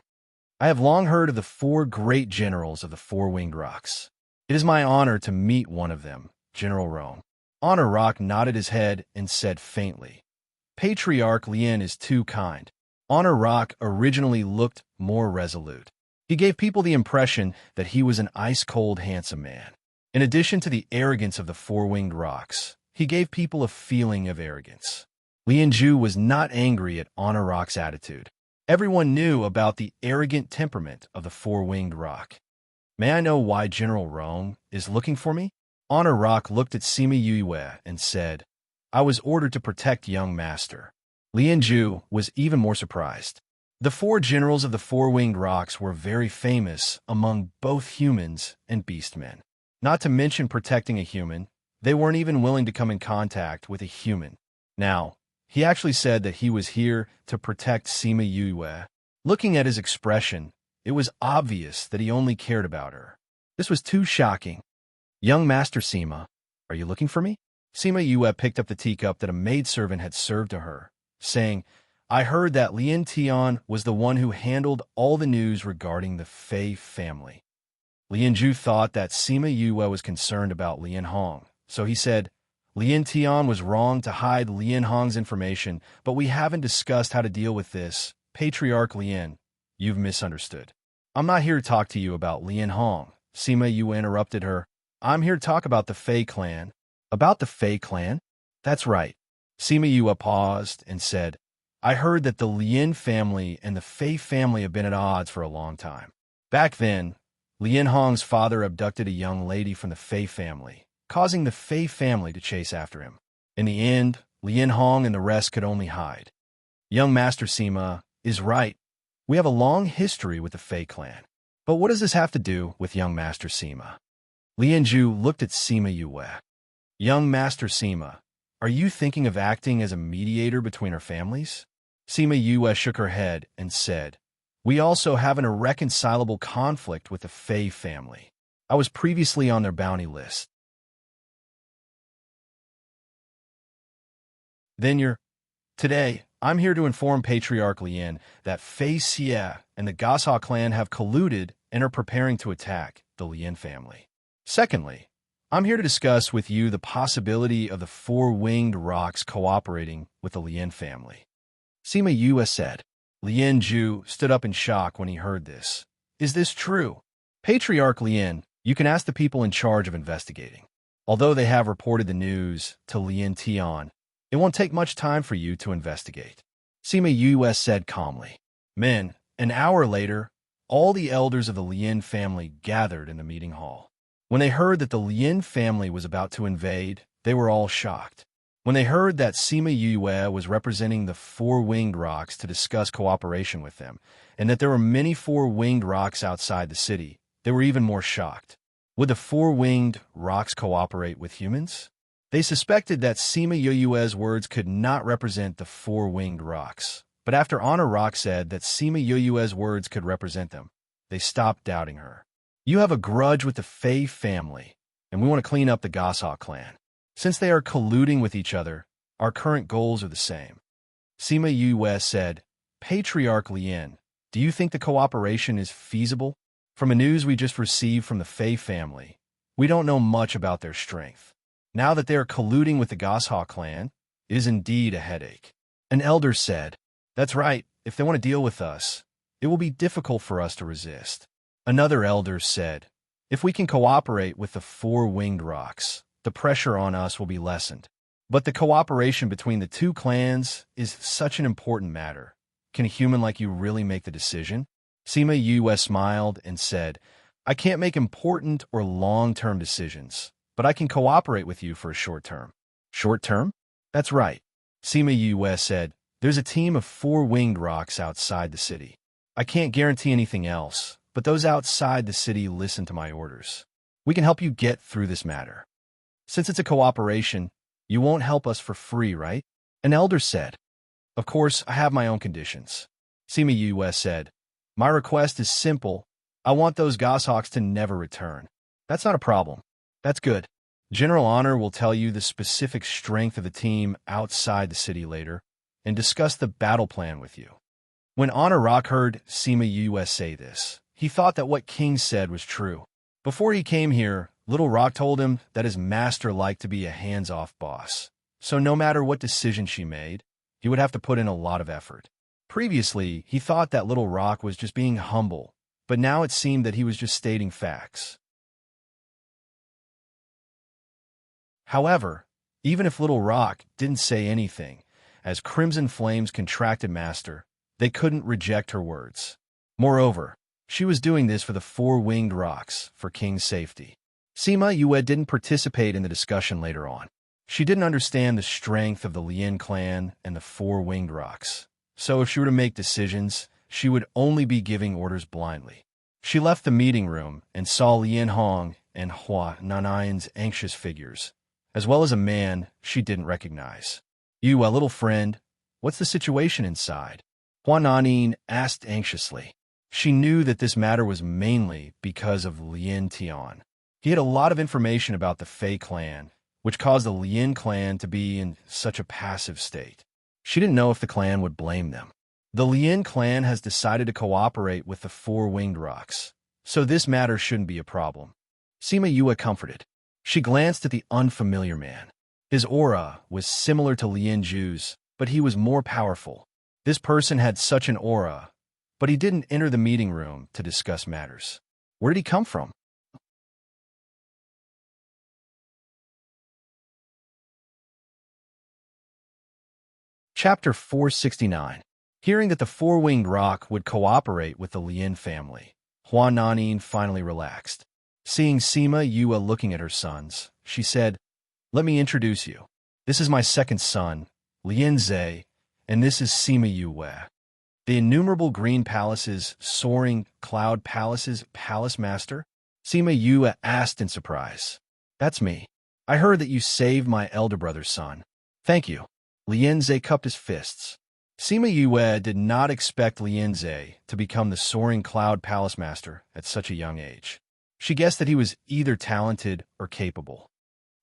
I have long heard of the four great generals of the four-winged rocks. It is my honor to meet one of them, General Rome. Honor Rock nodded his head and said faintly, Patriarch Lien is too kind. Honor Rock originally looked more resolute. He gave people the impression that he was an ice-cold, handsome man. In addition to the arrogance of the four-winged rocks, he gave people a feeling of arrogance. Lien Ju was not angry at Honor Rock's attitude. Everyone knew about the arrogant temperament of the four-winged rock. May I know why General Rome is looking for me? Honor Rock looked at Sima Yue and said, I was ordered to protect young master. Lien Ju was even more surprised. The four generals of the four-winged rocks were very famous among both humans and beastmen. Not to mention protecting a human, they weren't even willing to come in contact with a human. Now, he actually said that he was here to protect Sima Yue. Looking at his expression, it was obvious that he only cared about her. This was too shocking. Young Master Sima, are you looking for me? Sima Yue picked up the teacup that a maidservant had served to her, saying, I heard that Lien Tian was the one who handled all the news regarding the Fei family. Lien Ju thought that Sima Yue was concerned about Lien Hong, so he said, Lien Tian was wrong to hide Lien Hong's information, but we haven't discussed how to deal with this. Patriarch Lien, you've misunderstood. I'm not here to talk to you about Lien Hong. Sima Yue interrupted her. I'm here to talk about the Fei clan. About the Fei clan? That's right. Sima Yue paused and said, I heard that the Lien family and the Fei family have been at odds for a long time. Back then, Lien Hong's father abducted a young lady from the Fei family, causing the Fei family to chase after him. In the end, Lien Hong and the rest could only hide. Young Master Sima is right. We have a long history with the Fei clan. But what does this have to do with young Master Sima? Lien Ju looked at Sima Yue. Young Master Sima, are you thinking of acting as a mediator between our families? Sima Yue shook her head and said, "We also have an irreconcilable conflict with the Fei family. I was previously on their bounty list." "Then you're... Today, I'm here to inform Patriarch Lien that Fei Xie and the Gasa clan have colluded and are preparing to attack the Lien family. Secondly, I'm here to discuss with you the possibility of the four-winged rocks cooperating with the Lien family." Sima Yue said. Lien Ju stood up in shock when he heard this. "Is this true?" "Patriarch Lien, you can ask the people in charge of investigating. Although they have reported the news to Lien Tian, it won't take much time for you to investigate," Sima Yue said calmly. Men, an hour later, all the elders of the Lien family gathered in the meeting hall. When they heard that the Lien family was about to invade, they were all shocked. When they heard that Sima Yue was representing the four-winged rocks to discuss cooperation with them, and that there were many four-winged rocks outside the city, they were even more shocked. Would the four-winged rocks cooperate with humans? They suspected that Sima Yue's words could not represent the four-winged rocks, but after Honor Rock said that Sima Yue's words could represent them, they stopped doubting her. "You have a grudge with the Fei family, and we want to clean up the Gasa clan. Since they are colluding with each other, our current goals are the same." Sima Yue said, "Patriarch Lien, do you think the cooperation is feasible? From the news we just received from the Fei family, we don't know much about their strength. Now that they are colluding with the Gasa clan, it is indeed a headache." An elder said, "That's right. If they want to deal with us, it will be difficult for us to resist." Another elder said, "If we can cooperate with the four-winged rocks, the pressure on us will be lessened. But the cooperation between the two clans is such an important matter. Can a human like you really make the decision?" Sima Yue smiled and said, "I can't make important or long-term decisions, but I can cooperate with you for a short term." "Short term?" "That's right." Sima Yue said, "There's a team of four-winged rocks outside the city. I can't guarantee anything else, but those outside the city listen to my orders. We can help you get through this matter. Since it's a cooperation, you won't help us for free, right?" An elder said. "Of course, I have my own conditions." Sima Yue said, "My request is simple. I want those goshawks to never return." "That's not a problem. That's good. General Honor will tell you the specific strength of the team outside the city later and discuss the battle plan with you." When Honor Rock heard Sima Yue say this, he thought that what King said was true. Before he came here, Little Rock told him that his master liked to be a hands-off boss, so no matter what decision she made, he would have to put in a lot of effort. Previously, he thought that Little Rock was just being humble, but now it seemed that he was just stating facts. However, even if Little Rock didn't say anything, as Crimson Flame's contracted master, they couldn't reject her words. Moreover, she was doing this for the four-winged rocks, for King's safety. Sima Yue didn't participate in the discussion later on. She didn't understand the strength of the Lien clan and the four-winged rocks, so if she were to make decisions, she would only be giving orders blindly. She left the meeting room and saw Lien Hong and Hua Nanayan's anxious figures, as well as a man she didn't recognize. "You, a little friend, what's the situation inside?" Hua Nanayan asked anxiously. She knew that this matter was mainly because of Lien Tian. He had a lot of information about the Fei clan, which caused the Lien clan to be in such a passive state. She didn't know if the clan would blame them. The Lien clan has decided to cooperate with the four-winged rocks, so this matter shouldn't be a problem. Sima Yue comforted. She glanced at the unfamiliar man. His aura was similar to Lien Ju's, but he was more powerful. This person had such an aura, but he didn't enter the meeting room to discuss matters. Where did he come from? Chapter 469. Hearing that the four-winged rock would cooperate with the Lien family, Hua Nanin finally relaxed. Seeing Sima Yue looking at her sons, she said, "Let me introduce you. This is my second son, Lien Zhe, and this is Sima Yue." The innumerable green palaces, soaring cloud palaces, palace master? Sima Yue asked in surprise. "That's me. I heard that you saved my elder brother's son." "Thank you." Lien Zhe cupped his fists. Sima Yue did not expect Lin Zhe to become the soaring cloud palace master at such a young age. She guessed that he was either talented or capable.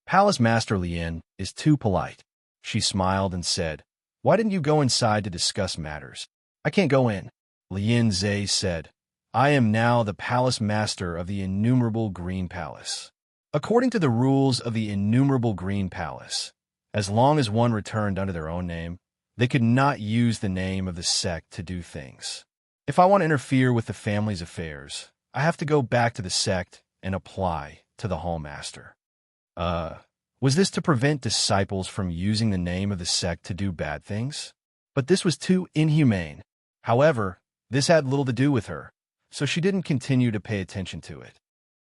Palace Master Lin is too polite. She smiled and said, "Why didn't you go inside to discuss matters?" "I can't go in," Lin Zhe said. "I am now the Palace Master of the Innumerable Green Palace. According to the rules of the Innumerable Green Palace, as long as one returned under their own name, they could not use the name of the sect to do things. If I want to interfere with the family's affairs, I have to go back to the sect and apply to the Hall Master." Was this to prevent disciples from using the name of the sect to do bad things? But this was too inhumane. However, this had little to do with her, so she didn't continue to pay attention to it.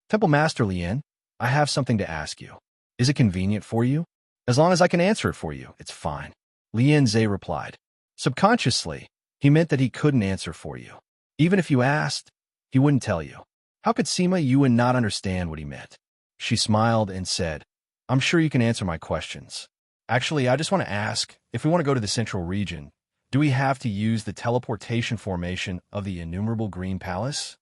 "Temple Master Lin, I have something to ask you. Is it convenient for you? As long as I can answer it for you, it's fine," Lin Zhe replied. Subconsciously, he meant that he couldn't answer for you. Even if you asked, he wouldn't tell you. How could Sima Yue not understand what he meant? She smiled and said, "I'm sure you can answer my questions. Actually, I just want to ask, if we want to go to the central region, do we have to use the teleportation formation of the Innumerable Green Palace?"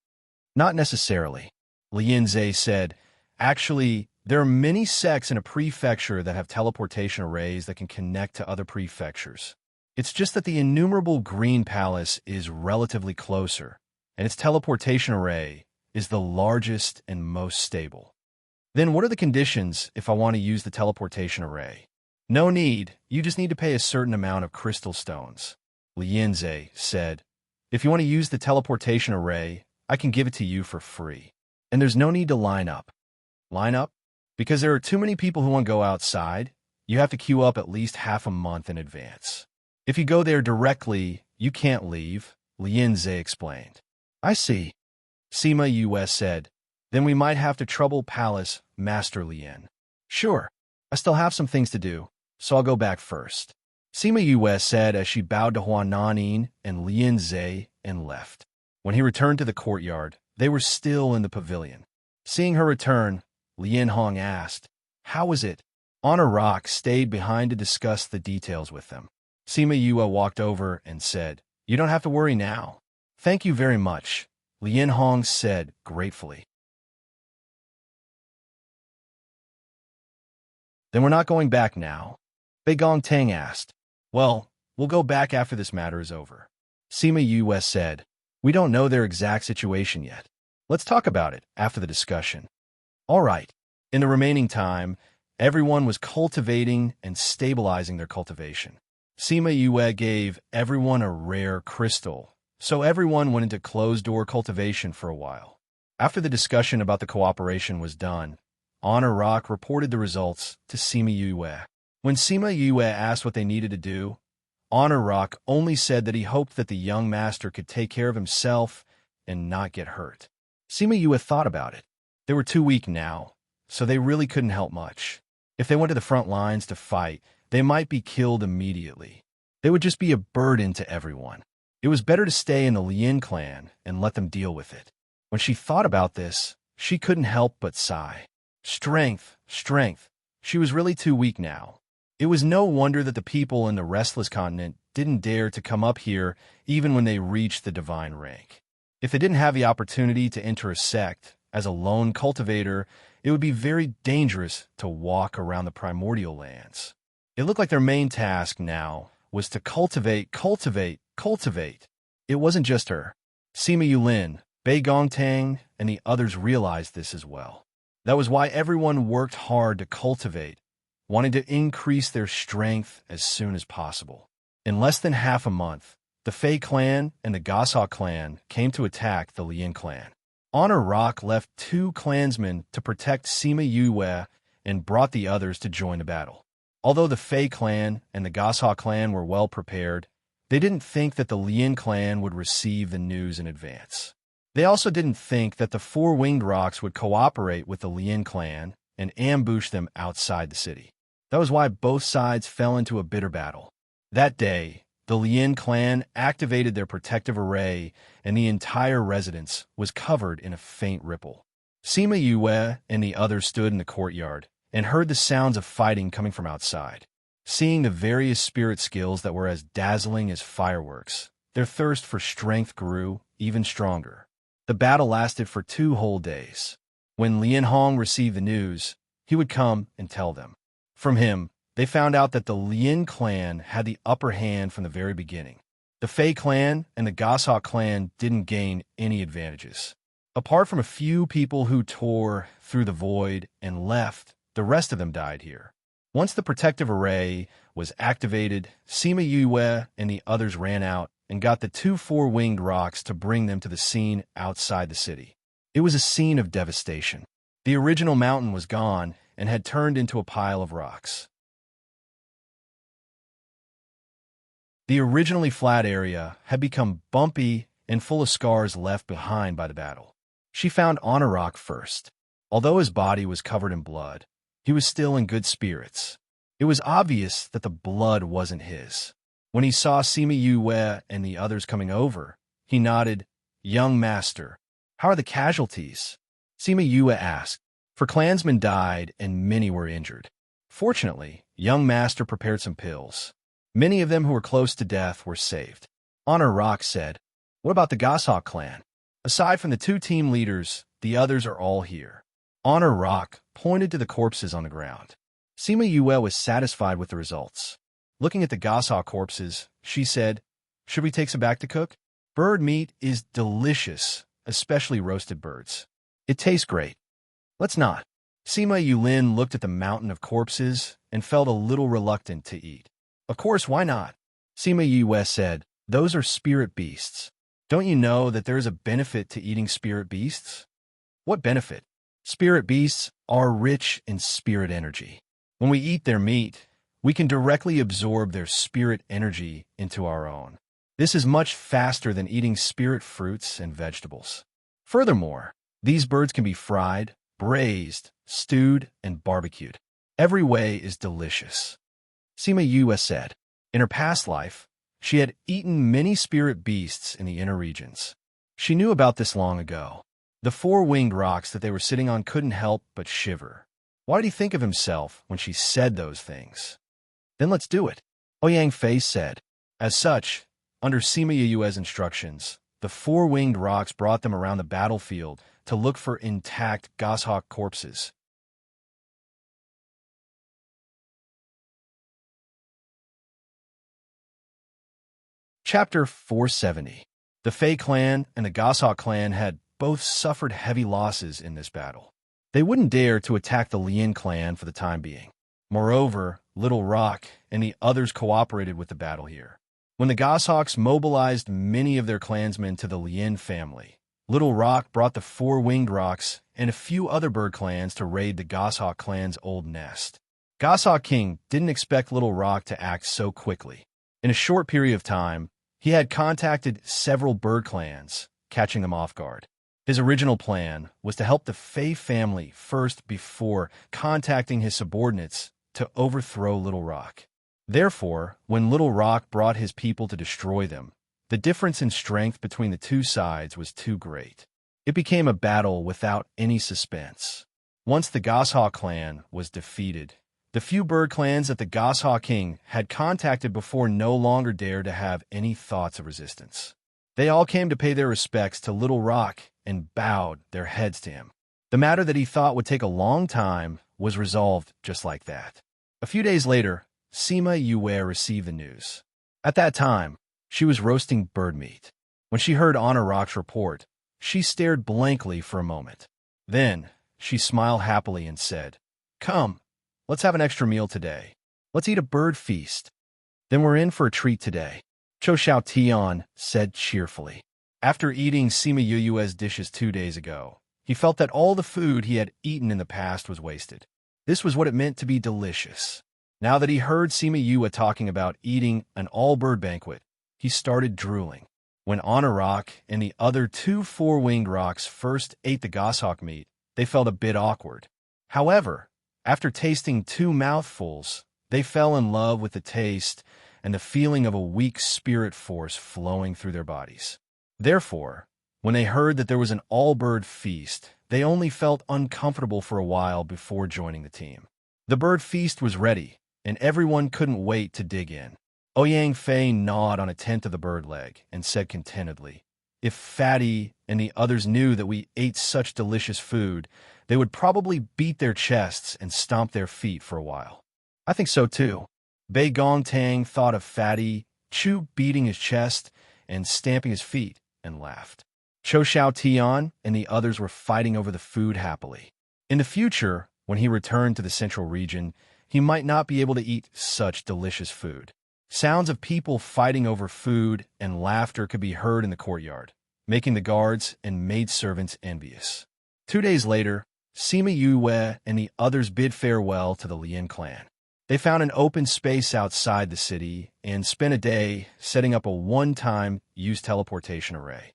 "Not necessarily," Lin Zhe said. "Actually, there are many sects in a prefecture that have teleportation arrays that can connect to other prefectures. It's just that the Innumerable Green Palace is relatively closer, and its teleportation array is the largest and most stable." "Then what are the conditions if I want to use the teleportation array?" "No need, you just need to pay a certain amount of crystal stones," Lin Zhe said. "If you want to use the teleportation array, I can give it to you for free. And there's no need to line up." "Line up? Because there are too many people who want to go outside. You have to queue up at least half a month in advance. If you go there directly, you can't leave," Lin Zhe explained. "I see," Sima Yue said. "Then we might have to trouble Palace Master Lin." "Sure, I still have some things to do, so I'll go back first," Sima Yue said as she bowed to Huan Nanin and Lin Zhe and left. When he returned to the courtyard, they were still in the pavilion. Seeing her return, Lin Hong asked, "How was it?" Honor Rock stayed behind to discuss the details with them. Sima Yue walked over and said, "You don't have to worry now." "Thank you very much," Lin Hong said gratefully. "Then we're not going back now?" Bei Gongtang asked. "Well, we'll go back after this matter is over," Sima Yue said. "We don't know their exact situation yet. Let's talk about it after the discussion." "All right." In the remaining time, everyone was cultivating and stabilizing their cultivation. Sima Yue gave everyone a rare crystal, so everyone went into closed-door cultivation for a while. After the discussion about the cooperation was done, Honor Rock reported the results to Sima Yue. When Sima Yue asked what they needed to do, Honor Rock only said that he hoped that the young master could take care of himself and not get hurt. Sima Yue thought about it. They were too weak now, so they really couldn't help much. If they went to the front lines to fight, they might be killed immediately. They would just be a burden to everyone. It was better to stay in the Lin clan and let them deal with it. When she thought about this, she couldn't help but sigh. Strength, strength. She was really too weak now. It was no wonder that the people in the Restless Continent didn't dare to come up here even when they reached the divine rank. If they didn't have the opportunity to enter a sect, as a lone cultivator, it would be very dangerous to walk around the primordial lands. It looked like their main task now was to cultivate. It wasn't just her. Sima Yulin, Bei Gongtang, and the others realized this as well. That was why everyone worked hard to cultivate, wanting to increase their strength as soon as possible. In less than half a month, the Fei clan and the Gasa clan came to attack the Lin clan. Honor Rock left 2 clansmen to protect Sima Yue and brought the others to join the battle. Although the Fei clan and the Gasa clan were well prepared, they didn't think that the Lin clan would receive the news in advance. They also didn't think that the 4 Winged Rocks would cooperate with the Lin clan and ambush them outside the city. That was why both sides fell into a bitter battle. That day, the Lin clan activated their protective array, and the entire residence was covered in a faint ripple. Sima Yue and the others stood in the courtyard and heard the sounds of fighting coming from outside. Seeing the various spirit skills that were as dazzling as fireworks, their thirst for strength grew even stronger. The battle lasted for 2 whole days. When Lian Hong received the news, he would come and tell them. From him, they found out that the Lin clan had the upper hand from the very beginning. The Fei clan and the Goshawk clan didn't gain any advantages. Apart from a few people who tore through the void and left, the rest of them died here. Once the protective array was activated, Sima Yue and the others ran out and got the 2 four-winged rocks to bring them to the scene outside the city. It was a scene of devastation. The original mountain was gone and had turned into a pile of rocks. The originally flat area had become bumpy and full of scars left behind by the battle. She found Rock first. Although his body was covered in blood, he was still in good spirits. It was obvious that the blood wasn't his. When he saw Sima Yue and the others coming over, he nodded. "Young master, how are the casualties?" Sima Yue asked. For clansmen died and many were injured. Fortunately, young master prepared some pills. Many of them who were close to death were saved. Rock said, "What about the Goshawk clan? Aside from the 2 team leaders, the others are all here." Rock pointed to the corpses on the ground. Sima Yue was satisfied with the results. Looking at the Goshawk corpses, she said, "Should we take some back to cook? Bird meat is delicious, especially roasted birds. It tastes great. Let's not." Sima Yulin looked at the mountain of corpses and felt a little reluctant to eat. "Of course, why not?" Sima Yue said, "Those are spirit beasts. Don't you know that there is a benefit to eating spirit beasts?" "What benefit?" "Spirit beasts are rich in spirit energy. When we eat their meat, we can directly absorb their spirit energy into our own. This is much faster than eating spirit fruits and vegetables. Furthermore, these birds can be fried, braised, stewed, and barbecued. Every way is delicious." Sima Yue said. In her past life, she had eaten many spirit beasts in the inner regions. She knew about this long ago. The 4-winged rocks that they were sitting on couldn't help but shiver. Why did he think of himself when she said those things? "Then let's do it," Ouyang Fei said. As such, under Sima Yue's instructions, the 4-winged rocks brought them around the battlefield to look for intact goshawk corpses. Chapter 470. The Fei clan and the Goshawk clan had both suffered heavy losses in this battle. They wouldn't dare to attack the Lian clan for the time being. Moreover, Little Rock and the others cooperated with the battle here. When the Goshawks mobilized many of their clansmen to the Lian family, Little Rock brought the 4-winged rocks and a few other bird clans to raid the Goshawk clan's old nest. Goshawk King didn't expect Little Rock to act so quickly. In a short period of time, he had contacted several bird clans, catching them off guard. His original plan was to help the Fei family first before contacting his subordinates to overthrow Little Rock. Therefore, when Little Rock brought his people to destroy them, the difference in strength between the 2 sides was too great. It became a battle without any suspense. Once the Goshawk clan was defeated, the few bird clans that the Goshawk King had contacted before no longer dared to have any thoughts of resistance. They all came to pay their respects to Little Rock and bowed their heads to him. The matter that he thought would take a long time was resolved just like that. A few days later, Sima Yue received the news. At that time, she was roasting bird meat. When she heard Rock's report, she stared blankly for a moment. Then, she smiled happily and said, "Come, let's have an extra meal today. Let's eat a bird feast. Then we're in for a treat today," Cho Xiao Tian said cheerfully. After eating Sima Yue's dishes 2 days ago, he felt that all the food he had eaten in the past was wasted. This was what it meant to be delicious. Now that he heard Sima Yue talking about eating an all-bird banquet, he started drooling. When Rock and the other 2 4-winged rocks first ate the goshawk meat, they felt a bit awkward. However, after tasting 2 mouthfuls, they fell in love with the taste and the feeling of a weak spirit force flowing through their bodies. Therefore, when they heard that there was an all-bird feast, they only felt uncomfortable for a while before joining the team. The bird feast was ready, and everyone couldn't wait to dig in. Ouyang Fei gnawed on a tenth of the bird leg and said contentedly, "If Fatty and the others knew that we ate such delicious food, they would probably beat their chests and stomp their feet for a while." "I think so too." Bei Gong Tang thought of Fatty Chu beating his chest and stamping his feet and laughed. Cho Xiao Tian and the others were fighting over the food happily. In the future, when he returned to the central region, he might not be able to eat such delicious food. Sounds of people fighting over food and laughter could be heard in the courtyard, making the guards and maidservants envious. 2 days later, Sima Yue and the others bid farewell to the Lien clan. They found an open space outside the city and spent a day setting up a one-time use teleportation array.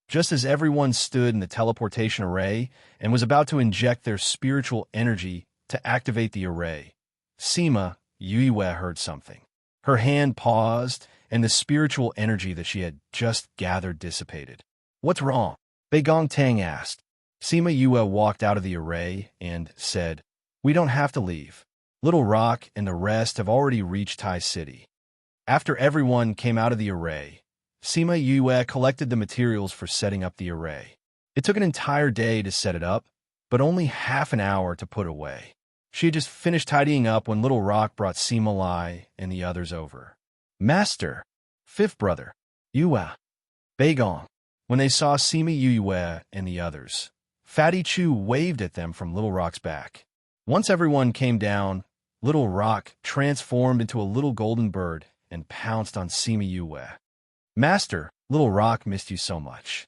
Just as everyone stood in the teleportation array and was about to inject their spiritual energy to activate the array, Sima Yue heard something. Her hand paused, and the spiritual energy that she had just gathered dissipated. "What's wrong?" Bei Gong Tang asked. Sima Yue walked out of the array and said, "We don't have to leave. Little Rock and the rest have already reached Tai City." After everyone came out of the array, Sima Yue collected the materials for setting up the array. It took an entire day to set it up, but only half an hour to put away. She had just finished tidying up when Little Rock brought Sima Lai and the others over. "Master, fifth brother, Yue." Bei Gong. When they saw Sima Yue and the others, Fatty Chu waved at them from Little Rock's back. Once everyone came down, Little Rock transformed into a little golden bird and pounced on Sima Yue. "Master, Little Rock missed you so much.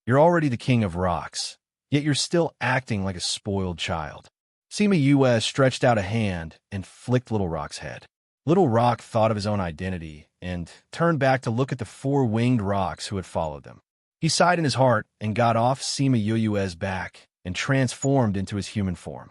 You're already the king of rocks, yet you're still acting like a spoiled child." Sima Yue stretched out a hand and flicked Little Rock's head. Little Rock thought of his own identity and turned back to look at the 4 winged rocks who had followed them. He sighed in his heart and got off Sima Yue's back and transformed into his human form.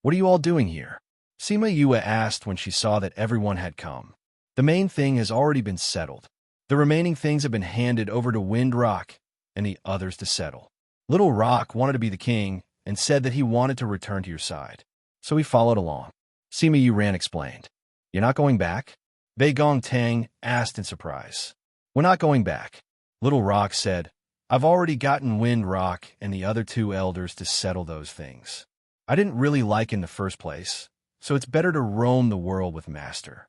"What are you all doing here?" Sima Yue asked when she saw that everyone had come. "The main thing has already been settled. The remaining things have been handed over to Wind Rock and the others to settle. Little Rock wanted to be the king and said that he wanted to return to your side, so he followed along." Sima Yue explained. "You're not going back?" Bei Gong Tang asked in surprise. "We're not going back." Little Rock said, "I've already gotten Wind Rock and the other 2 elders to settle those things. I didn't really like in the first place, so it's better to roam the world with Master."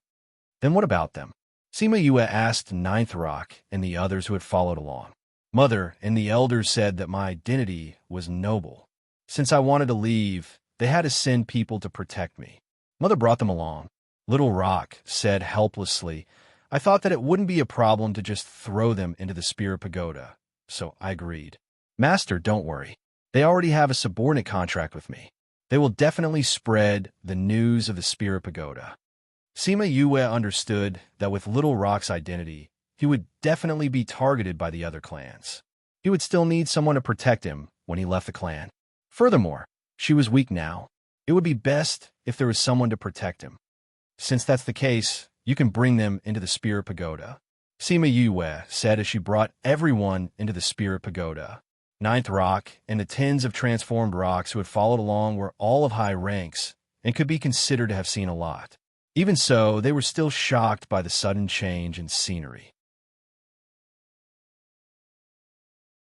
"Then what about them?" Sima Yue asked Ninth Rock and the others who had followed along. "Mother and the elders said that my identity was noble. Since I wanted to leave, they had to send people to protect me. Mother brought them along." Little Rock said helplessly, "I thought that it wouldn't be a problem to just throw them into the Spirit Pagoda, so I agreed." "Master, don't worry. They already have a subordinate contract with me. They will definitely spread the news of the Spirit Pagoda." Sima Yue understood that with Little Rock's identity, he would definitely be targeted by the other clans. He would still need someone to protect him when he left the clan. Furthermore, she was weak now. It would be best if there was someone to protect him. "Since that's the case, you can bring them into the Spirit Pagoda," Sima Yue said as she brought everyone into the Spirit Pagoda. Ninth Rock and the tens of transformed rocks who had followed along were all of high ranks and could be considered to have seen a lot. Even so, they were still shocked by the sudden change in scenery.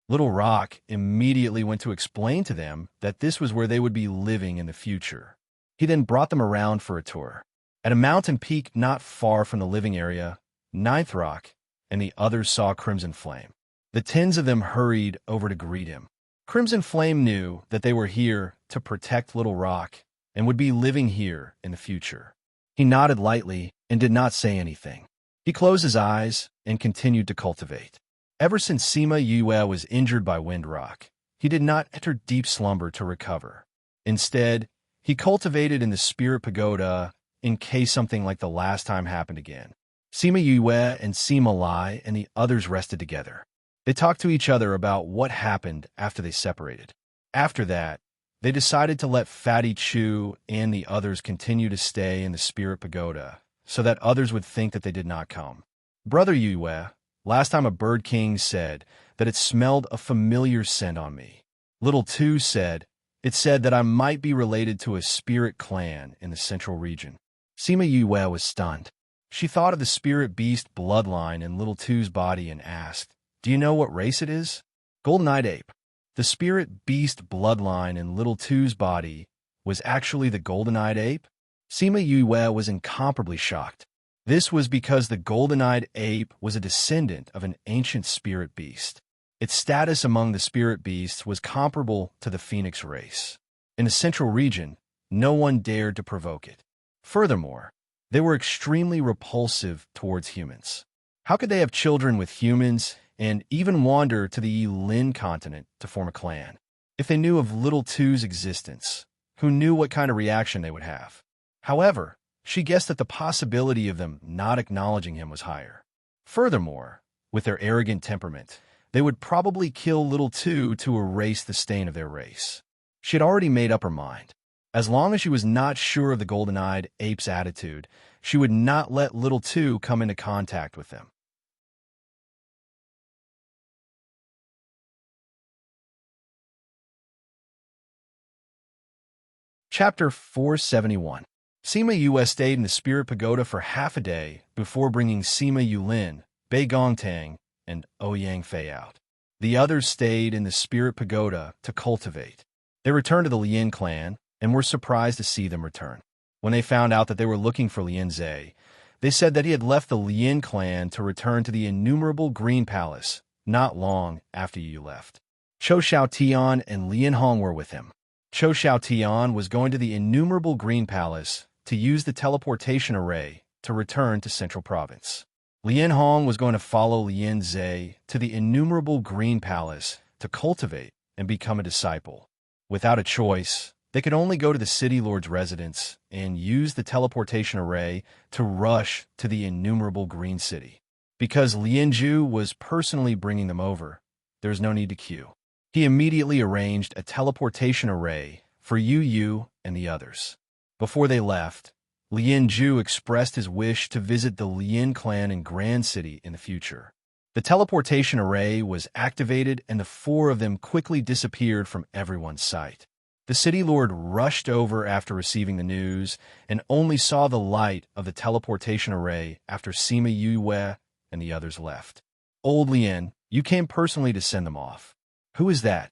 Little Rock immediately went to explain to them that this was where they would be living in the future. He then brought them around for a tour. At a mountain peak not far from the living area, Ninth Rock and the others saw Crimson Flame. The tens of them hurried over to greet him. Crimson Flame knew that they were here to protect Little Rock and would be living here in the future. He nodded lightly and did not say anything. He closed his eyes and continued to cultivate. Ever since Sima Yue was injured by Wind Rock, he did not enter deep slumber to recover. Instead, he cultivated in the Spirit Pagoda in case something like the last time happened again. Sima Yue and Sima Lai and the others rested together. They talked to each other about what happened after they separated. After that, they decided to let Fatty Chu and the others continue to stay in the Spirit Pagoda so that others would think that they did not come. "Brother Yue, last time a bird king said that it smelled a familiar scent on me." Little Two said, It said that I might be related to a spirit clan in the central region. Sima Yue was stunned. She thought of the spirit beast bloodline in Little Two's body and asked, "Do you know what race it is?" Golden-eyed ape. The spirit beast bloodline in Little Two's body was actually the golden-eyed ape? Sima Yue was incomparably shocked. This was because the golden-eyed ape was a descendant of an ancient spirit beast. Its status among the spirit beasts was comparable to the phoenix race. In the central region, no one dared to provoke it. Furthermore, they were extremely repulsive towards humans. How could they have children with humans and even wander to the Lin continent to form a clan? If they knew of Little Two's existence, who knew what kind of reaction they would have? However, she guessed that the possibility of them not acknowledging him was higher. Furthermore, with their arrogant temperament, they would probably kill Little Two to erase the stain of their race. She had already made up her mind. As long as she was not sure of the golden-eyed ape's attitude, she would not let Little Two come into contact with them. Chapter 471. Sima Yue stayed in the Spirit Pagoda for half a day before bringing Sima Yulin, Bei Gongtang, and Ouyang Fei out. The others stayed in the Spirit Pagoda to cultivate. They returned to the Lian clan and were surprised to see them return. When they found out that they were looking for Lian Zhe, they said that he had left the Lian clan to return to the innumerable Green Palace not long after you left. Chou Xiaotian and Lian Hong were with him. Chou Xiaotian was going to the innumerable Green Palace to use the teleportation array to return to Central Province. Lian Hong was going to follow Lian Zhe to the innumerable Green Palace to cultivate and become a disciple. Without a choice, they could only go to the city lord's residence and use the teleportation array to rush to the innumerable Green City. Because Lian Zhu was personally bringing them over, there was no need to queue. He immediately arranged a teleportation array for Yu Yu and the others. Before they left, Lian Zhu expressed his wish to visit the Lian clan in Grand City in the future. The teleportation array was activated and the four of them quickly disappeared from everyone's sight. The city lord rushed over after receiving the news and only saw the light of the teleportation array after Sima Yue and the others left. "Old Lian, you came personally to send them off. Who is that?"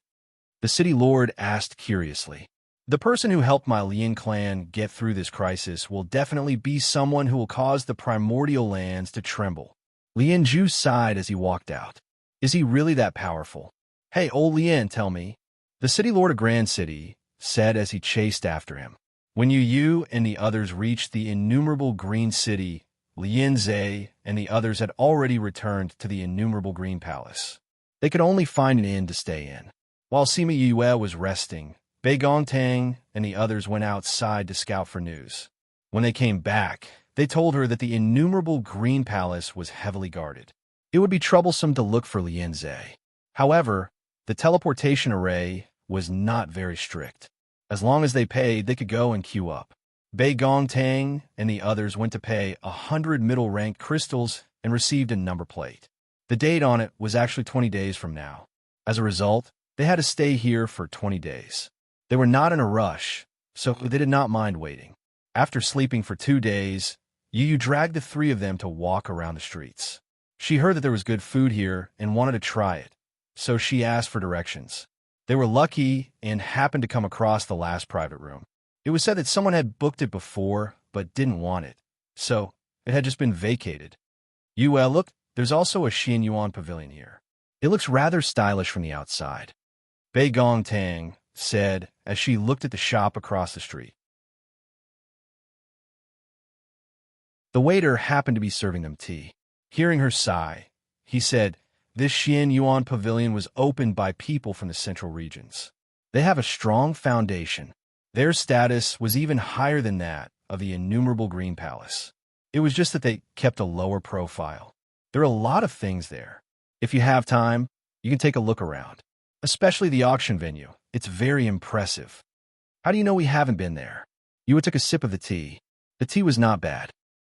The city lord asked curiously. "The person who helped my Lian clan get through this crisis will definitely be someone who will cause the primordial lands to tremble." Lian Zhu sighed as he walked out. "Is he really that powerful? Hey, old Lian, tell me." The city lord of Grand City said as he chased after him. When Yu Yu and the others reached the innumerable Green City, Lian Zhe and the others had already returned to the innumerable Green Palace. They could only find an inn to stay in. While Sima Yue was resting, Bei Gongtang and the others went outside to scout for news. When they came back, they told her that the innumerable Green Palace was heavily guarded. It would be troublesome to look for Lian Zhe. However, the teleportation array was not very strict. As long as they paid, they could go and queue up. Bei Gongtang and the others went to pay 100 middle-ranked crystals and received a number plate. The date on it was actually 20 days from now. As a result, they had to stay here for 20 days. They were not in a rush, so they did not mind waiting. After sleeping for 2 days, Yu Yu dragged the three of them to walk around the streets. She heard that there was good food here and wanted to try it, so she asked for directions. They were lucky and happened to come across the last private room. It was said that someone had booked it before but didn't want it, so it had just been vacated. Look, there's also a Xian Yuan pavilion here. It looks rather stylish from the outside," Bei Gongtang said as she looked at the shop across the street. The waiter happened to be serving them tea. Hearing her sigh, he said, "This Xian Yuan pavilion was opened by people from the central regions. They have a strong foundation. Their status was even higher than that of the innumerable Green Palace. It was just that they kept a lower profile. There are a lot of things there. If you have time, you can take a look around. Especially the auction venue. It's very impressive." "How do you know we haven't been there?" Yua took a sip of the tea. The tea was not bad.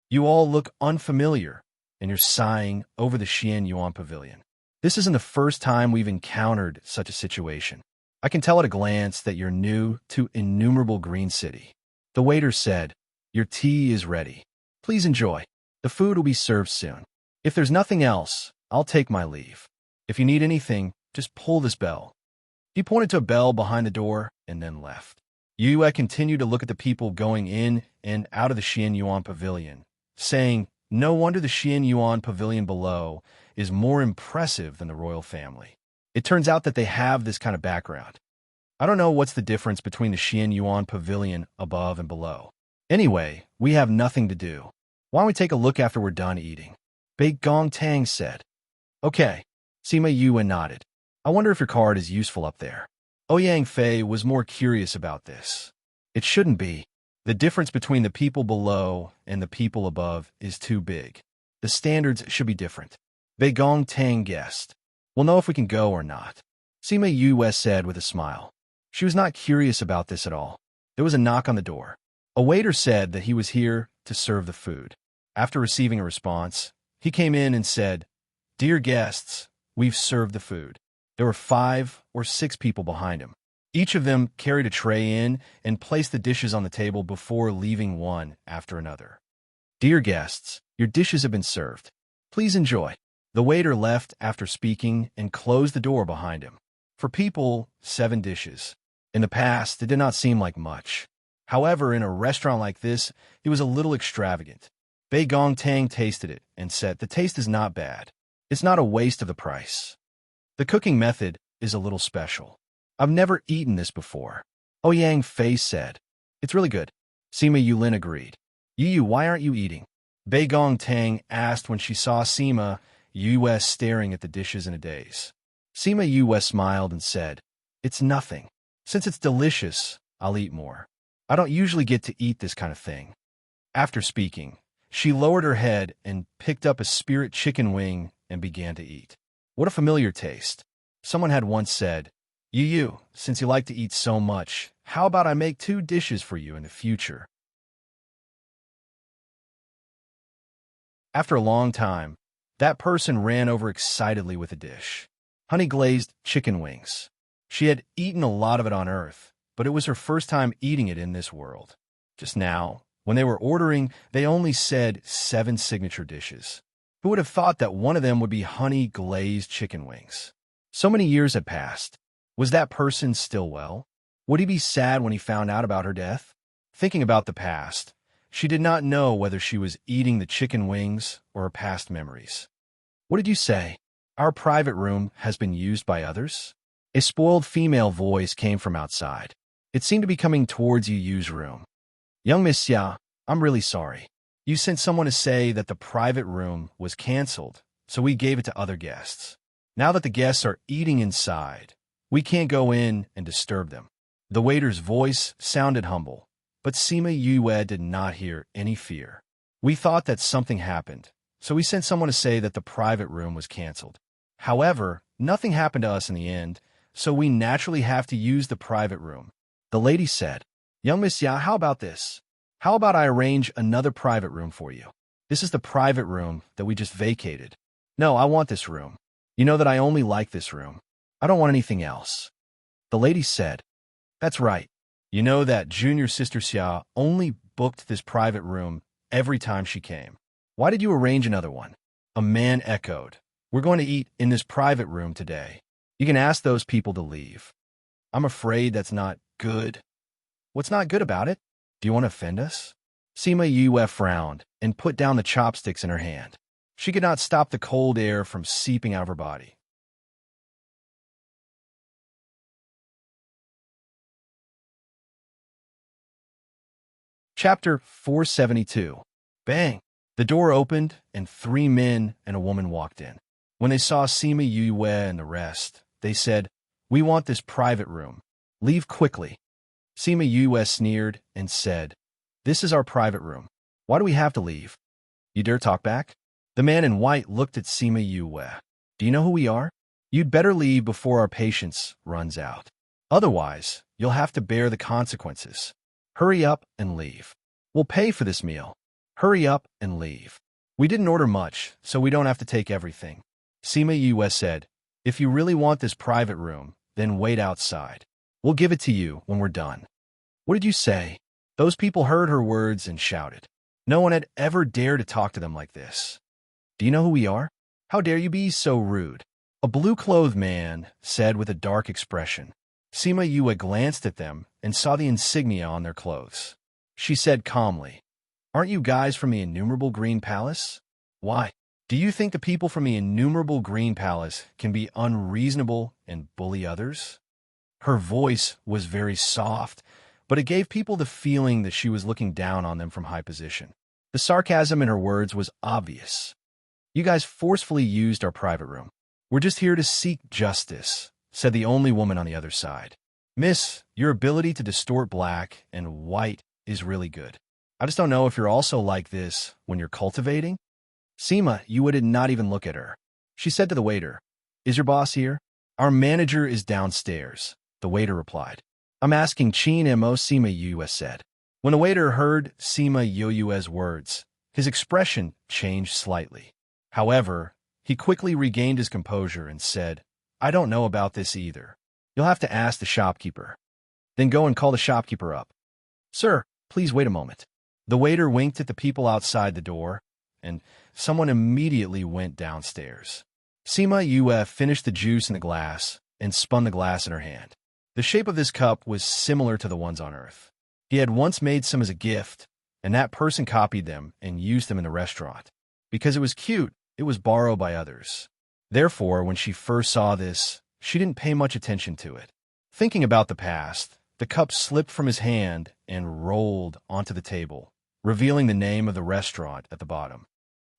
"You all look unfamiliar, and you're sighing over the Xian Yuan pavilion. This isn't the first time we've encountered such a situation. I can tell at a glance that you're new to innumerable Green City. The waiter said, your tea is ready. Please enjoy. The food will be served soon. If there's nothing else, I'll take my leave. If you need anything, just pull this bell. He pointed to a bell behind the door and then left. Yue continued to look at the people going in and out of the Xian Yuan Pavilion, saying, no wonder the Xian Yuan Pavilion below is more impressive than the royal family. It turns out that they have this kind of background. I don't know what's the difference between the Xian Yuan Pavilion above and below. Anyway, we have nothing to do. Why don't we take a look after we're done eating? Bei Gong Tang said. Okay. Sima Yue nodded. I wonder if your card is useful up there. Ouyang Fei was more curious about this. It shouldn't be. The difference between the people below and the people above is too big. The standards should be different. Bei Gong Tang guessed. We'll know if we can go or not. Sima Yue said with a smile. She was not curious about this at all. There was a knock on the door. A waiter said that he was here to serve the food. After receiving a response, he came in and said, Dear guests, we've served the food. There were 5 or 6 people behind him. Each of them carried a tray in and placed the dishes on the table before leaving one after another. Dear guests, your dishes have been served. Please enjoy. The waiter left after speaking and closed the door behind him. For people, 7 dishes. In the past, it did not seem like much. However, in a restaurant like this, it was a little extravagant. Bei Gong Tang tasted it and said, the taste is not bad. It's not a waste of the price. The cooking method is a little special. I've never eaten this before. Ouyang Fei said. It's really good. Sima Yulin agreed. Yu, why aren't you eating? Bei Gong Tang asked when she saw Sima Yue staring at the dishes in a daze. Sima Yue smiled and said, It's nothing. Since it's delicious, I'll eat more. I don't usually get to eat this kind of thing. After speaking, she lowered her head and picked up a spirit chicken wing and began to eat. What a familiar taste. Someone had once said, Yu, since you like to eat so much, how about I make 2 dishes for you in the future? After a long time, that person ran over excitedly with a dish. Honey-glazed chicken wings. She had eaten a lot of it on Earth, but it was her first time eating it in this world. Just now, when they were ordering, they only said 7 signature dishes. Who would have thought that one of them would be honey-glazed chicken wings? So many years had passed. Was that person still well? Would he be sad when he found out about her death? Thinking about the past, she did not know whether she was eating the chicken wings or her past memories. What did you say? Our private room has been used by others? A spoiled female voice came from outside. It seemed to be coming towards Yu's room. Young Miss Xia, I'm really sorry. You sent someone to say that the private room was canceled, so we gave it to other guests. Now that the guests are eating inside, we can't go in and disturb them. The waiter's voice sounded humble, but Sima Yue did not hear any fear. We thought that something happened, so we sent someone to say that the private room was canceled. However, nothing happened to us in the end, so we naturally have to use the private room. The lady said, Young Miss Xia, how about this? How about I arrange another private room for you? This is the private room that we just vacated. No, I want this room. You know that I only like this room. I don't want anything else. The lady said, That's right. You know that junior sister Xia only booked this private room every time she came. Why did you arrange another one? A man echoed. We're going to eat in this private room today. You can ask those people to leave. I'm afraid that's not good. What's not good about it? Do you want to offend us? Sima Yue frowned and put down the chopsticks in her hand. She could not stop the cold air from seeping out of her body. Chapter 472. Bang! The door opened, and 3 men and a woman walked in. When they saw Sima Yue and the rest, they said, We want this private room. Leave quickly. Sima Yue sneered and said, This is our private room. Why do we have to leave? You dare talk back? The man in white looked at Sima Yue. Do you know who we are? You'd better leave before our patience runs out. Otherwise, you'll have to bear the consequences. Hurry up and leave. We'll pay for this meal. Hurry up and leave. We didn't order much, so we don't have to take everything. Sima Yue said, If you really want this private room, then wait outside. We'll give it to you when we're done." "What did you say?" Those people heard her words and shouted. No one had ever dared to talk to them like this. "Do you know who we are? How dare you be so rude?" A blue-clothed man said with a dark expression. Sima Yue glanced at them and saw the insignia on their clothes. She said calmly, "Aren't you guys from the Innumerable Green Palace? Why? Do you think the people from the Innumerable Green Palace can be unreasonable and bully others?" Her voice was very soft, but it gave people the feeling that she was looking down on them from high position. The sarcasm in her words was obvious. "You guys forcefully used our private room. We're just here to seek justice," said the only woman on the other side. "Miss, your ability to distort black and white is really good. I just don't know if you're also like this when you're cultivating." Sima Yue did not even look at her. She said to the waiter, "Is your boss here?" "Our manager is downstairs," the waiter replied. "I'm asking Chin Mo," Sima Yue said. When the waiter heard Sima Yue's words, his expression changed slightly. However, he quickly regained his composure and said, "I don't know about this either. You'll have to ask the shopkeeper." "Then go and call the shopkeeper up." "Sir, please wait a moment." The waiter winked at the people outside the door, and someone immediately went downstairs. Sima Yue finished the juice in the glass and spun the glass in her hand. The shape of this cup was similar to the ones on Earth. He had once made some as a gift, and that person copied them and used them in the restaurant. Because it was cute, it was borrowed by others. Therefore, when she first saw this, she didn't pay much attention to it. Thinking about the past, the cup slipped from his hand and rolled onto the table, revealing the name of the restaurant at the bottom.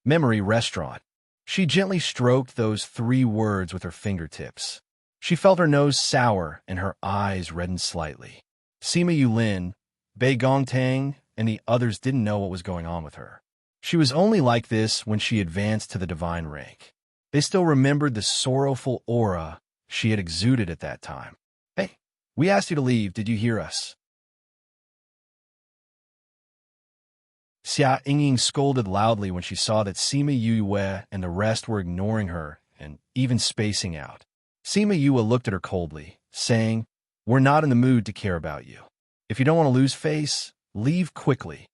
Memory Restaurant. She gently stroked those 3 words with her fingertips. She felt her nose sour and her eyes reddened slightly. Sima Yulin, Bei Gongtang, and the others didn't know what was going on with her. She was only like this when she advanced to the divine rank. They still remembered the sorrowful aura she had exuded at that time. "Hey, we asked you to leave. Did you hear us?" Xia Yingying scolded loudly when she saw that Sima Yue and the rest were ignoring her and even spacing out. Sima Yue looked at her coldly, saying, "We're not in the mood to care about you. If you don't want to lose face, leave quickly.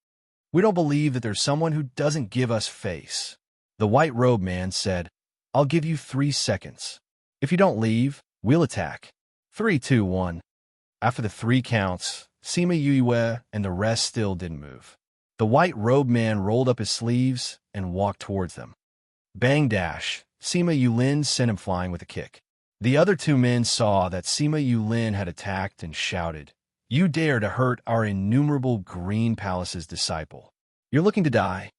We don't believe that there's someone who doesn't give us face." The white-robed man said, "I'll give you 3 seconds. If you don't leave, we'll attack. 3, 2, 1. After the 3 counts, Sima Yue and the rest still didn't move. The white-robed man rolled up his sleeves and walked towards them. Bang dash, Sima Yulin sent him flying with a kick. The other 2 men saw that Sima Yulin had attacked and shouted, "You dare to hurt our innumerable Green Palace's disciple. You're looking to die."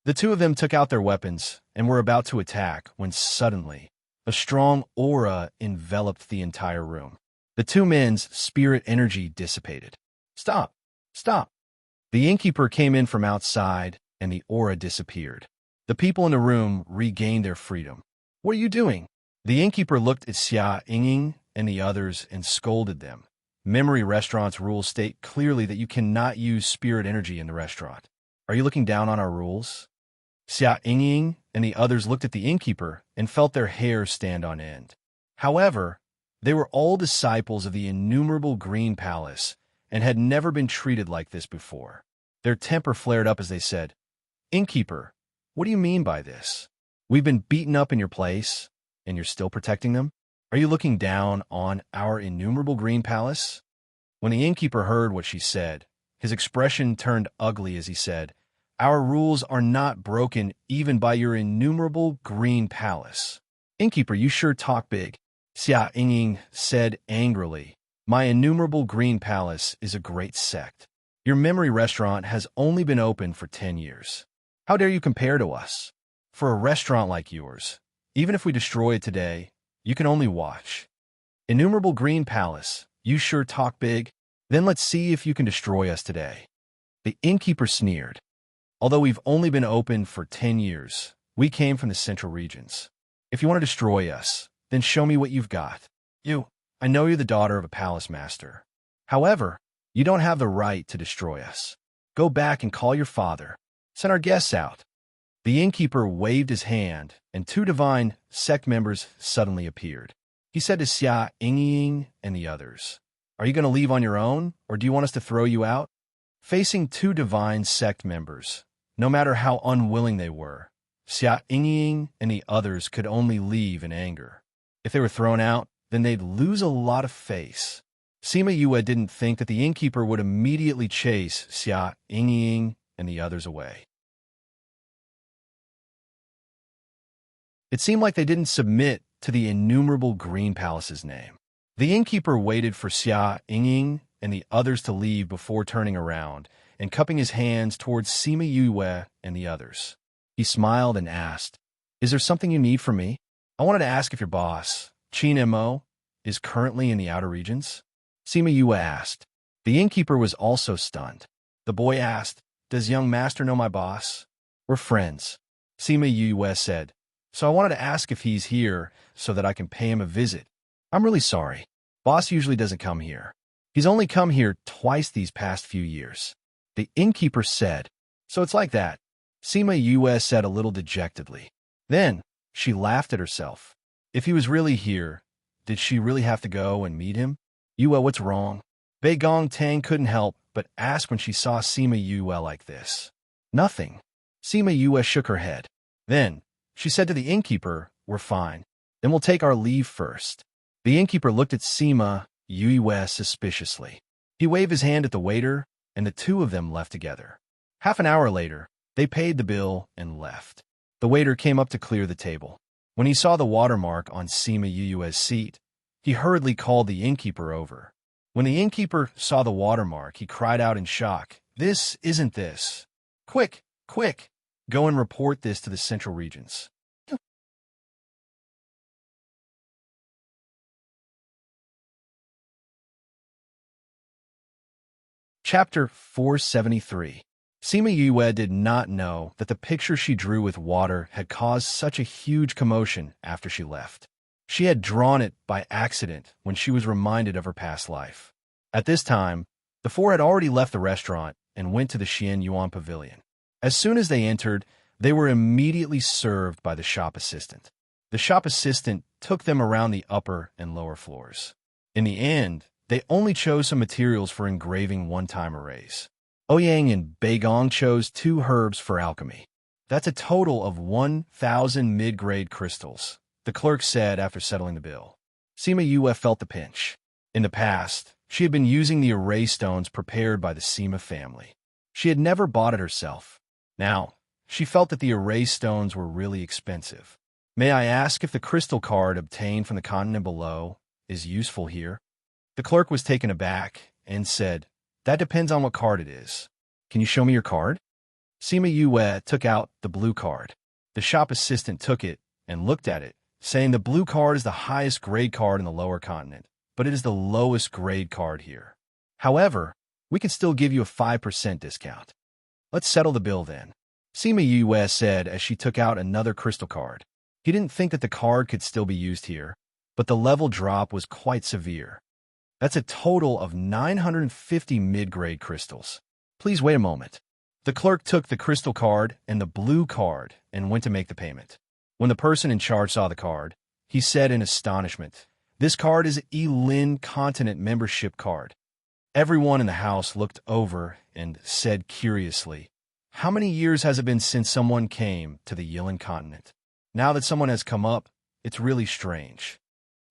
The 2 of them took out their weapons and were about to attack when suddenly a strong aura enveloped the entire room. The 2 men's spirit energy dissipated. "Stop! Stop!" The innkeeper came in from outside and the aura disappeared. The people in the room regained their freedom. "What are you doing?" The innkeeper looked at Xia Yingying and the others and scolded them. Memory Restaurant's rules state clearly that you cannot use spirit energy in the restaurant. Are you looking down on our rules? Xia Yingying and the others looked at the innkeeper and felt their hair stand on end. However, they were all disciples of the innumerable Green Palace and had never been treated like this before. Their temper flared up as they said, "Innkeeper, what do you mean by this? We've been beaten up in your place, and you're still protecting them? Are you looking down on our innumerable Green Palace?" When the innkeeper heard what she said, his expression turned ugly as he said, "Our rules are not broken even by your innumerable Green Palace." "Innkeeper, you sure talk big," Xia Yingying said angrily. "My innumerable Green Palace is a great sect. Your memory restaurant has only been open for 10 years. How dare you compare to us? For a restaurant like yours, even if we destroy it today, you can only watch. Innumerable Green Palace, you sure talk big? Then let's see if you can destroy us today." The innkeeper sneered. "Although we've only been open for 10 years, we came from the central regions. If you want to destroy us, then show me what you've got. I know you're the daughter of a palace master. However, you don't have the right to destroy us. Go back and call your father. Send our guests out." The innkeeper waved his hand, and 2 divine sect members suddenly appeared. He He said to Xia Ying and the others. Are you going to leave on your own, or do you want us to throw you out? Facing two divine sect members, no matter how unwilling they were, Xia Ying and the others could only leave in anger. If they were thrown out, then they'd lose a lot of face. Sima Yue didn't think that the innkeeper would immediately chase Xia Ying and the others away. It seemed like they didn't submit to the innumerable Green Palace's name. The innkeeper waited for Xia Ying and the others to leave before turning around and cupping his hands towards Sima Yue and the others. He smiled and asked, "Is there something you need from me? I wanted to ask if your boss, Qin Mo, is currently in the outer regions?" Sima Yue asked. The innkeeper was also stunned. The boy asked, "Does young master know my boss?" "We're friends," Sima Yue said. "So I wanted to ask if he's here so that I can pay him a visit. I'm really sorry. Boss usually doesn't come here. He's only come here twice these past few years." The innkeeper said. "So it's like that," Sima Yue said a little dejectedly. Then she laughed at herself. If he was really here, did she really have to go and meet him? "Yue, what's wrong?" Bei Gong Tang couldn't help but ask when she saw Sima Yue like this. "Nothing." Sima Yue shook her head. Then she said to the innkeeper, "We're fine. Then we'll take our leave first." The innkeeper looked at Sima Yue suspiciously. He waved his hand at the waiter, and the two of them left together. Half an hour later, they paid the bill and left. The waiter came up to clear the table. When he saw the watermark on Sima Yue's seat, he hurriedly called the innkeeper over. When the innkeeper saw the watermark, he cried out in shock, "This isn't this. Quick, quick, go and report this to the Central Regions." Chapter 473. Sima Yue did not know that the picture she drew with water had caused such a huge commotion after she left. She had drawn it by accident when she was reminded of her past life. At this time, the four had already left the restaurant and went to the Xian Yuan Pavilion. As soon as they entered, they were immediately served by the shop assistant. The shop assistant took them around the upper and lower floors. In the end, they only chose some materials for engraving one-time arrays. Ouyang and Beigong chose 2 herbs for alchemy. "That's a total of 1,000 mid-grade crystals," the clerk said after settling the bill. Sima Yue felt the pinch. In the past, she had been using the array stones prepared by the Sima family. She had never bought it herself. Now, she felt that the array stones were really expensive. "May I ask if the crystal card obtained from the continent below is useful here?" The clerk was taken aback and said, "That depends on what card it is. Can you show me your card?" Sima Yue took out the blue card. The shop assistant took it and looked at it, saying the blue card is the highest grade card in the lower continent, but it is the lowest grade card here. However, we can still give you a 5% discount. "Let's settle the bill then," Sima Yue said as she took out another crystal card. He didn't think that the card could still be used here, but the level drop was quite severe. "That's a total of 950 mid-grade crystals. Please wait a moment." The clerk took the crystal card and the blue card and went to make the payment. When the person in charge saw the card, he said in astonishment, "This card is an Yilin Continent membership card." Everyone in the house looked over and said curiously, "How many years has it been since someone came to the Yilin Continent? Now that someone has come up, it's really strange.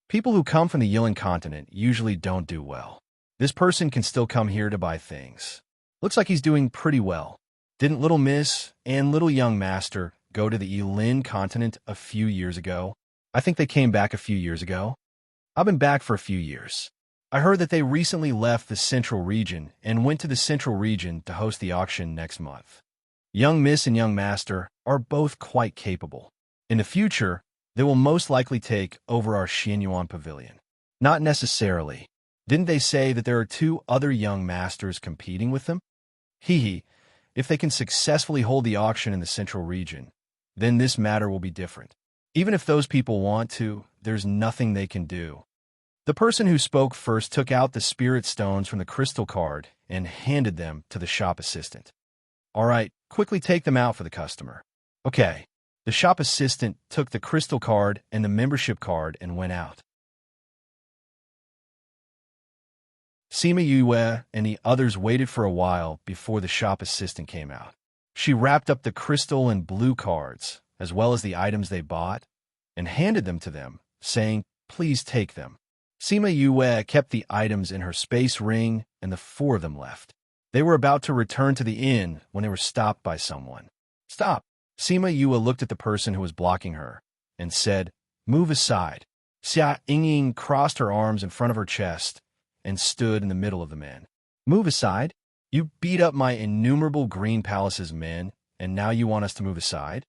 People who come from the Yilin Continent usually don't do well. This person can still come here to buy things. Looks like he's doing pretty well. Didn't Little Miss and Little Young Master go to the Yilin Continent a few years ago? I think they came back a few years ago. I've been back for a few years. I heard that they recently left the Central Region and went to the Central Region to host the auction next month. Young Miss and Young Master are both quite capable. In the future, they will most likely take over our Xianyuan Pavilion." "Not necessarily. Didn't they say that there are 2 other young masters competing with them?" "Hee. If they can successfully hold the auction in the Central Region, then this matter will be different. Even if those people want to, there's nothing they can do." The person who spoke first took out the spirit stones from the crystal card and handed them to the shop assistant. "All right, quickly take them out for the customer." "Okay." The shop assistant took the crystal card and the membership card and went out. Sima Yue and the others waited for a while before the shop assistant came out. She wrapped up the crystal and blue cards, as well as the items they bought, and handed them to them, saying, "Please take them." Sima Yue kept the items in her space ring, and the four of them left. They were about to return to the inn when they were stopped by someone. "Stop!" Sima Yue looked at the person who was blocking her and said, "Move aside." Xia Yingying crossed her arms in front of her chest and stood in the middle of the men. "Move aside? You beat up my innumerable Green Palace's men, and now you want us to move aside?"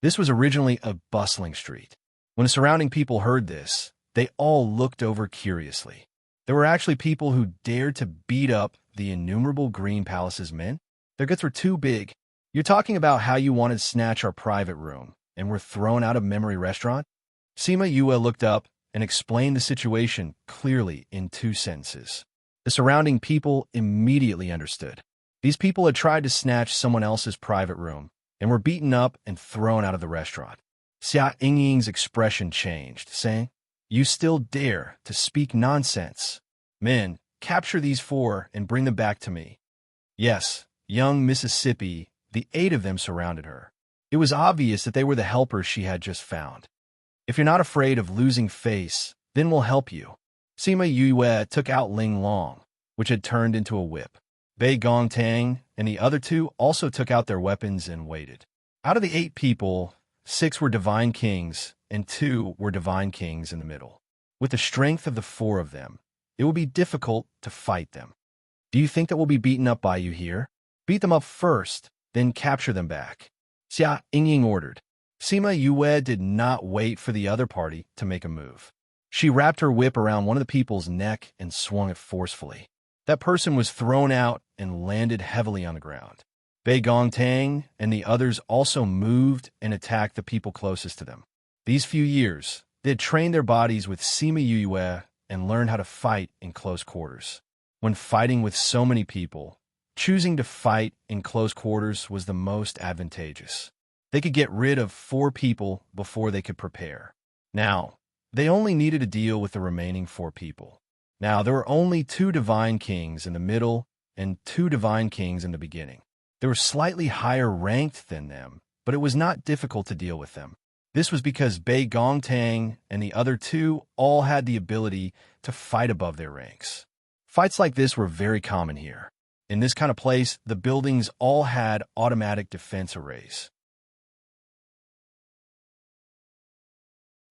This was originally a bustling street. When the surrounding people heard this, they all looked over curiously. There were actually people who dared to beat up the innumerable Green Palace's men. Their guts were too big. "You're talking about how you wanted to snatch our private room and were thrown out of Memory Restaurant?" Sima Yue looked up and explained the situation clearly in 2 sentences. The surrounding people immediately understood. These people had tried to snatch someone else's private room and were beaten up and thrown out of the restaurant. Xia Yingying's expression changed, saying, "You still dare to speak nonsense? Men, capture these 4 and bring them back to me." Yes, young Mississippi, the 8 of them surrounded her. It was obvious that they were the helpers she had just found. "If you're not afraid of losing face, then we'll help you." Sima Yue took out Ling Long, which had turned into a whip. Bei Gongtang and the other 2 also took out their weapons and waited. Out of the 8 people, 6 were divine kings and 2 were divine kings in the middle. With the strength of the 4 of them, it would be difficult to fight them. "Do you think that we'll be beaten up by you here? Beat them up first, then capture them back," Xia Yingying ordered. Sima Yue did not wait for the other party to make a move. She wrapped her whip around one of the people's neck and swung it forcefully. That person was thrown out and landed heavily on the ground. Bei Gongtang and the others also moved and attacked the people closest to them. These few years, they had trained their bodies with Sima Yue and learned how to fight in close quarters. When fighting with so many people, choosing to fight in close quarters was the most advantageous. They could get rid of 4 people before they could prepare. Now, they only needed to deal with the remaining 4 people. Now, there were only 2 divine kings in the middle and 2 divine kings in the beginning. They were slightly higher ranked than them, but it was not difficult to deal with them. This was because Bei Gongtang and the other 2 all had the ability to fight above their ranks. Fights like this were very common here. In this kind of place, the buildings all had automatic defense arrays.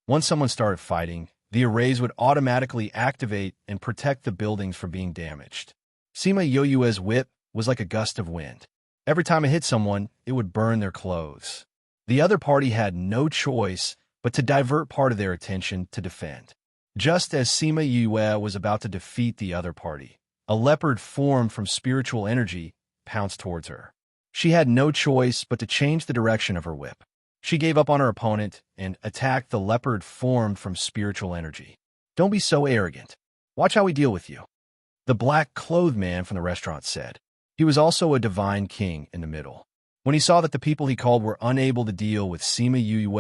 Once someone started fighting, the arrays would automatically activate and protect the buildings from being damaged. Sima Yue's whip was like a gust of wind. Every time it hit someone, it would burn their clothes. The other party had no choice but to divert part of their attention to defend. Just as Sima Yue was about to defeat the other party, a leopard formed from spiritual energy pounced towards her. She had no choice but to change the direction of her whip. She gave up on her opponent and attacked the leopard formed from spiritual energy. "Don't be so arrogant. Watch how we deal with you," the black-clothed man from the restaurant said. He was also a divine king in the middle. When he saw that the people he called were unable to deal with Sima Yue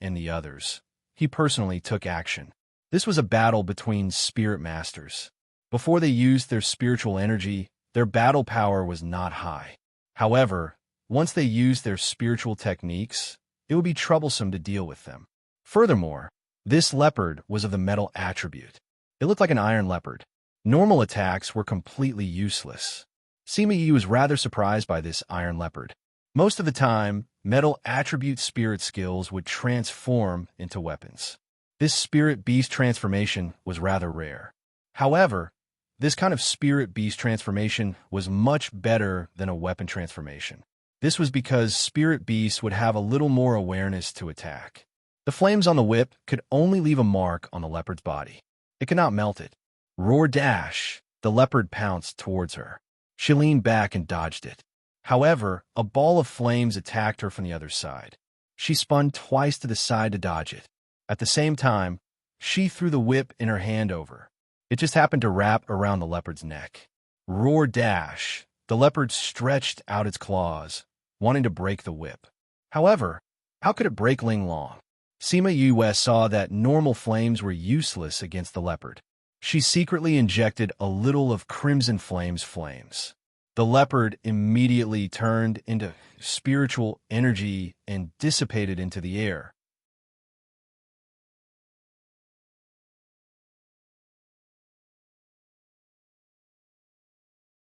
and the others, he personally took action. This was a battle between spirit masters. Before they used their spiritual energy, their battle power was not high. However, once they used their spiritual techniques, it would be troublesome to deal with them. Furthermore, this leopard was of the metal attribute. It looked like an iron leopard. Normal attacks were completely useless. Sima Yi was rather surprised by this iron leopard. Most of the time, metal attribute spirit skills would transform into weapons. This spirit beast transformation was rather rare. However, this kind of spirit beast transformation was much better than a weapon transformation. This was because spirit beasts would have a little more awareness to attack. The flames on the whip could only leave a mark on the leopard's body. It could not melt it. Roar dash! The leopard pounced towards her. She leaned back and dodged it. However, a ball of flames attacked her from the other side. She spun twice to the side to dodge it. At the same time, she threw the whip in her hand over. It just happened to wrap around the leopard's neck. Roar dash! The leopard stretched out its claws, wanting to break the whip. However, how could it break Ling Long? Sima Yue saw that normal flames were useless against the leopard. She secretly injected a little of Crimson flames. The leopard immediately turned into spiritual energy and dissipated into the air.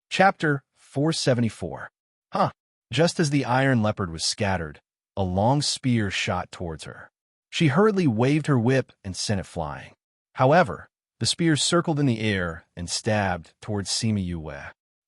Chapter 474. Just as the iron leopard was scattered, a long spear shot towards her. She hurriedly waved her whip and sent it flying. However, the spear circled in the air and stabbed towards Sima Yue.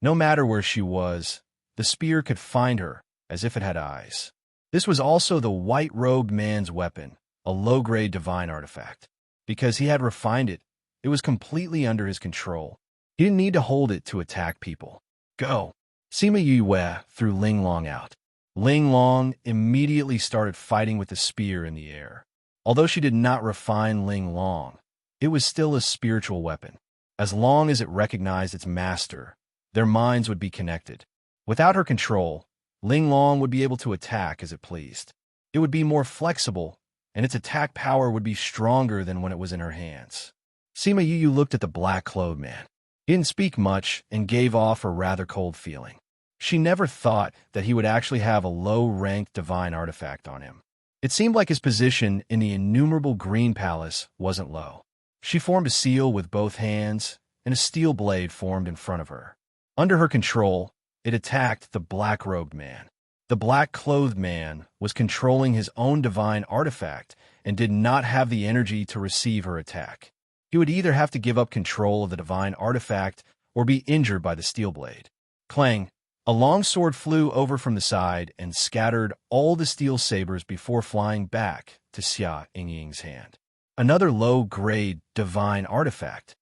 No matter where she was, the spear could find her, as if it had eyes. This was also the white-robed man's weapon, a low-grade divine artifact. Because he had refined it, it was completely under his control. He didn't need to hold it to attack people. Go! Sima Yue threw Ling Long out. Ling Long immediately started fighting with the spear in the air. Although she did not refine Ling Long, it was still a spiritual weapon. As long as it recognized its master, their minds would be connected. Without her control, Ling Long would be able to attack as it pleased. It would be more flexible, and its attack power would be stronger than when it was in her hands. Sima Yu looked at the black-clothed man. He didn't speak much and gave off a rather cold feeling. She never thought that he would actually have a low-ranked divine artifact on him. It seemed like his position in the innumerable green palace wasn't low. She formed a seal with both hands, and a steel blade formed in front of her. Under her control, it attacked the black-robed man. The black-clothed man was controlling his own divine artifact and did not have the energy to receive her attack. He would either have to give up control of the divine artifact or be injured by the steel blade. Clang! A long sword flew over from the side and scattered all the steel sabers before flying back to Xia Yingying's hand. Another low-grade divine artifact.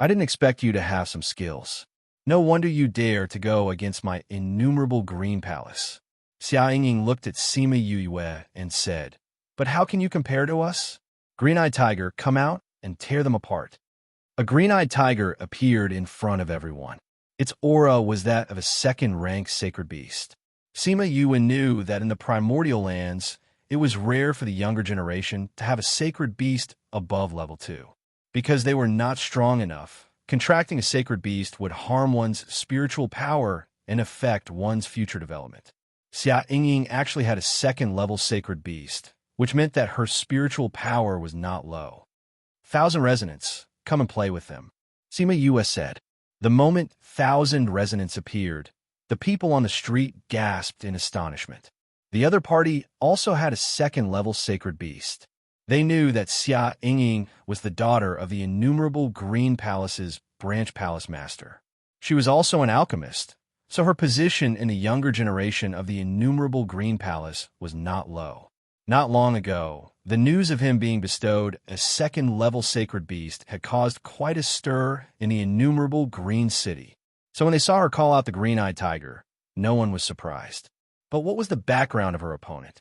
I didn't expect you to have some skills. No wonder you dare to go against my innumerable green palace. Xia Yingying looked at Sima Yue and said, But how can you compare to us? Green-eyed tiger, come out and tear them apart. A green-eyed tiger appeared in front of everyone. Its aura was that of a second-rank sacred beast. Sima Yue knew that in the primordial lands, it was rare for the younger generation to have a sacred beast above level 2. Because they were not strong enough, contracting a sacred beast would harm one's spiritual power and affect one's future development. Xia Yingying actually had a second-level sacred beast, which meant that her spiritual power was not low. 1,000 resonance, come and play with them. Sima Yue said. The moment 1,000 resonance appeared, the people on the street gasped in astonishment. The other party also had a second-level sacred beast. They knew that Xia Yingying was the daughter of the innumerable Green Palace's branch palace master. She was also an alchemist, so her position in the younger generation of the innumerable Green Palace was not low. Not long ago, the news of him being bestowed a second-level sacred beast had caused quite a stir in the innumerable Green City. So when they saw her call out the green-eyed tiger, no one was surprised. But what was the background of her opponent?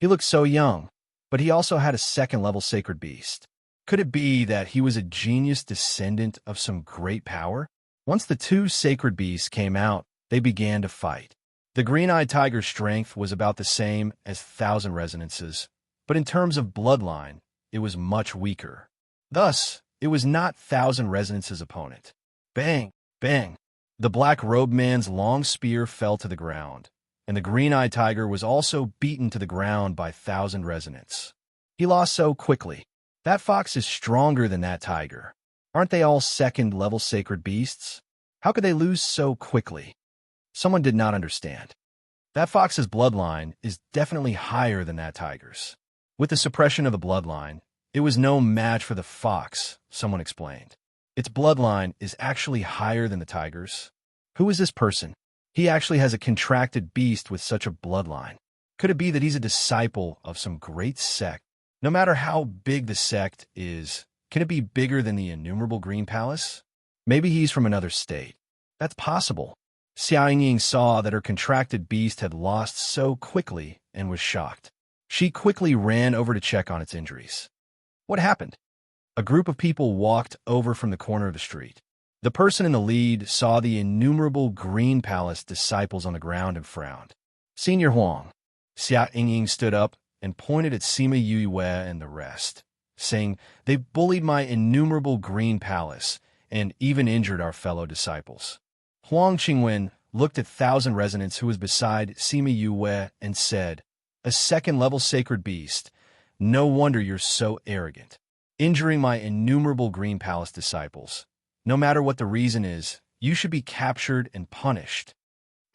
He looked so young, but he also had a second-level sacred beast. Could it be that he was a genius descendant of some great power? Once the two sacred beasts came out, they began to fight. The green-eyed tiger's strength was about the same as 1,000 resonances, but in terms of bloodline, it was much weaker. Thus, it was not 1,000 resonances' opponent. Bang! Bang! The black-robed man's long spear fell to the ground, and the green-eyed tiger was also beaten to the ground by 1,000 resonance. He lost so quickly. That fox is stronger than that tiger. Aren't they all second-level sacred beasts? How could they lose so quickly? Someone did not understand. That fox's bloodline is definitely higher than that tiger's. With the suppression of the bloodline, it was no match for the fox, someone explained. Its bloodline is actually higher than the tiger's. Who is this person? He actually has a contracted beast with such a bloodline. Could it be that he's a disciple of some great sect? No matter how big the sect is, can it be bigger than the innumerable Green Palace? Maybe he's from another state. That's possible. Xia Yingying saw that her contracted beast had lost so quickly and was shocked. She quickly ran over to check on its injuries. What happened? A group of people walked over from the corner of the street. The person in the lead saw the innumerable Green Palace disciples on the ground and frowned. Senior Huang. Xia Yingying stood up and pointed at Sima Yue and the rest, saying, "They've bullied my innumerable green palace and even injured our fellow disciples." Huang Qingwen looked at Thousand Resonance, who was beside Sima Yue, and said, "A second-level sacred beast. No wonder you're so arrogant. Injuring my innumerable green palace disciples. No matter what the reason is, you should be captured and punished."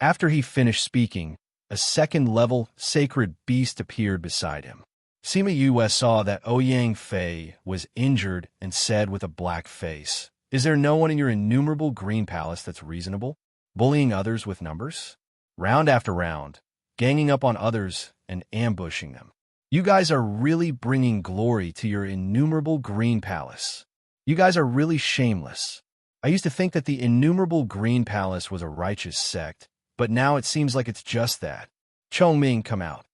After he finished speaking, a second-level sacred beast appeared beside him. Sima Yue saw that Ouyang Fei was injured and said with a black face, "Is there no one in your innumerable green palace that's reasonable? Bullying others with numbers? Round after round, ganging up on others and ambushing them. You guys are really bringing glory to your innumerable green palace. You guys are really shameless. I used to think that the innumerable green palace was a righteous sect, but now it seems like it's just that." Chongming, come out.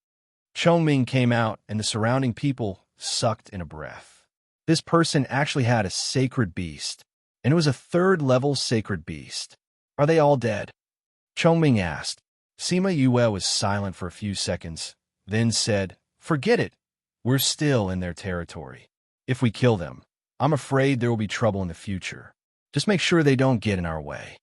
Chongming came out, and the surrounding people sucked in a breath. This person actually had a sacred beast, and it was a third-level sacred beast. "Are they all dead?" Chongming asked. Sima Yue was silent for a few seconds, then said, "Forget it. We're still in their territory. If we kill them, I'm afraid there will be trouble in the future. Just make sure they don't get in our way."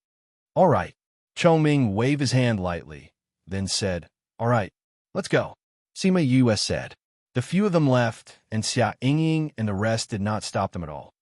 "All right." Chongming waved his hand lightly, then said, "All right, let's go." Sima Yue said. The few of them left, and Xia Yingying and the rest did not stop them at all.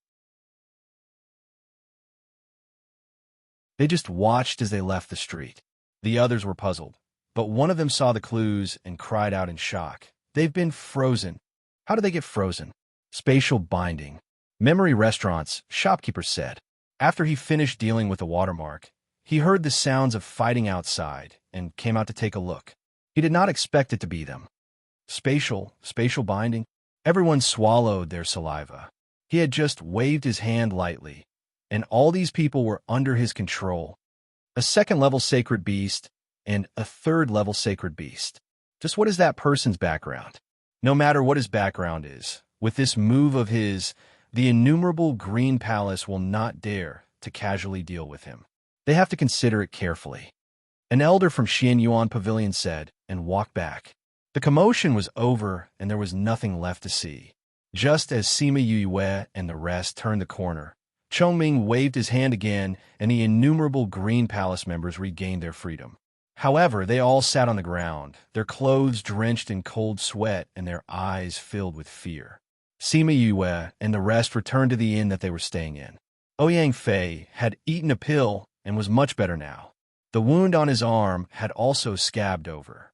They just watched as they left the street. The others were puzzled, but one of them saw the clues and cried out in shock. "They've been frozen." "How did they get frozen?" "Spatial binding. Memory restaurants," shopkeeper said. After he finished dealing with the watermark, he heard the sounds of fighting outside and came out to take a look. He did not expect it to be them. Spatial binding? Everyone swallowed their saliva. He had just waved his hand lightly, and all these people were under his control. A second-level sacred beast and a third-level sacred beast. Just what is that person's background? No matter what his background is, with this move of his, the innumerable green palace will not dare to casually deal with him. They have to consider it carefully. An elder from Xianyuan Pavilion said, and walked back. The commotion was over, and there was nothing left to see. Just as Sima Yue and the rest turned the corner, Chongming waved his hand again, and the innumerable green palace members regained their freedom. However, they all sat on the ground, their clothes drenched in cold sweat and their eyes filled with fear. Sima Yue and the rest returned to the inn that they were staying in. Ouyang Fei had eaten a pill and was much better now. The wound on his arm had also scabbed over.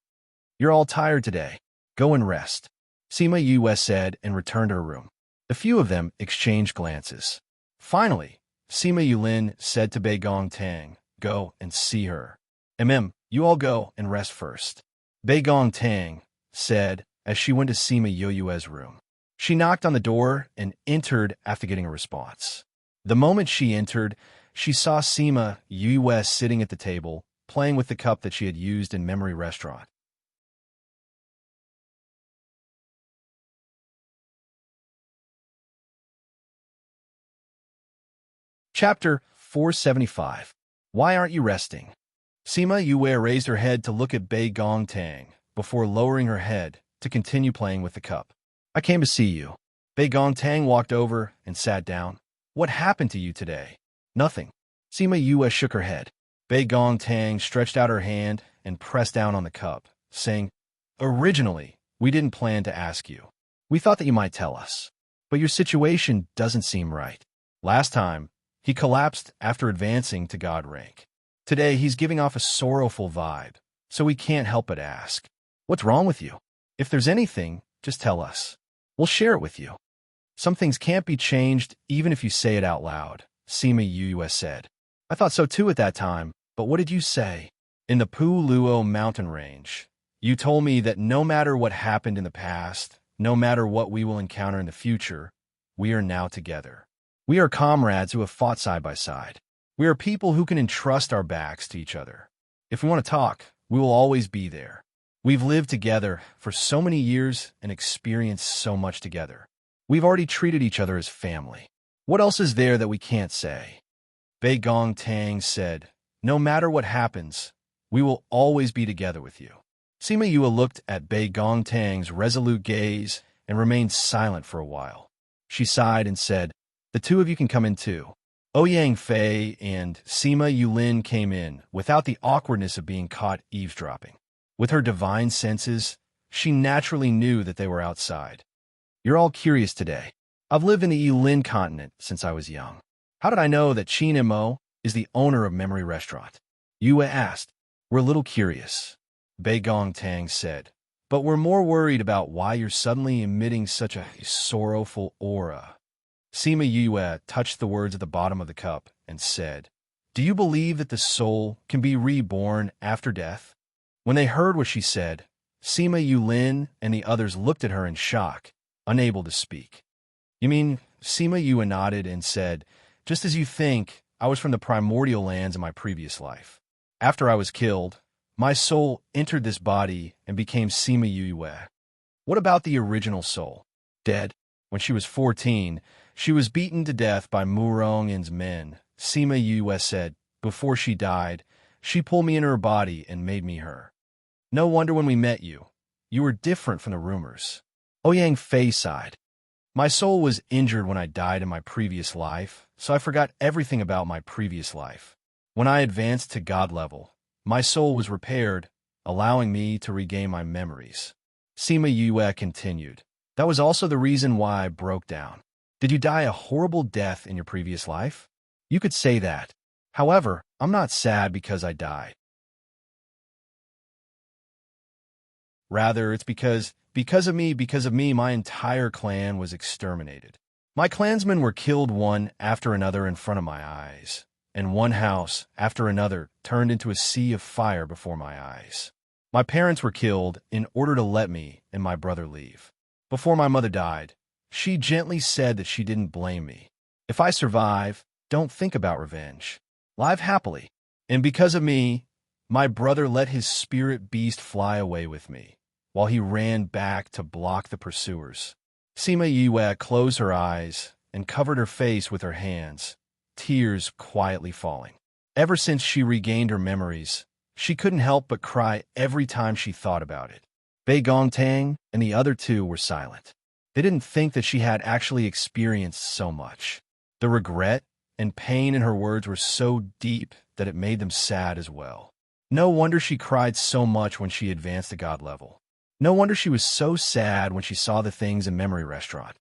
"You're all tired today. Go and rest," Sima Yue said and returned to her room. A few of them exchanged glances. Finally, Sima Yulin said to Bei Gong Tang, "Go and see her. You all go and rest first." Bei Gong Tang said as she went to Sima Yue's room. She knocked on the door and entered after getting a response. The moment she entered, she saw Sima Yue sitting at the table, playing with the cup that she had used in Memory Restaurant. Chapter 475. Why aren't you resting? Sima Yue raised her head to look at Bei Gong Tang, before lowering her head to continue playing with the cup. "I came to see you." Bei Gong Tang walked over and sat down. "What happened to you today?" "Nothing." Sima Yue shook her head. Bei Gong Tang stretched out her hand and pressed down on the cup, saying, "Originally, we didn't plan to ask you. We thought that you might tell us. But your situation doesn't seem right. Last time, he collapsed after advancing to God rank. Today, he's giving off a sorrowful vibe, so we can't help but ask, what's wrong with you? If there's anything, just tell us. We'll share it with you. Some things can't be changed even if you say it out loud," Sima Yue said. "I thought so too at that time, but what did you say? In the Pu Luo mountain range, you told me that no matter what happened in the past, no matter what we will encounter in the future, we are now together. We are comrades who have fought side by side. We are people who can entrust our backs to each other. If we want to talk, we will always be there. We've lived together for so many years and experienced so much together. We've already treated each other as family. What else is there that we can't say?" Bei Gong Tang said, "No matter what happens, we will always be together with you. Sima Yue looked at Bei Gongtang's resolute gaze and remained silent for a while. She sighed and said, "The two of you can come in too." Ouyang Fei and Sima Yulin came in without the awkwardness of being caught eavesdropping. With her divine senses, she naturally knew that they were outside. "You're all curious today. I've lived in the Yulin continent since I was young. How did I know that Qin Mo is the owner of Memory Restaurant?" Yue asked. "We're a little curious," Bei Gongtang said, "but we're more worried about why you're suddenly emitting such a sorrowful aura." Sima Yue touched the words at the bottom of the cup and said, "Do you believe that the soul can be reborn after death?" When they heard what she said, Sima Yulin and the others looked at her in shock, unable to speak. "You mean," Sima Yue nodded and said, "just as you think, I was from the primordial lands in my previous life. After I was killed, my soul entered this body and became Sima Yue." "What about the original soul?" "Dead. When she was 14, she was beaten to death by Murong's men," Sima Yue said. "Before she died, she pulled me into her body and made me her. No wonder when we met you, you were different from the rumors." Ouyang Fei sighed. "My soul was injured when I died in my previous life, so I forgot everything about my previous life. When I advanced to God level, my soul was repaired, allowing me to regain my memories." Sima Yue continued. "That was also the reason why I broke down. Did you die a horrible death in your previous life? You could say that. However, I'm not sad because I died. Rather, it's because of me, my entire clan was exterminated. My clansmen were killed one after another in front of my eyes, and one house after another turned into a sea of fire before my eyes. My parents were killed in order to let me and my brother leave. Before my mother died, she gently said that she didn't blame me. If I survive, don't think about revenge. Live happily. And because of me, my brother let his spirit beast fly away with me, while he ran back to block the pursuers." Sima Yue closed her eyes and covered her face with her hands, tears quietly falling. Ever since she regained her memories, she couldn't help but cry every time she thought about it. Bei Gongtang and the other two were silent. They didn't think that she had actually experienced so much. The regret and pain in her words were so deep that it made them sad as well. No wonder she cried so much when she advanced to God level. No wonder she was so sad when she saw the things in Memory Restaurant.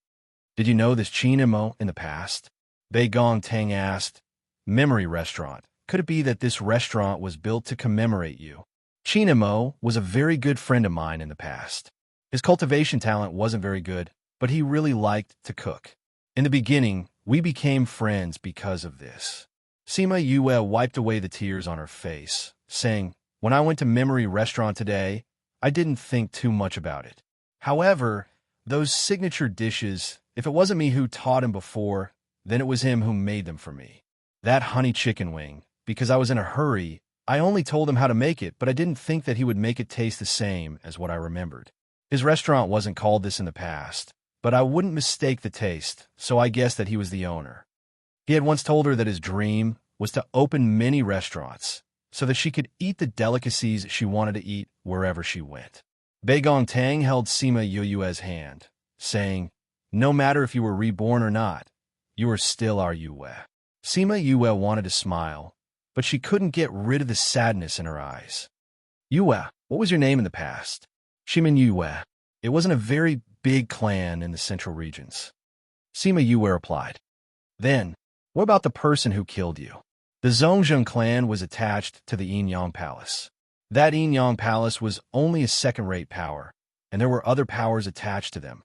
"Did you know this Qin Mo in the past?" Bei Gongtang asked. "Memory Restaurant. Could it be that this restaurant was built to commemorate you?" "Qin Mo was a very good friend of mine in the past. His cultivation talent wasn't very good, but he really liked to cook. In the beginning, we became friends because of this." Sima Yue wiped away the tears on her face, saying, "When I went to Memory Restaurant today, I didn't think too much about it. However, those signature dishes, if it wasn't me who taught him before, then it was him who made them for me. That honey chicken wing, because I was in a hurry, I only told him how to make it, but I didn't think that he would make it taste the same as what I remembered. His restaurant wasn't called this in the past, but I wouldn't mistake the taste, so I guessed that he was the owner. He had once told her that his dream was to open many restaurants, so that she could eat the delicacies she wanted to eat wherever she went." Bei Gongtang held Sima Yue's hand, saying, "No matter if you were reborn or not, you are still our Yue." Sima Yue wanted to smile, but she couldn't get rid of the sadness in her eyes. "Yue, what was your name in the past?" "Shimin Yue. It wasn't a very big clan in the central regions." Sima Yue replied. "Then, what about the person who killed you?" "The Zhongzheng clan was attached to the Yin Palace. That Yin Palace was only a second-rate power, and there were other powers attached to them."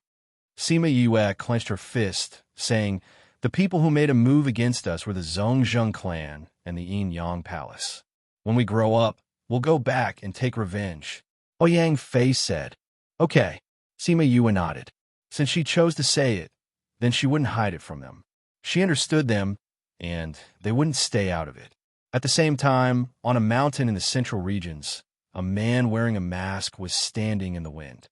Sima Yue clenched her fist, saying, "The people who made a move against us were the Zhongzheng clan and the Yin Palace. When we grow up, we'll go back and take revenge." Ouyang Fei said. "Okay." Sima Yue nodded. Since she chose to say it, then she wouldn't hide it from them. She understood them, and they wouldn't stay out of it. At the same time, on a mountain in the central regions, a man wearing a mask was standing in the wind.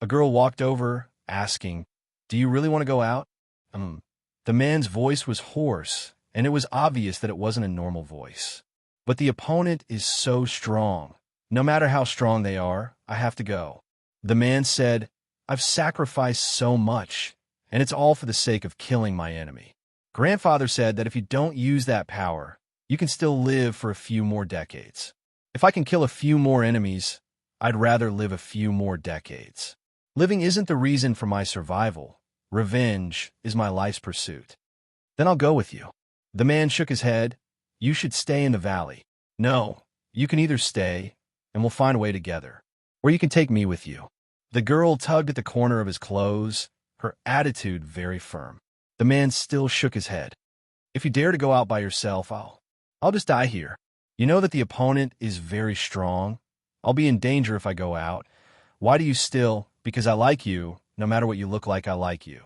A girl walked over, asking, "Do you really want to go out?" The man's voice was hoarse, and it was obvious that it wasn't a normal voice. But the opponent is so strong. No matter how strong they are, I have to go. The man said, I've sacrificed so much, and it's all for the sake of killing my enemy. Grandfather said that if you don't use that power, you can still live for a few more decades. If I can kill a few more enemies, I'd rather live a few more decades. Living isn't the reason for my survival. Revenge is my life's pursuit. Then I'll go with you. The man shook his head. You should stay in the valley. No, you can either stay, and we'll find a way together, or you can take me with you. The girl tugged at the corner of his clothes, her attitude very firm. The man still shook his head. If you dare to go out by yourself, I'll just die here. You know that the opponent is very strong. I'll be in danger if I go out. Why do you still? Because I like you. No matter what you look like, I like you.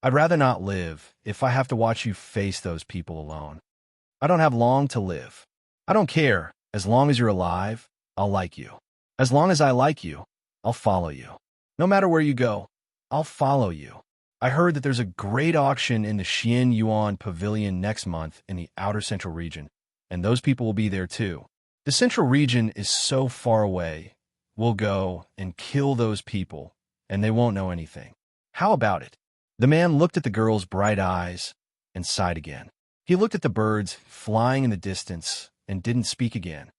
I'd rather not live if I have to watch you face those people alone. I don't have long to live. I don't care. As long as you're alive, I'll like you. As long as I like you, I'll follow you. No matter where you go, I'll follow you. I heard that there's a great auction in the Xian Yuan Pavilion next month in the outer central region, and those people will be there too. The central region is so far away. We'll go and kill those people, and they won't know anything. How about it? The man looked at the girl's bright eyes and sighed again. He looked at the birds flying in the distance and didn't speak again.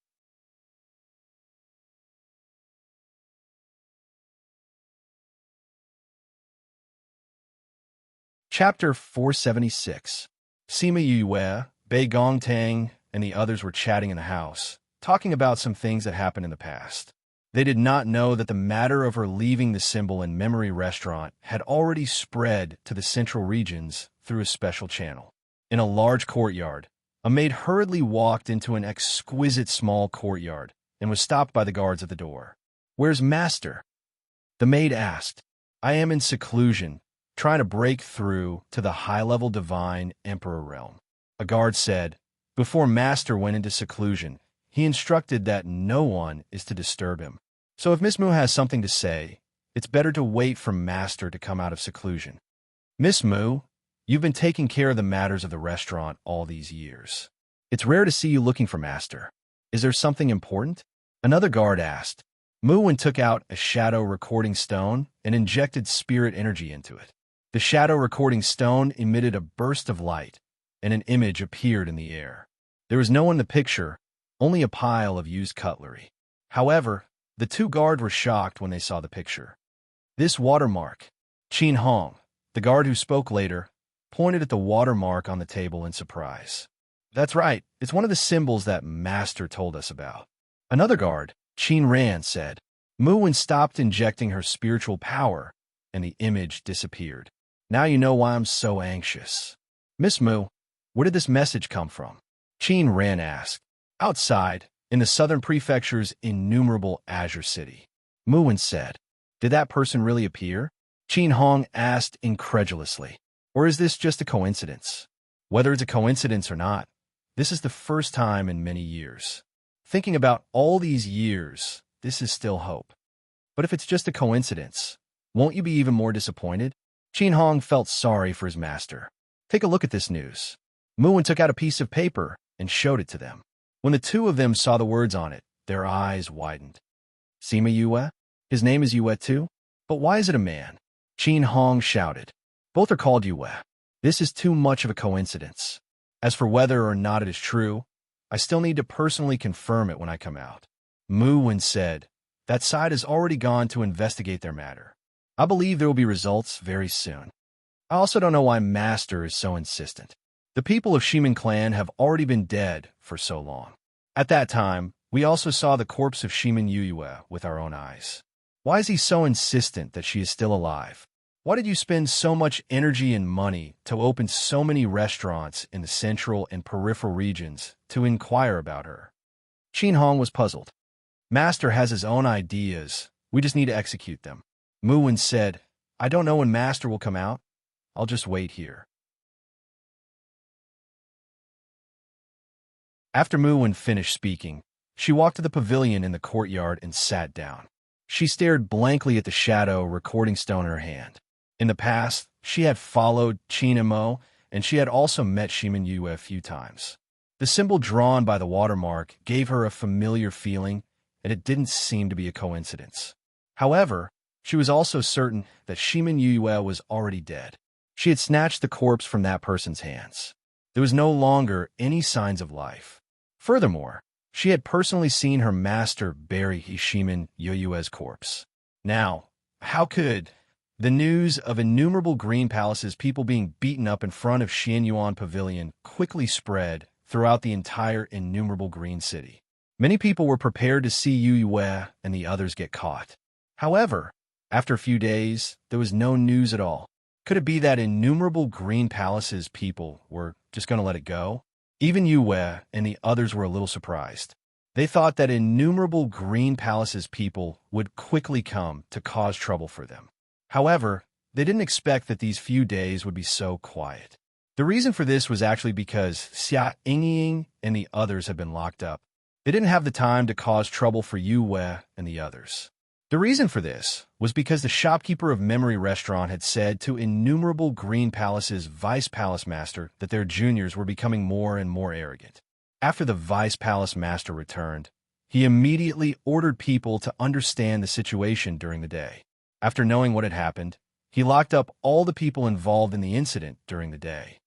Chapter 476. Sima Yue, Bei Gongtang, and the others were chatting in the house, talking about some things that happened in the past. They did not know that the matter of her leaving the symbol and memory restaurant had already spread to the central regions through a special channel. In a large courtyard, a maid hurriedly walked into an exquisite small courtyard and was stopped by the guards at the door. Where's Master? The maid asked. I am in seclusion, trying to break through to the high-level divine emperor realm. A guard said. Before Master went into seclusion, he instructed that no one is to disturb him. So if Miss Mu has something to say, it's better to wait for Master to come out of seclusion. Miss Mu, you've been taking care of the matters of the restaurant all these years. It's rare to see you looking for Master. Is there something important? Another guard asked. Mu took out a shadow recording stone and injected spirit energy into it. The shadow recording stone emitted a burst of light, and an image appeared in the air. There was no one in the picture, only a pile of used cutlery. However, the two guards were shocked when they saw the picture. This watermark. Qin Hong, the guard who spoke later, pointed at the watermark on the table in surprise. That's right, it's one of the symbols that Master told us about. Another guard, Qin Ran, said. Mu stopped injecting her spiritual power, and the image disappeared. Now you know why I'm so anxious. Miss Mu, where did this message come from? Qin Ran asked. Outside, in the southern prefecture's innumerable Azure City. Mu said. Did that person really appear? Qin Hong asked incredulously. Or is this just a coincidence? Whether it's a coincidence or not, this is the first time in many years. Thinking about all these years, this is still hope. But if it's just a coincidence, won't you be even more disappointed? Qin Hong felt sorry for his master. Take a look at this news. Mu took out a piece of paper and showed it to them. When the two of them saw the words on it, their eyes widened. Sima Yue? His name is Yue too? But why is it a man? Qin Hong shouted. Both are called Yue. This is too much of a coincidence. As for whether or not it is true, I still need to personally confirm it when I come out. Mu said, that side has already gone to investigate their matter. I believe there will be results very soon. I also don't know why Master is so insistent. The people of Shimin clan have already been dead for so long. At that time, we also saw the corpse of Shimin Yue with our own eyes. Why is he so insistent that she is still alive? Why did you spend so much energy and money to open so many restaurants in the central and peripheral regions to inquire about her? Qin Hong was puzzled. Master has his own ideas. We just need to execute them. Mu said, I don't know when Master will come out. I'll just wait here. After Mu finished speaking, she walked to the pavilion in the courtyard and sat down. She stared blankly at the shadow recording stone in her hand. In the past, she had followed Qin Mo, and she had also met Shimin Yue a few times. The symbol drawn by the watermark gave her a familiar feeling, and it didn't seem to be a coincidence. However, she was also certain that Shimin Yue was already dead. She had snatched the corpse from that person's hands. There was no longer any signs of life. Furthermore, she had personally seen her master bury Shimin Yue's corpse. Now, how could the news of innumerable Green Palace's people being beaten up in front of Xianyuan Pavilion quickly spread throughout the entire innumerable Green City? Many people were prepared to see Yue and the others get caught. However, after a few days, there was no news at all. Could it be that innumerable Green Palace's people were just going to let it go? Even Yue and the others were a little surprised. They thought that innumerable Green Palace's people would quickly come to cause trouble for them. However, they didn't expect that these few days would be so quiet. The reason for this was actually because Xia Yingying and the others had been locked up. They didn't have the time to cause trouble for Yue and the others. The reason for this was because the shopkeeper of Memory Restaurant had said to innumerable Green Palace's Vice Palace Master that their juniors were becoming more and more arrogant. After the Vice Palace Master returned, he immediately ordered people to understand the situation during the day. After knowing what had happened, he locked up all the people involved in the incident during the day.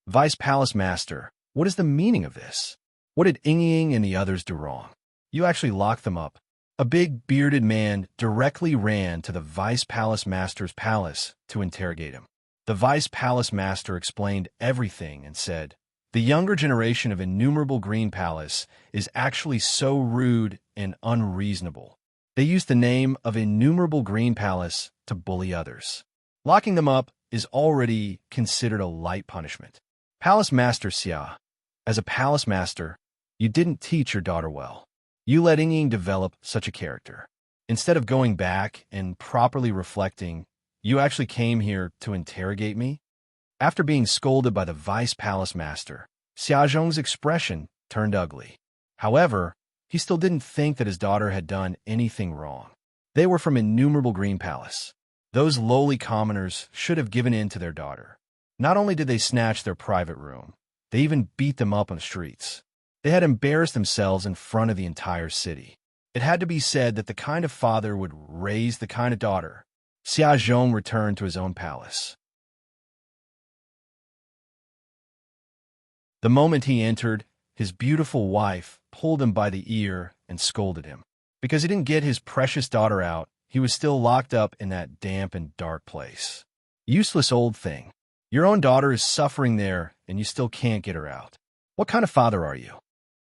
Vice Palace Master, what is the meaning of this? What did Yingying and the others do wrong? You actually locked them up. A big, bearded man directly ran to the Vice Palace Master's palace to interrogate him. The Vice Palace Master explained everything and said, "The younger generation of innumerable Green Palace is actually so rude and unreasonable. They use the name of innumerable Green Palace to bully others. Locking them up is already considered a light punishment. Palace Master Xia, as a Palace Master, you didn't teach your daughter well. You let Yingying develop such a character. Instead of going back and properly reflecting, you actually came here to interrogate me?" After being scolded by the Vice Palace Master, Xia Zhong's expression turned ugly. However, he still didn't think that his daughter had done anything wrong. They were from innumerable Green Palace. Those lowly commoners should have given in to their daughter. Not only did they snatch their private room, they even beat them up on the streets. They had embarrassed themselves in front of the entire city. It had to be said that the kind of father would raise the kind of daughter. Xia Zhong returned to his own palace. The moment he entered, his beautiful wife pulled him by the ear and scolded him. Because he didn't get his precious daughter out, he was still locked up in that damp and dark place. Useless old thing. Your own daughter is suffering there, and you still can't get her out. What kind of father are you?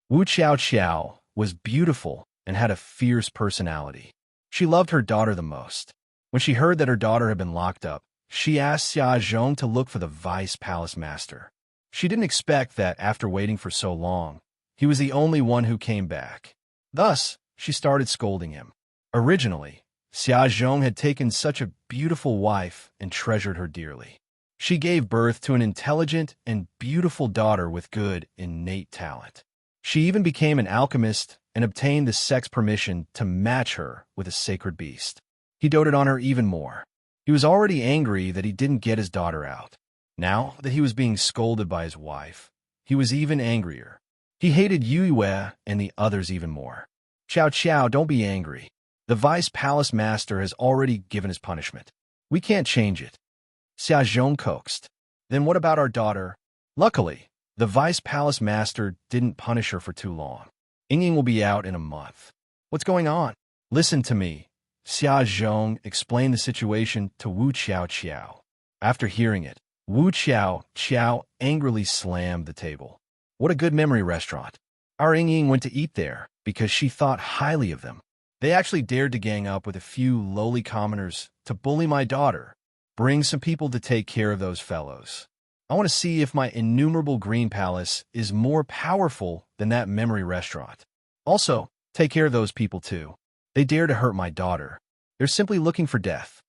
Wu Qiao was beautiful and had a fierce personality. She loved her daughter the most. When she heard that her daughter had been locked up, she asked Xia Zhong to look for the Vice Palace Master. She didn't expect that after waiting for so long, he was the only one who came back. Thus, she started scolding him. Originally, Xia Zhong had taken such a beautiful wife and treasured her dearly. She gave birth to an intelligent and beautiful daughter with good, innate talent. She even became an alchemist and obtained the sex permission to match her with a sacred beast. He doted on her even more. He was already angry that he didn't get his daughter out. Now that he was being scolded by his wife, he was even angrier. He hated Yue and the others even more. Qiao, don't be angry. The Vice Palace Master has already given his punishment. We can't change it. Xia Zhong coaxed. Then what about our daughter? Luckily, the Vice Palace Master didn't punish her for too long. Yingying will be out in a month. What's going on? Listen to me. Xia Zhong explained the situation to Wu Qiao. After hearing it, Wu Qiao angrily slammed the table. What a good memory restaurant. Our Yingying went to eat there because she thought highly of them. They actually dared to gang up with a few lowly commoners to bully my daughter. Bring some people to take care of those fellows. I want to see if my innumerable Green Palace is more powerful than that memory restaurant. Also, take care of those people too. They dare to hurt my daughter. They're simply looking for death.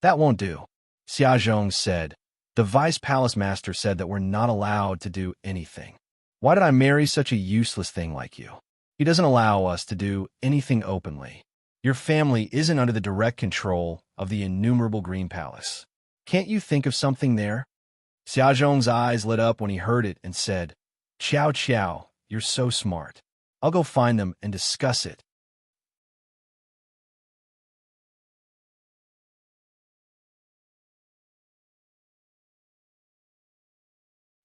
That won't do, Xia Zhong said. The Vice Palace Master said that we're not allowed to do anything. Why did I marry such a useless thing like you? He doesn't allow us to do anything openly. Your family isn't under the direct control of the innumerable Green Palace. Can't you think of something there? Xia Zhong's eyes lit up when he heard it and said, Chow chow, you're so smart. I'll go find them and discuss it.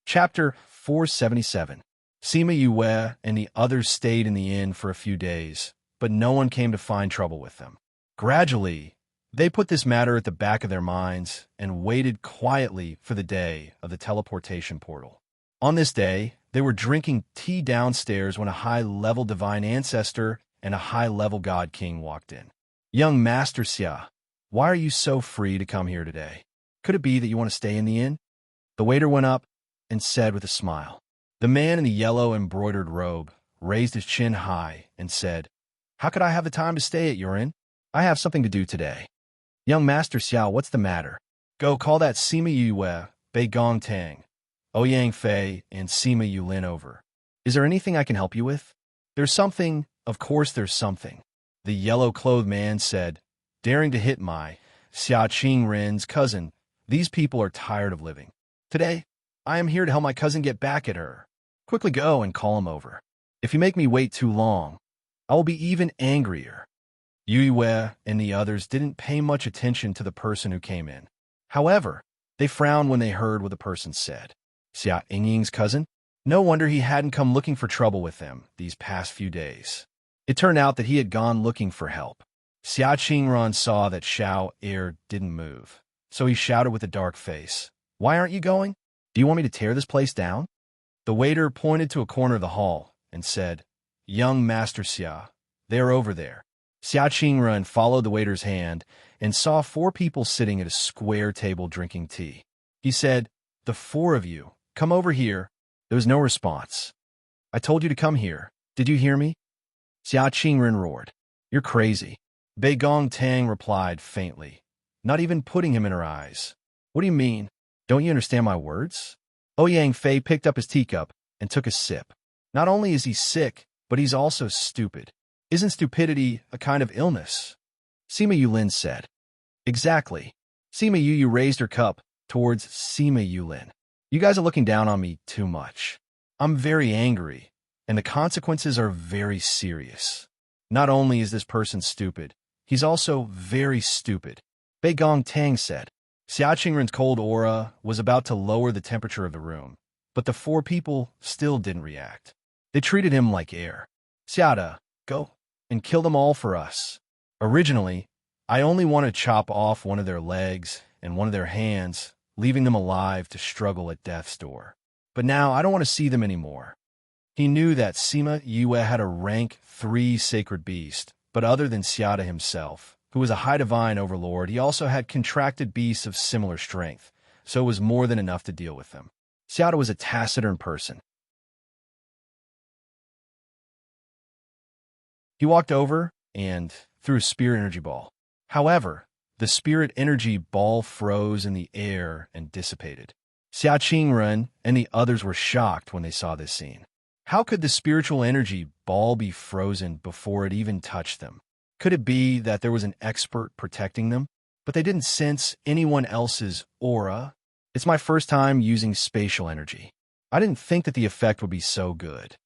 Chapter 477. Sima Yue and the others stayed in the inn for a few days, but no one came to find trouble with them. Gradually, they put this matter at the back of their minds and waited quietly for the day of the teleportation portal. On this day, they were drinking tea downstairs when a high-level divine ancestor and a high-level god king walked in. Young Master Xia, why are you so free to come here today? Could it be that you want to stay in the inn? The waiter went up and said with a smile. The man in the yellow embroidered robe raised his chin high and said, "How could I have the time to stay at your inn? I have something to do today." Young Master Xiao, what's the matter? Go call that Sima Yue, Bei Gong Tang, Ouyang Fei, and Sima Yulin over. Is there anything I can help you with? There's something, of course there's something, the yellow-clothed man said, daring to hit my Xia Qingren's cousin. These people are tired of living. Today, I am here to help my cousin get back at her. Quickly go and call him over. If you make me wait too long, I will be even angrier. Yue and the others didn't pay much attention to the person who came in. However, they frowned when they heard what the person said. Xia Yingying's cousin? No wonder he hadn't come looking for trouble with them these past few days. It turned out that he had gone looking for help. Xia Qingran saw that Xiao Er didn't move, so he shouted with a dark face, "Why aren't you going? Do you want me to tear this place down?" The waiter pointed to a corner of the hall and said, "Young Master Xia, they are over there." Xia Qingren followed the waiter's hand and saw 4 people sitting at a square table drinking tea. He said, "The 4 of you, come over here." There was no response. "I told you to come here. Did you hear me?" Xia Qingren roared. "You're crazy." Bei Gong Tang replied faintly, not even putting him in her eyes. "What do you mean? Don't you understand my words?" Ouyang Fei picked up his teacup and took a sip. Not only is he sick, but he's also stupid. Isn't stupidity a kind of illness? Sima Yulin said. Exactly. Sima Yu raised her cup towards Sima Yulin. You guys are looking down on me too much. I'm very angry, and the consequences are very serious. Not only is this person stupid, he's also very stupid. Bei Gong Tang said. Xia Qingren's cold aura was about to lower the temperature of the room, but the 4 people still didn't react. They treated him like air. Xiada, go and kill them all for us. Originally, I only want to chop off one of their legs and one of their hands, leaving them alive to struggle at death's door. But now I don't want to see them anymore. He knew that Sima Yue had a rank 3 sacred beast, but other than Xiada himself, who was a high divine overlord, he also had contracted beasts of similar strength, so it was more than enough to deal with them. Xiada was a taciturn person. He walked over and threw a spirit energy ball. However, the spirit energy ball froze in the air and dissipated. Xia Qingren and the others were shocked when they saw this scene. How could the spiritual energy ball be frozen before it even touched them? Could it be that there was an expert protecting them, but they didn't sense anyone else's aura? It's my first time using spatial energy. I didn't think that the effect would be so good.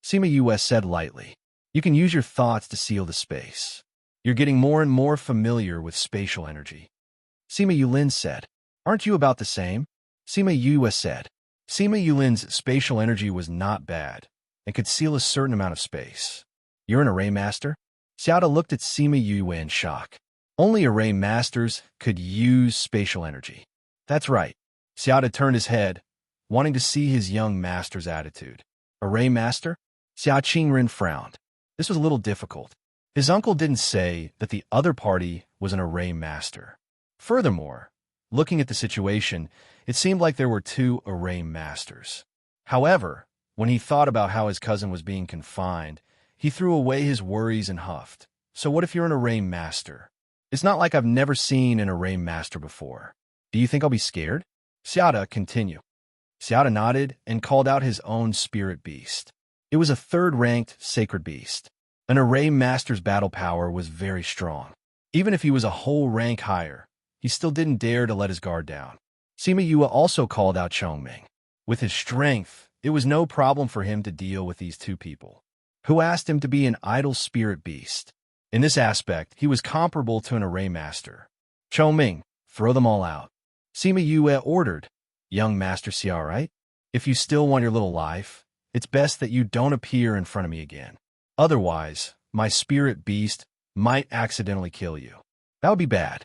Sima Yue said lightly. You can use your thoughts to seal the space. You're getting more and more familiar with spatial energy. Sima Yulin said. Aren't you about the same? Sima Yue said. Sima Yulin's spatial energy was not bad and could seal a certain amount of space. You're an array master? Xiada looked at Sima Yue in shock. Only array masters could use spatial energy. That's right. Xiada turned his head, wanting to see his young master's attitude. Array master? Xia Qingren frowned. This was a little difficult. His uncle didn't say that the other party was an array master. Furthermore, looking at the situation, it seemed like there were 2 array masters. However, when he thought about how his cousin was being confined, he threw away his worries and huffed. So what if you're an array master? It's not like I've never seen an array master before. Do you think I'll be scared? Xiada, continue. Xiada nodded and called out his own spirit beast. It was a 3rd-ranked sacred beast. An array master's battle power was very strong. Even if he was a whole rank higher, he still didn't dare to let his guard down. Sima Yue also called out Chongming. With his strength, it was no problem for him to deal with these two people, who asked him to be an idle spirit beast. In this aspect, he was comparable to an array master. Chou Ming, throw them all out. Sima Yue ordered. Young Master Xia, right? If you still want your little life, it's best that you don't appear in front of me again. Otherwise, my spirit beast might accidentally kill you. That would be bad.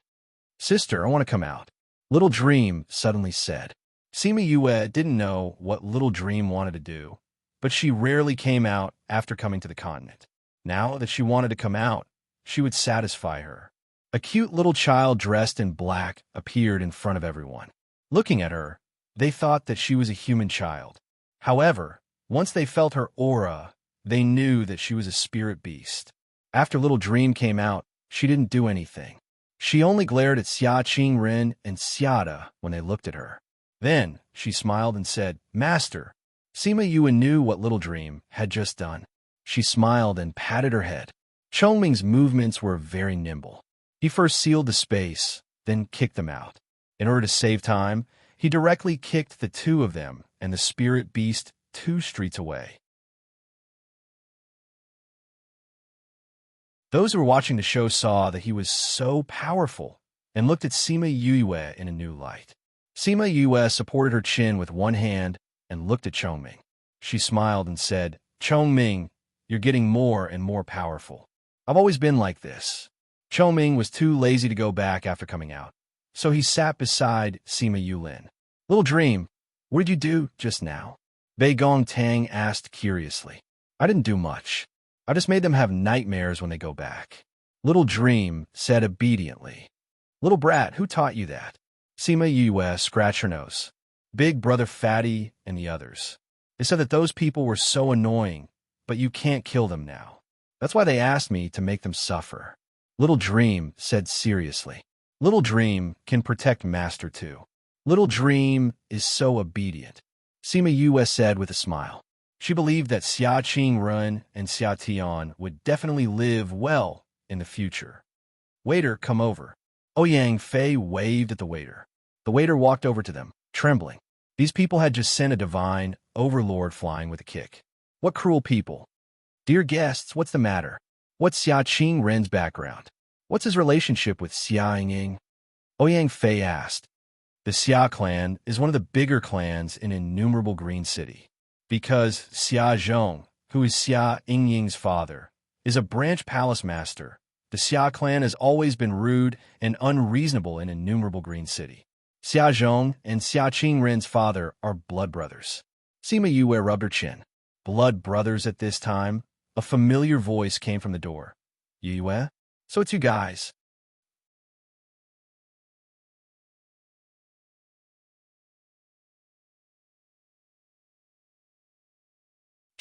Sister, I want to come out. Little Dream suddenly said. Sima Yue didn't know what Little Dream wanted to do, but she rarely came out after coming to the continent. Now that she wanted to come out, she would satisfy her. A cute little child dressed in black appeared in front of everyone. Looking at her, they thought that she was a human child. However, once they felt her aura, they knew that she was a spirit beast. After Little Dream came out, she didn't do anything. She only glared at Xia Qingren and Xiada when they looked at her. Then, she smiled and said, Master. Sima Yue knew what Little Dream had just done. She smiled and patted her head. Chongming's movements were very nimble. He first sealed the space, then kicked them out. In order to save time, he directly kicked the two of them and the spirit beast 2 streets away. Those who were watching the show saw that he was so powerful and looked at Sima Yue in a new light. Sima Yue supported her chin with one hand and looked at Chongming. She smiled and said, Chongming, you're getting more and more powerful. I've always been like this. Chongming was too lazy to go back after coming out, so he sat beside Sima Yulin. Little Dream, what did you do just now? Bei Gong Tang asked curiously. I didn't do much. I just made them have nightmares when they go back. Little Dream said obediently. Little brat, who taught you that? Sima Yue scratched her nose. Big Brother Fatty and the others. They said that those people were so annoying, but you can't kill them now. That's why they asked me to make them suffer. Little Dream said seriously. Little Dream can protect Master too. Little Dream is so obedient. Sima Yue said with a smile. She believed that Xia Qingren and Xia Tian would definitely live well in the future. Waiter, come over. Ouyang Fei waved at the waiter. The waiter walked over to them, trembling. These people had just sent a divine overlord flying with a kick. What cruel people. Dear guests, what's the matter? What's Xia Qingren's background? What's his relationship with Xia Yingying? Ouyang Fei asked. The Xia clan is one of the bigger clans in innumerable Green City. Because Xia Zhong, who is Xia Yingying's father, is a branch palace master, the Xia clan has always been rude and unreasonable in innumerable Green City. Xia Zhong and Xia Qingren's father are blood brothers. Sima Yue rubbed her chin. Blood brothers at this time? A familiar voice came from the door. Yue? So it's you guys.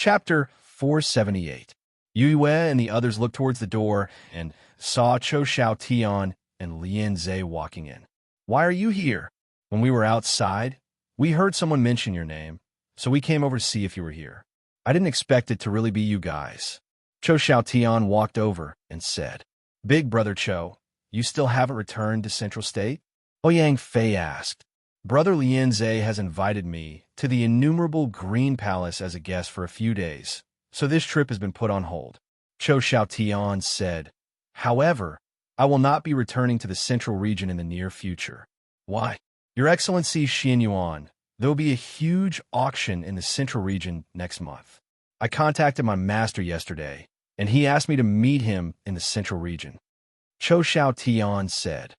Chapter 478. Yue and the others looked towards the door and saw Chou Xiao Tian and Lian Zhe walking in. Why are you here? When we were outside, we heard someone mention your name, so we came over to see if you were here. I didn't expect it to really be you guys. Chou Xiao Tian walked over and said, Big Brother Chou, you still haven't returned to Central State? Ouyang Fei asked. Brother Lian Zhe has invited me to the innumerable Green Palace as a guest for a few days, so this trip has been put on hold. Chou Xiao Tian said, However, I will not be returning to the Central region in the near future. Why? Your Excellency Xin Yuan, there will be a huge auction in the Central region next month. I contacted my master yesterday, and he asked me to meet him in the Central region. Chou Xiao Tian said,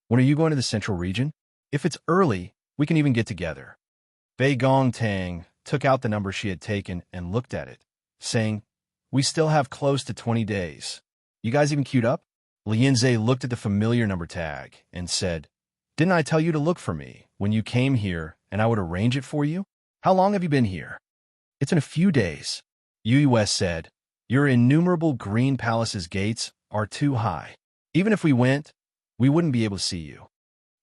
When are you going to the Central region? If it's early, we can even get together. Bei Gong Tang took out the number she had taken and looked at it, saying, We still have close to 20 days. You guys even queued up? Lian Zhe looked at the familiar number tag and said, Didn't I tell you to look for me when you came here and I would arrange it for you? How long have you been here? It's in a few days. Yue said, Your innumerable Green Palace's gates are too high. Even if we went, we wouldn't be able to see you.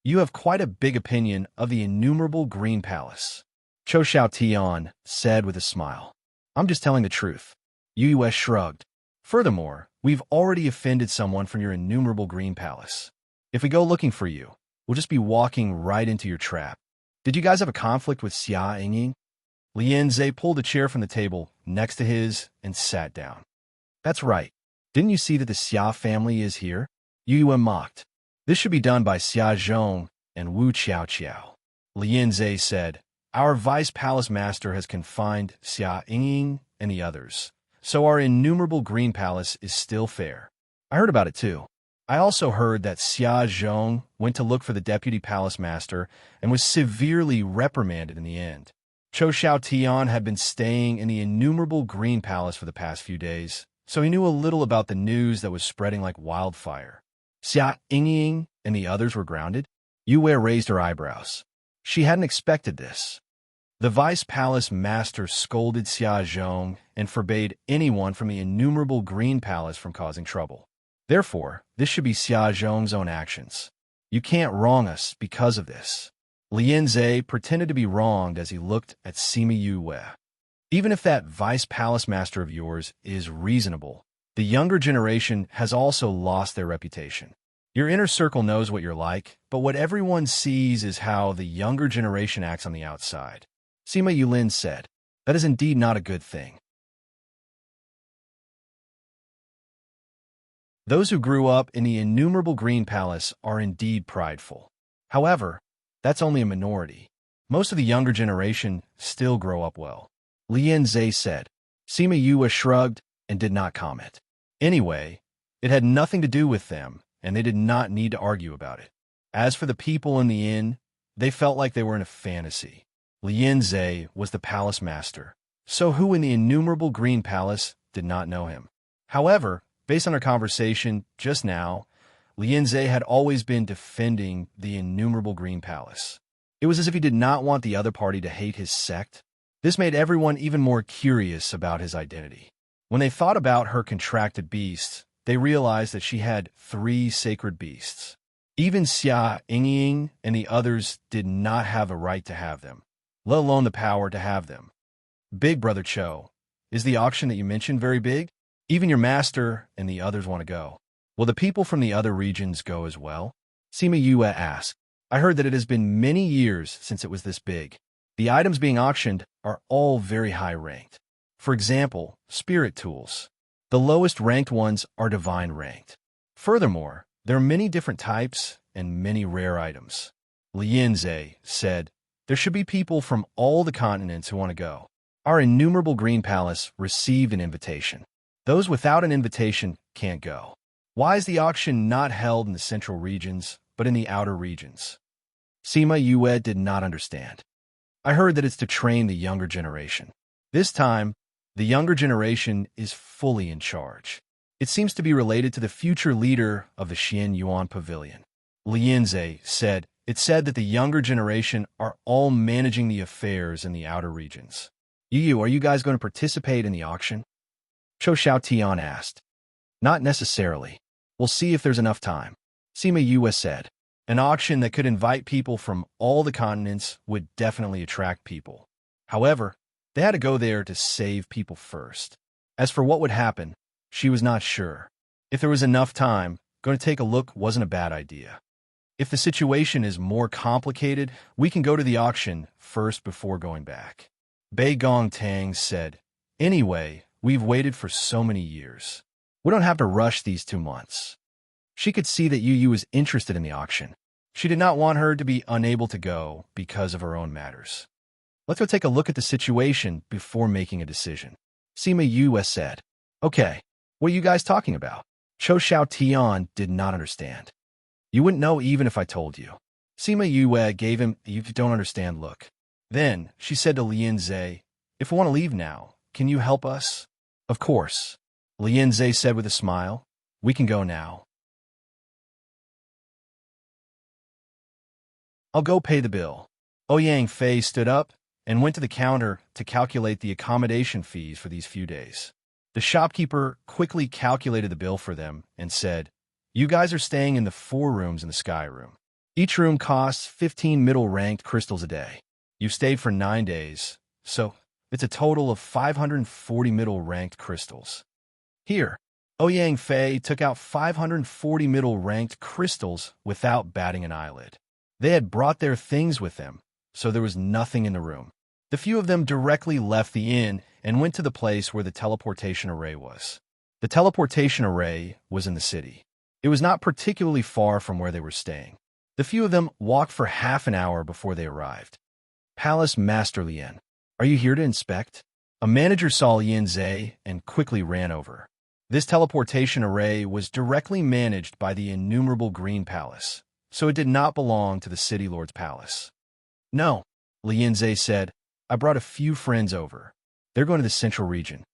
You have quite a big opinion of the innumerable Green Palace. Chou Xiao Tian said with a smile. I'm just telling the truth. Yue shrugged. Furthermore, we've already offended someone from your innumerable Green Palace. If we go looking for you, we'll just be walking right into your trap. Did you guys have a conflict with Xia Yingying? Lianze pulled a chair from the table next to his and sat down. That's right. Didn't you see that the Xia family is here? Yu Yuan mocked. This should be done by Xia Zhong and Wu Qiao. Lianze said, our vice palace master has confined Xia Yingying and the others, so our innumerable green palace is still fair. I heard about it too. I also heard that Xia Zhong went to look for the deputy palace master and was severely reprimanded in the end. Chou Xiaotian had been staying in the innumerable green palace for the past few days, so he knew a little about the news that was spreading like wildfire. Xia Yingying and the others were grounded? Yue raised her eyebrows. She hadn't expected this. The vice palace master scolded Xia Zhong and forbade anyone from the innumerable green palace from causing trouble. Therefore, this should be Xia Zhong's own actions. You can't wrong us because of this. Lianze pretended to be wronged as he looked at Sima Yue. Even if that vice palace master of yours is reasonable, the younger generation has also lost their reputation. Your inner circle knows what you're like, but what everyone sees is how the younger generation acts on the outside. Sima Yulin said, that is indeed not a good thing. Those who grew up in the innumerable green palace are indeed prideful. However, that's only a minority. Most of the younger generation still grow up well. Lianze said. Sima Yue shrugged and did not comment. Anyway, it had nothing to do with them, and they did not need to argue about it. As for the people in the inn, they felt like they were in a fantasy. Lianze was the palace master, so who in the innumerable green palace did not know him? However, based on our conversation just now, Lianze had always been defending the innumerable green palace. It was as if he did not want the other party to hate his sect. This made everyone even more curious about his identity. When they thought about her contracted beasts, they realized that she had 3 sacred beasts. Even Xia Yingying and the others did not have a right to have them, let alone the power to have them. Big Brother Cho, is the auction that you mentioned very big? Even your master and the others want to go. Will the people from the other regions go as well? Sima Yue asked. I heard that it has been many years since it was this big. The items being auctioned are all very high ranked. For example, spirit tools. The lowest ranked ones are divine ranked. Furthermore, there are many different types and many rare items. Lianze said, there should be people from all the continents who want to go. Our innumerable green palace received an invitation. Those without an invitation can't go. Why is the auction not held in the central regions, but in the outer regions? Sima Yue did not understand. I heard that it's to train the younger generation. This time, the younger generation is fully in charge. It seems to be related to the future leader of the Xian Yuan Pavilion. Lianze said, it said that the younger generation are all managing the affairs in the outer regions. Yu, are you guys going to participate in the auction? Chou Xiaotian asked. Not necessarily. We'll see if there's enough time. Sima Yue said. An auction that could invite people from all the continents would definitely attract people. However, they had to go there to save people first. As for what would happen, she was not sure. If there was enough time, going to take a look wasn't a bad idea. If the situation is more complicated, we can go to the auction first before going back. Bei Gong Tang said, anyway, we've waited for so many years. We don't have to rush these 2 months. She could see that Yu Yu was interested in the auction. She did not want her to be unable to go because of her own matters. Let's go take a look at the situation before making a decision. Sima Yue said, okay, what are you guys talking about? Chou Xiaotian did not understand. You wouldn't know even if I told you. Sima Yue gave him the you don't understand look. Then she said to Lianze, if we want to leave now, can you help us? Of course. Lianze said with a smile, we can go now. I'll go pay the bill. Ouyang Fei stood up and went to the counter to calculate the accommodation fees for these few days. The shopkeeper quickly calculated the bill for them and said, you guys are staying in the 4 rooms in the Sky Room. Each room costs 15 middle-ranked crystals a day. You've stayed for 9 days, so it's a total of 540 middle-ranked crystals. Here, Ouyang Fei took out 540 middle-ranked crystals without batting an eyelid. They had brought their things with them, so there was nothing in the room. The few of them directly left the inn and went to the place where the teleportation array was. The teleportation array was in the city. It was not particularly far from where they were staying. The few of them walked for half an hour before they arrived. Palace Master Lien, are you here to inspect? A manager saw Lien Zhe and quickly ran over. This teleportation array was directly managed by the innumerable Green Palace, so it did not belong to the City Lord's palace. No, Lien Zhe said. I brought a few friends over. They're going to the central region.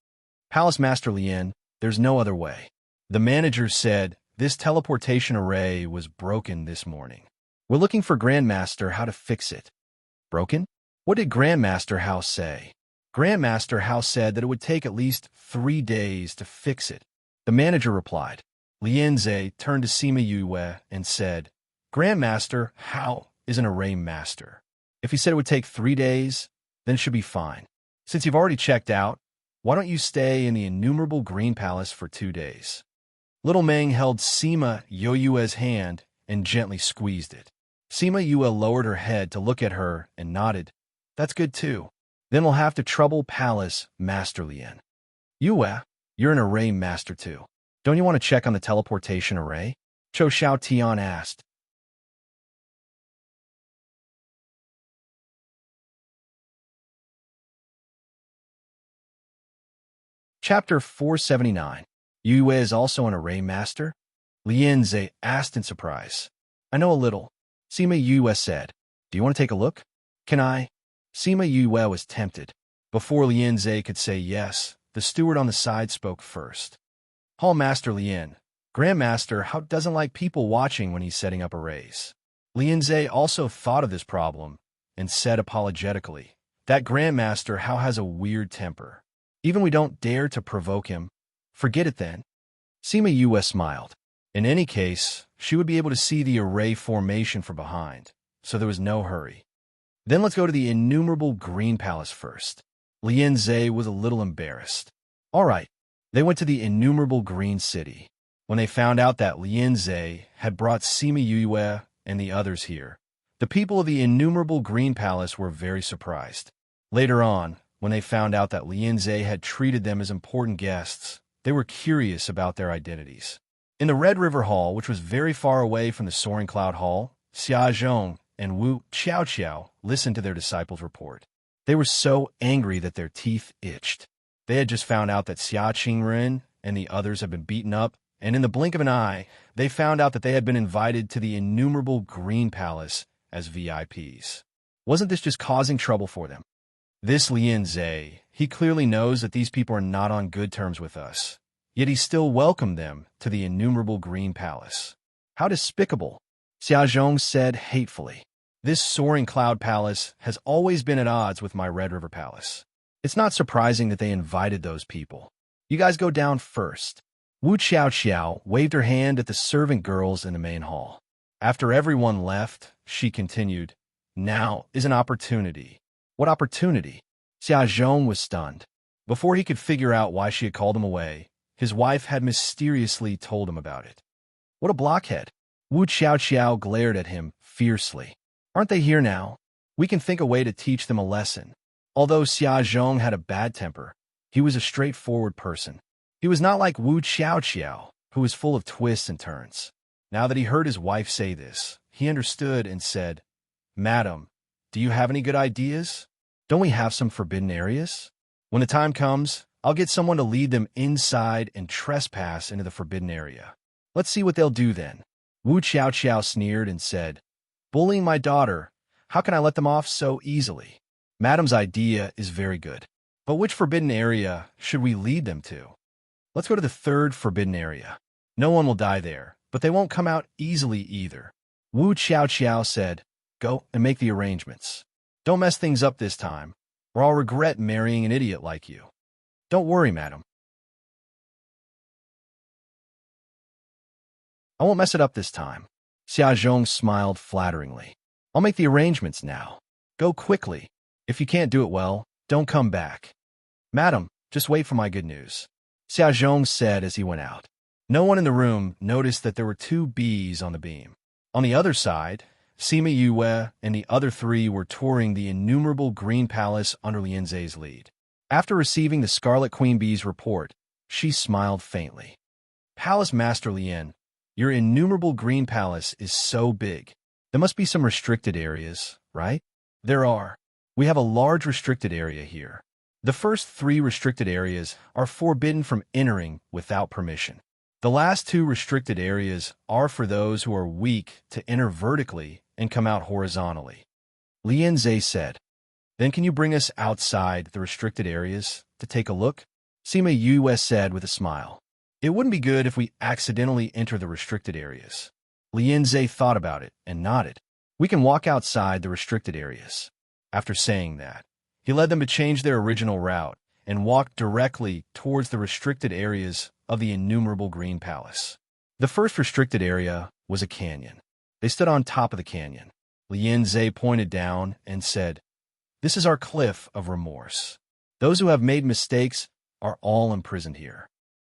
Palace Master Lien, there's no other way. The manager said this teleportation array was broken this morning. We're looking for Grandmaster how to fix it. Broken? What did Grandmaster House say? Grandmaster House said that it would take at least 3 days to fix it. The manager replied. Lien Zhe turned to Sima Yue and said, Grandmaster How is an array master. If he said it would take 3 days, then it should be fine. Since you've already checked out, why don't you stay in the innumerable Green Palace for 2 days? Little Meng held Sima Yue's hand and gently squeezed it. Sima Yue lowered her head to look at her and nodded. That's good too. Then we'll have to trouble Palace Master Lien. Yue, you're an array master too. Don't you want to check on the teleportation array? Cho Xiao Tian asked. Chapter 479. Yue is also an array master? Lien Zhe asked in surprise. I know a little. Sima Yue said. Do you want to take a look? Can I? Sima Yue was tempted. Before Lien Zhe could say yes, the steward on the side spoke first. Hall Master Lien, Grandmaster How doesn't like people watching when he's setting up arrays. Lien Zhe also thought of this problem and said apologetically, that Grandmaster How has a weird temper. Even we don't dare to provoke him. Forget it then. Sima Yue smiled. In any case, she would be able to see the array formation from behind, so there was no hurry. Then let's go to the innumerable Green Palace first. Lien Zhe was a little embarrassed. All right, they went to the innumerable Green City. When they found out that Lien Zhe had brought Sima Yue and the others here, the people of the innumerable Green Palace were very surprised. Later on, when they found out that Lien Zhe had treated them as important guests, they were curious about their identities. In the Red River Hall, which was very far away from the Soaring Cloud Hall, Xia Zhong and Wu Qiao listened to their disciples' report. They were so angry that their teeth itched. They had just found out that Xia Qingren and the others had been beaten up, and in the blink of an eye, they found out that they had been invited to the innumerable Green Palace as VIPs. Wasn't this just causing trouble for them? This Lien Zhe, he clearly knows that these people are not on good terms with us, yet he still welcomed them to the innumerable Green Palace. How despicable! Xia Zhong said hatefully. This Soaring Cloud Palace has always been at odds with my Red River Palace. It's not surprising that they invited those people. You guys go down first. Wu Qiao waved her hand at the servant girls in the main hall. After everyone left, she continued, Now is an opportunity. What opportunity? Xia Zhong was stunned. Before he could figure out why she had called him away, his wife had mysteriously told him about it. What a blockhead! Wu Qiao glared at him fiercely. Aren't they here now? We can think a way to teach them a lesson. Although Xia Zhong had a bad temper, he was a straightforward person. He was not like Wu Qiao, who was full of twists and turns. Now that he heard his wife say this, he understood and said, Madam, do you have any good ideas? Don't we have some forbidden areas? When the time comes, I'll get someone to lead them inside and trespass into the forbidden area. Let's see what they'll do then. Wu Qiao sneered and said, Bullying my daughter, how can I let them off so easily? Madam's idea is very good. But which forbidden area should we lead them to? Let's go to the third forbidden area. No one will die there, but they won't come out easily either. Wu Qiao said, Go and make the arrangements. Don't mess things up this time, or I'll regret marrying an idiot like you. Don't worry, madam. I won't mess it up this time. Xia Zhong smiled flatteringly. I'll make the arrangements now. Go quickly. If you can't do it well, don't come back. Madam, just wait for my good news. Xia Zhong said as he went out. No one in the room noticed that there were 2 bees on the beam. On the other side, Sima Yue and the other three were touring the innumerable Green Palace under Lian Zhe's lead. After receiving the Scarlet Queen Bee's report, she smiled faintly. Palace Master Lian, your innumerable Green Palace is so big. There must be some restricted areas, right? There are. We have a large restricted area here. The first 3 restricted areas are forbidden from entering without permission. The last 2 restricted areas are for those who are weak to enter vertically and come out horizontally. Lian Zhe said. Then can you bring us outside the restricted areas to take a look? Sima Yue said with a smile. It wouldn't be good if we accidentally enter the restricted areas. Lian Zhe thought about it and nodded. We can walk outside the restricted areas. After saying that, he led them to change their original route and walk directly towards the restricted areas of the innumerable Green Palace. The first restricted area was a canyon. They stood on top of the canyon. Lian Zhe pointed down and said, "This is our cliff of remorse. Those who have made mistakes are all imprisoned here."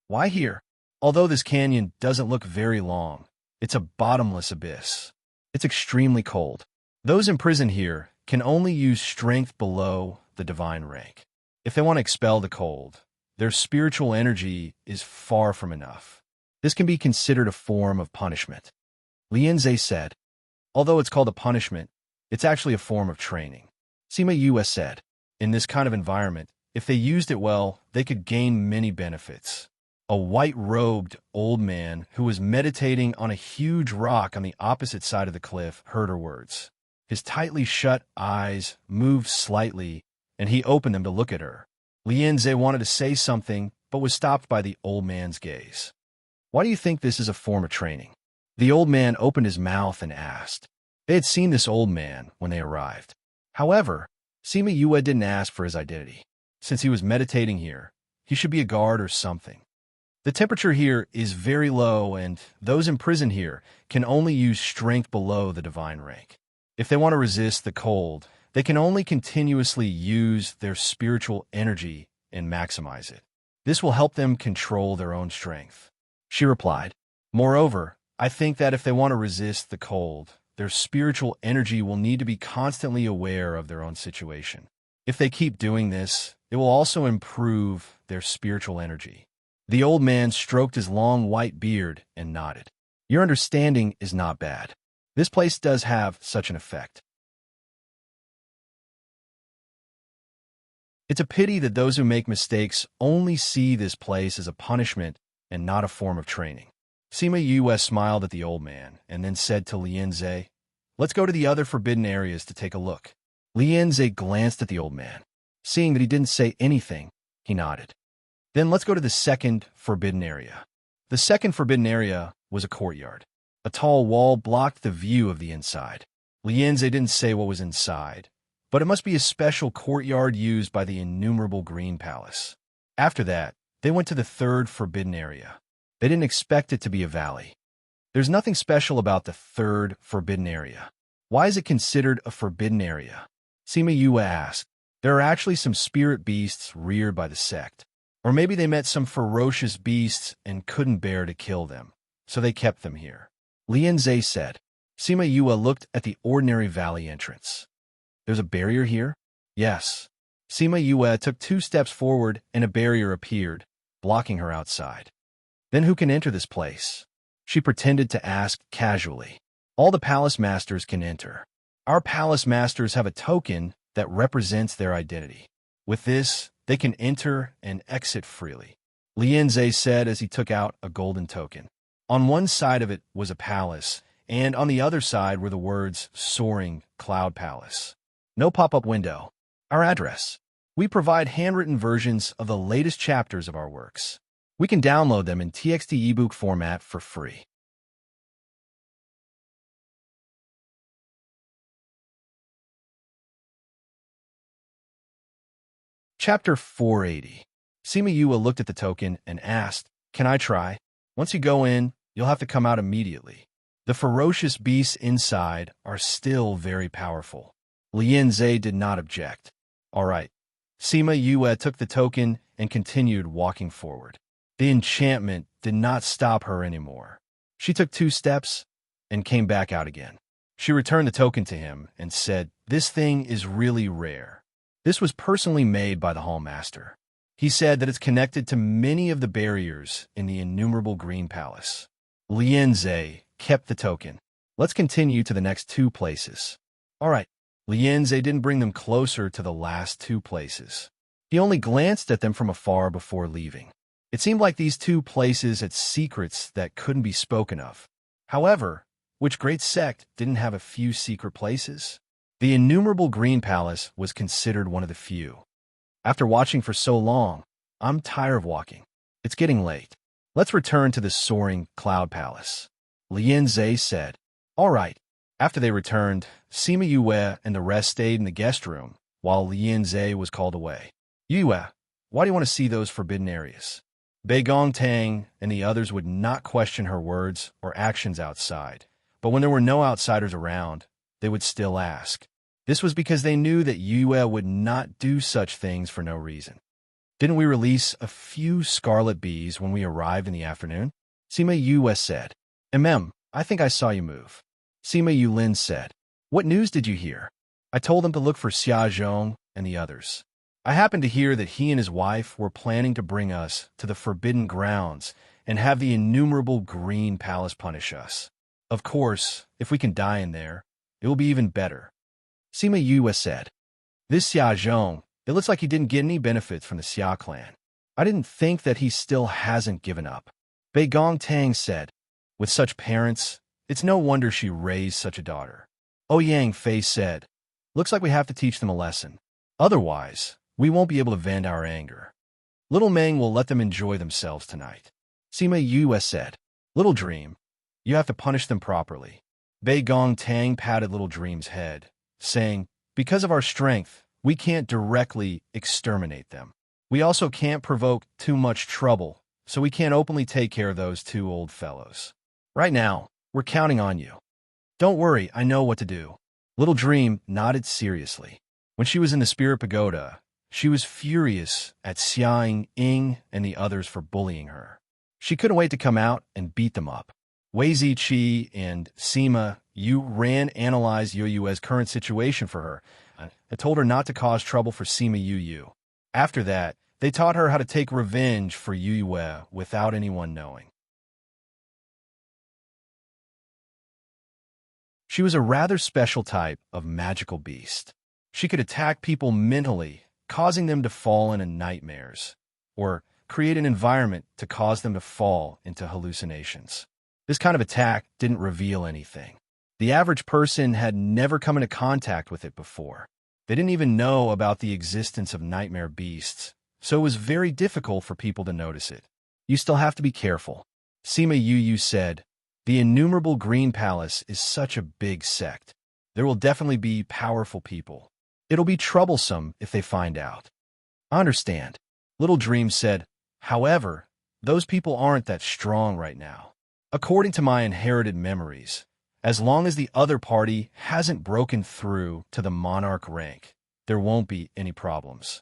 Why here? Although this canyon doesn't look very long, it's a bottomless abyss. It's extremely cold. Those imprisoned here can only use strength below the divine rank. If they want to expel the cold, their spiritual energy is far from enough. This can be considered a form of punishment. Lian Zhe said, although it's called a punishment, it's actually a form of training. Sima Yue said, in this kind of environment, if they used it well, they could gain many benefits. A white-robed old man who was meditating on a huge rock on the opposite side of the cliff heard her words. His tightly shut eyes moved slightly, and he opened them to look at her. Lian Zhe wanted to say something, but was stopped by the old man's gaze. Why do you think this is a form of training? The old man opened his mouth and asked. They had seen this old man when they arrived. However, Sima Yue didn't ask for his identity. Since he was meditating here, he should be a guard or something. The temperature here is very low, and those imprisoned here can only use strength below the divine rank. If they want to resist the cold, they can only continuously use their spiritual energy and maximize it. This will help them control their own strength. She replied, moreover, I think that if they want to resist the cold, their spiritual energy will need to be constantly aware of their own situation. If they keep doing this, it will also improve their spiritual energy. The old man stroked his long white beard and nodded. Your understanding is not bad. This place does have such an effect. It's a pity that those who make mistakes only see this place as a punishment and not a form of training. Sima Yue smiled at the old man and then said to Lian Zhe, let's go to the other forbidden areas to take a look. Lian Zhe glanced at the old man. Seeing that he didn't say anything, he nodded. Then let's go to the second forbidden area. The second forbidden area was a courtyard. A tall wall blocked the view of the inside. Lian Zhe didn't say what was inside, but it must be a special courtyard used by the innumerable Green Palace. After that, they went to the third forbidden area. They didn't expect it to be a valley. There's nothing special about the third forbidden area. Why is it considered a forbidden area? Sima Yue asked. There are actually some spirit beasts reared by the sect. Or maybe they met some ferocious beasts and couldn't bear to kill them, so they kept them here. Lian Zhe said. Sima Yue looked at the ordinary valley entrance. There's a barrier here? Yes. Sima Yue took 2 steps forward and a barrier appeared, blocking her outside. Then who can enter this place? She pretended to ask casually. All the palace masters can enter. Our palace masters have a token that represents their identity. With this, they can enter and exit freely. Lian Zhe said as he took out a golden token. On one side of it was a palace, and on the other side were the words Soaring Cloud Palace. No pop-up window. Our address. We provide handwritten versions of the latest chapters of our works. We can download them in TXT ebook format for free. Chapter 480. Sima Yue looked at the token and asked, can I try? Once you go in, you'll have to come out immediately. The ferocious beasts inside are still very powerful. Lian Zhe did not object. All right. Sima Yue took the token and continued walking forward. The enchantment did not stop her anymore. She took 2 steps and came back out again. She returned the token to him and said, "This thing is really rare. This was personally made by the Hallmaster. He said that it's connected to many of the barriers in the innumerable Green Palace." Lianze kept the token. Let's continue to the next 2 places. All right. Lianze didn't bring them closer to the last 2 places. He only glanced at them from afar before leaving. It seemed like these 2 places had secrets that couldn't be spoken of. However, which great sect didn't have a few secret places? The innumerable Green Palace was considered one of the few. After watching for so long, I'm tired of walking. It's getting late. Let's return to the soaring Cloud Palace. Lianze said. All right. After they returned, Sima Yue and the rest stayed in the guest room while Lianze was called away. Yue, why do you want to see those forbidden areas? Bei Gongtang and the others would not question her words or actions outside, but when there were no outsiders around, they would still ask. This was because they knew that Yue would not do such things for no reason. Didn't we release a few scarlet bees when we arrived in the afternoon? Sima Yue said. I think I saw you move. Sima Yulin said. What news did you hear? I told them to look for Xia Zhong and the others. I happened to hear that he and his wife were planning to bring us to the Forbidden Grounds and have the innumerable Green Palace punish us. Of course, if we can die in there, it will be even better. Sima Yue said. This Xia Zhong, it looks like he didn't get any benefits from the Xia clan. I didn't think that he still hasn't given up. Bei Gongtang said. With such parents, it's no wonder she raised such a daughter. Ouyang Fei said, looks like we have to teach them a lesson. Otherwise, we won't be able to vent our anger. Little Meng will let them enjoy themselves tonight. Sima Yue said, Little Dream, you have to punish them properly. Bei Gongtang patted Little Dream's head, saying, because of our strength, we can't directly exterminate them. We also can't provoke too much trouble, so we can't openly take care of those 2 old fellows. Right now, we're counting on you. Don't worry, I know what to do. Little Dream nodded seriously. When she was in the Spirit Pagoda, she was furious at Xiang Ying and the others for bullying her. She couldn't wait to come out and beat them up. Wei Ziqi and Sima Yu Ran analyzed Yue's current situation for her and told her not to cause trouble for Sima Yu. After that, they taught her how to take revenge for Yue without anyone knowing. She was a rather special type of magical beast. She could attack people mentally, causing them to fall into nightmares, or create an environment to cause them to fall into hallucinations. This kind of attack didn't reveal anything. The average person had never come into contact with it before. They didn't even know about the existence of nightmare beasts, so it was very difficult for people to notice it. You still have to be careful. Sima Yu said, the innumerable Green Palace is such a big sect. There will definitely be powerful people. It'll be troublesome if they find out. I understand. Little Dream said, however, those people aren't that strong right now. According to my inherited memories, as long as the other party hasn't broken through to the monarch rank, there won't be any problems.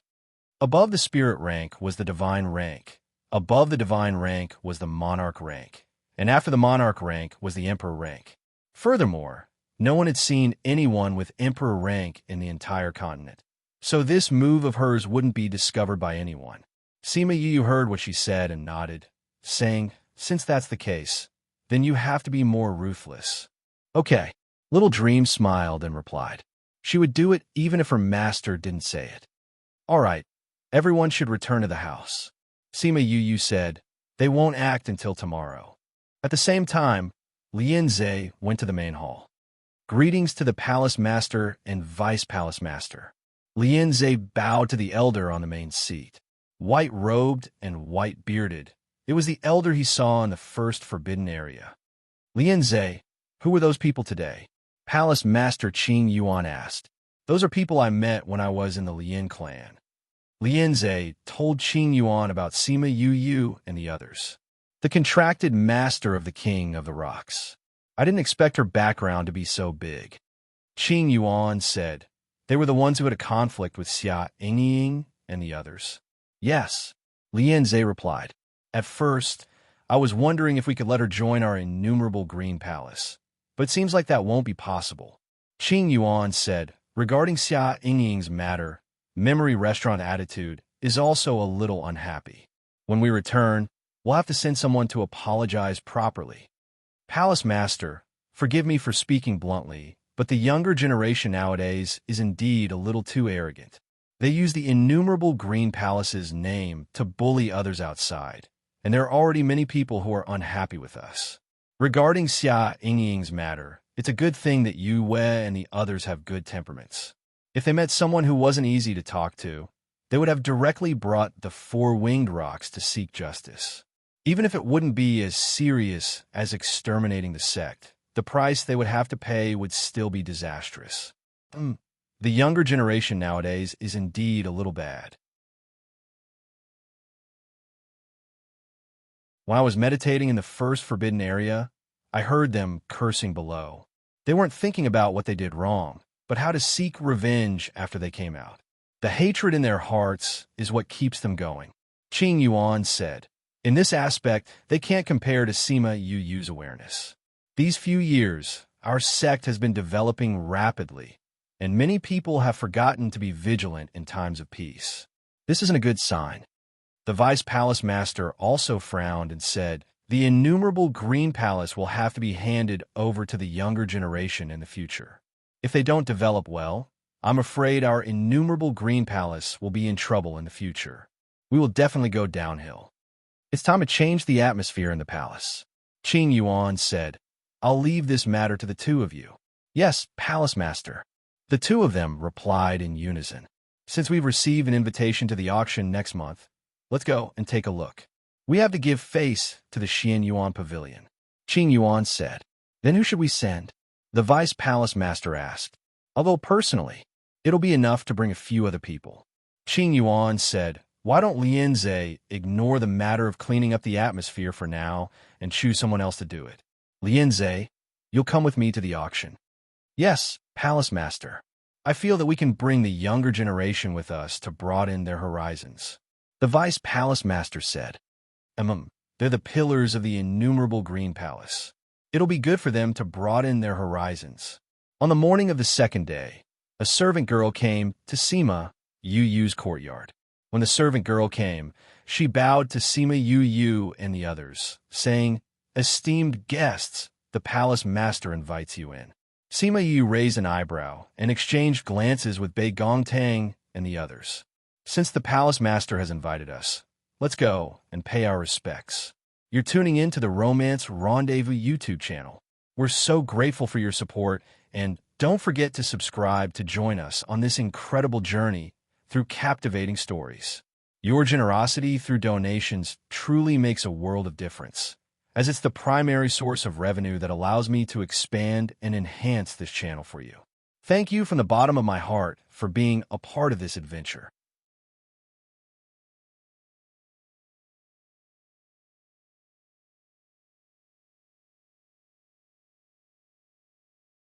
Above the spirit rank was the divine rank. Above the divine rank was the monarch rank. And after the monarch rank was the emperor rank. Furthermore, no one had seen anyone with emperor rank in the entire continent. So this move of hers wouldn't be discovered by anyone. Sima Yu heard what she said and nodded, saying, since that's the case, then you have to be more ruthless. Okay. Little Dream smiled and replied. She would do it even if her master didn't say it. All right. Everyone should return to the house. Sima Yu said, they won't act until tomorrow. At the same time, Lianze went to the main hall. Greetings to the palace master and vice palace master. Lianze bowed to the elder on the main seat. White-robed and white-bearded, it was the elder he saw in the first forbidden area. Lianze, who were those people today? Palace master Qing Yuan asked. Those are people I met when I was in the Lian clan. Lianze told Qing Yuan about Sima Yu and the others. The contracted master of the King of the Rocks. I didn't expect her background to be so big. Qing Yuan said, they were the ones who had a conflict with Xia Ying and the others. Yes, Lianze replied. At first, I was wondering if we could let her join our innumerable Green Palace. but it seems like that won't be possible. Qing Yuan said, regarding Xia Yingying's matter, Memory Restaurant Attitude is also a little unhappy. When we return, we'll have to send someone to apologize properly. Palace Master, forgive me for speaking bluntly, but the younger generation nowadays is indeed a little too arrogant. They use the innumerable Green Palace's name to bully others outside, and there are already many people who are unhappy with us. Regarding Xia Yingying's matter, it's a good thing that Yu Wei and the others have good temperaments. If they met someone who wasn't easy to talk to, they would have directly brought the four-winged rocks to seek justice. Even if it wouldn't be as serious as exterminating the sect, the price they would have to pay would still be disastrous. The younger generation nowadays is indeed a little bad. When I was meditating in the first forbidden area, I heard them cursing below. They weren't thinking about what they did wrong, but how to seek revenge after they came out. The hatred in their hearts is what keeps them going. Qing Yuan said, in this aspect, they can't compare to Sima Yu's awareness. These few years, our sect has been developing rapidly, and many people have forgotten to be vigilant in times of peace. This isn't a good sign. The Vice Palace Master also frowned and said, the innumerable Green Palace will have to be handed over to the younger generation in the future. If they don't develop well, I'm afraid our innumerable Green Palace will be in trouble in the future. We will definitely go downhill. It's time to change the atmosphere in the palace. Qing Yuan said, I'll leave this matter to the two of you. Yes, Palace Master. The two of them replied in unison. Since we've received an invitation to the auction next month, let's go and take a look. We have to give face to the Xian Yuan Pavilion. Qing Yuan said. Then who should we send? The Vice Palace Master asked. Although personally, it'll be enough to bring a few other people. Qing Yuan said, why don't Lianze ignore the matter of cleaning up the atmosphere for now and choose someone else to do it? Lianze, you'll come with me to the auction. Yes, Palace Master. I feel that we can bring the younger generation with us to broaden their horizons. The Vice Palace Master said. They're the pillars of the innumerable Green Palace. It'll be good for them to broaden their horizons. On the morning of the second day, a servant girl came to Sima Yu's courtyard. When the servant girl came, she bowed to Sima Yu and the others, saying, esteemed guests, the Palace Master invites you in. Sima Yu raised an eyebrow and exchanged glances with Bei Gongtang and the others. Since the Palace Master has invited us, let's go and pay our respects. You're tuning in to the Romance Rendezvous YouTube channel. We're so grateful for your support, and don't forget to subscribe to join us on this incredible journey through captivating stories. Your generosity through donations truly makes a world of difference, as it's the primary source of revenue that allows me to expand and enhance this channel for you. Thank you from the bottom of my heart for being a part of this adventure.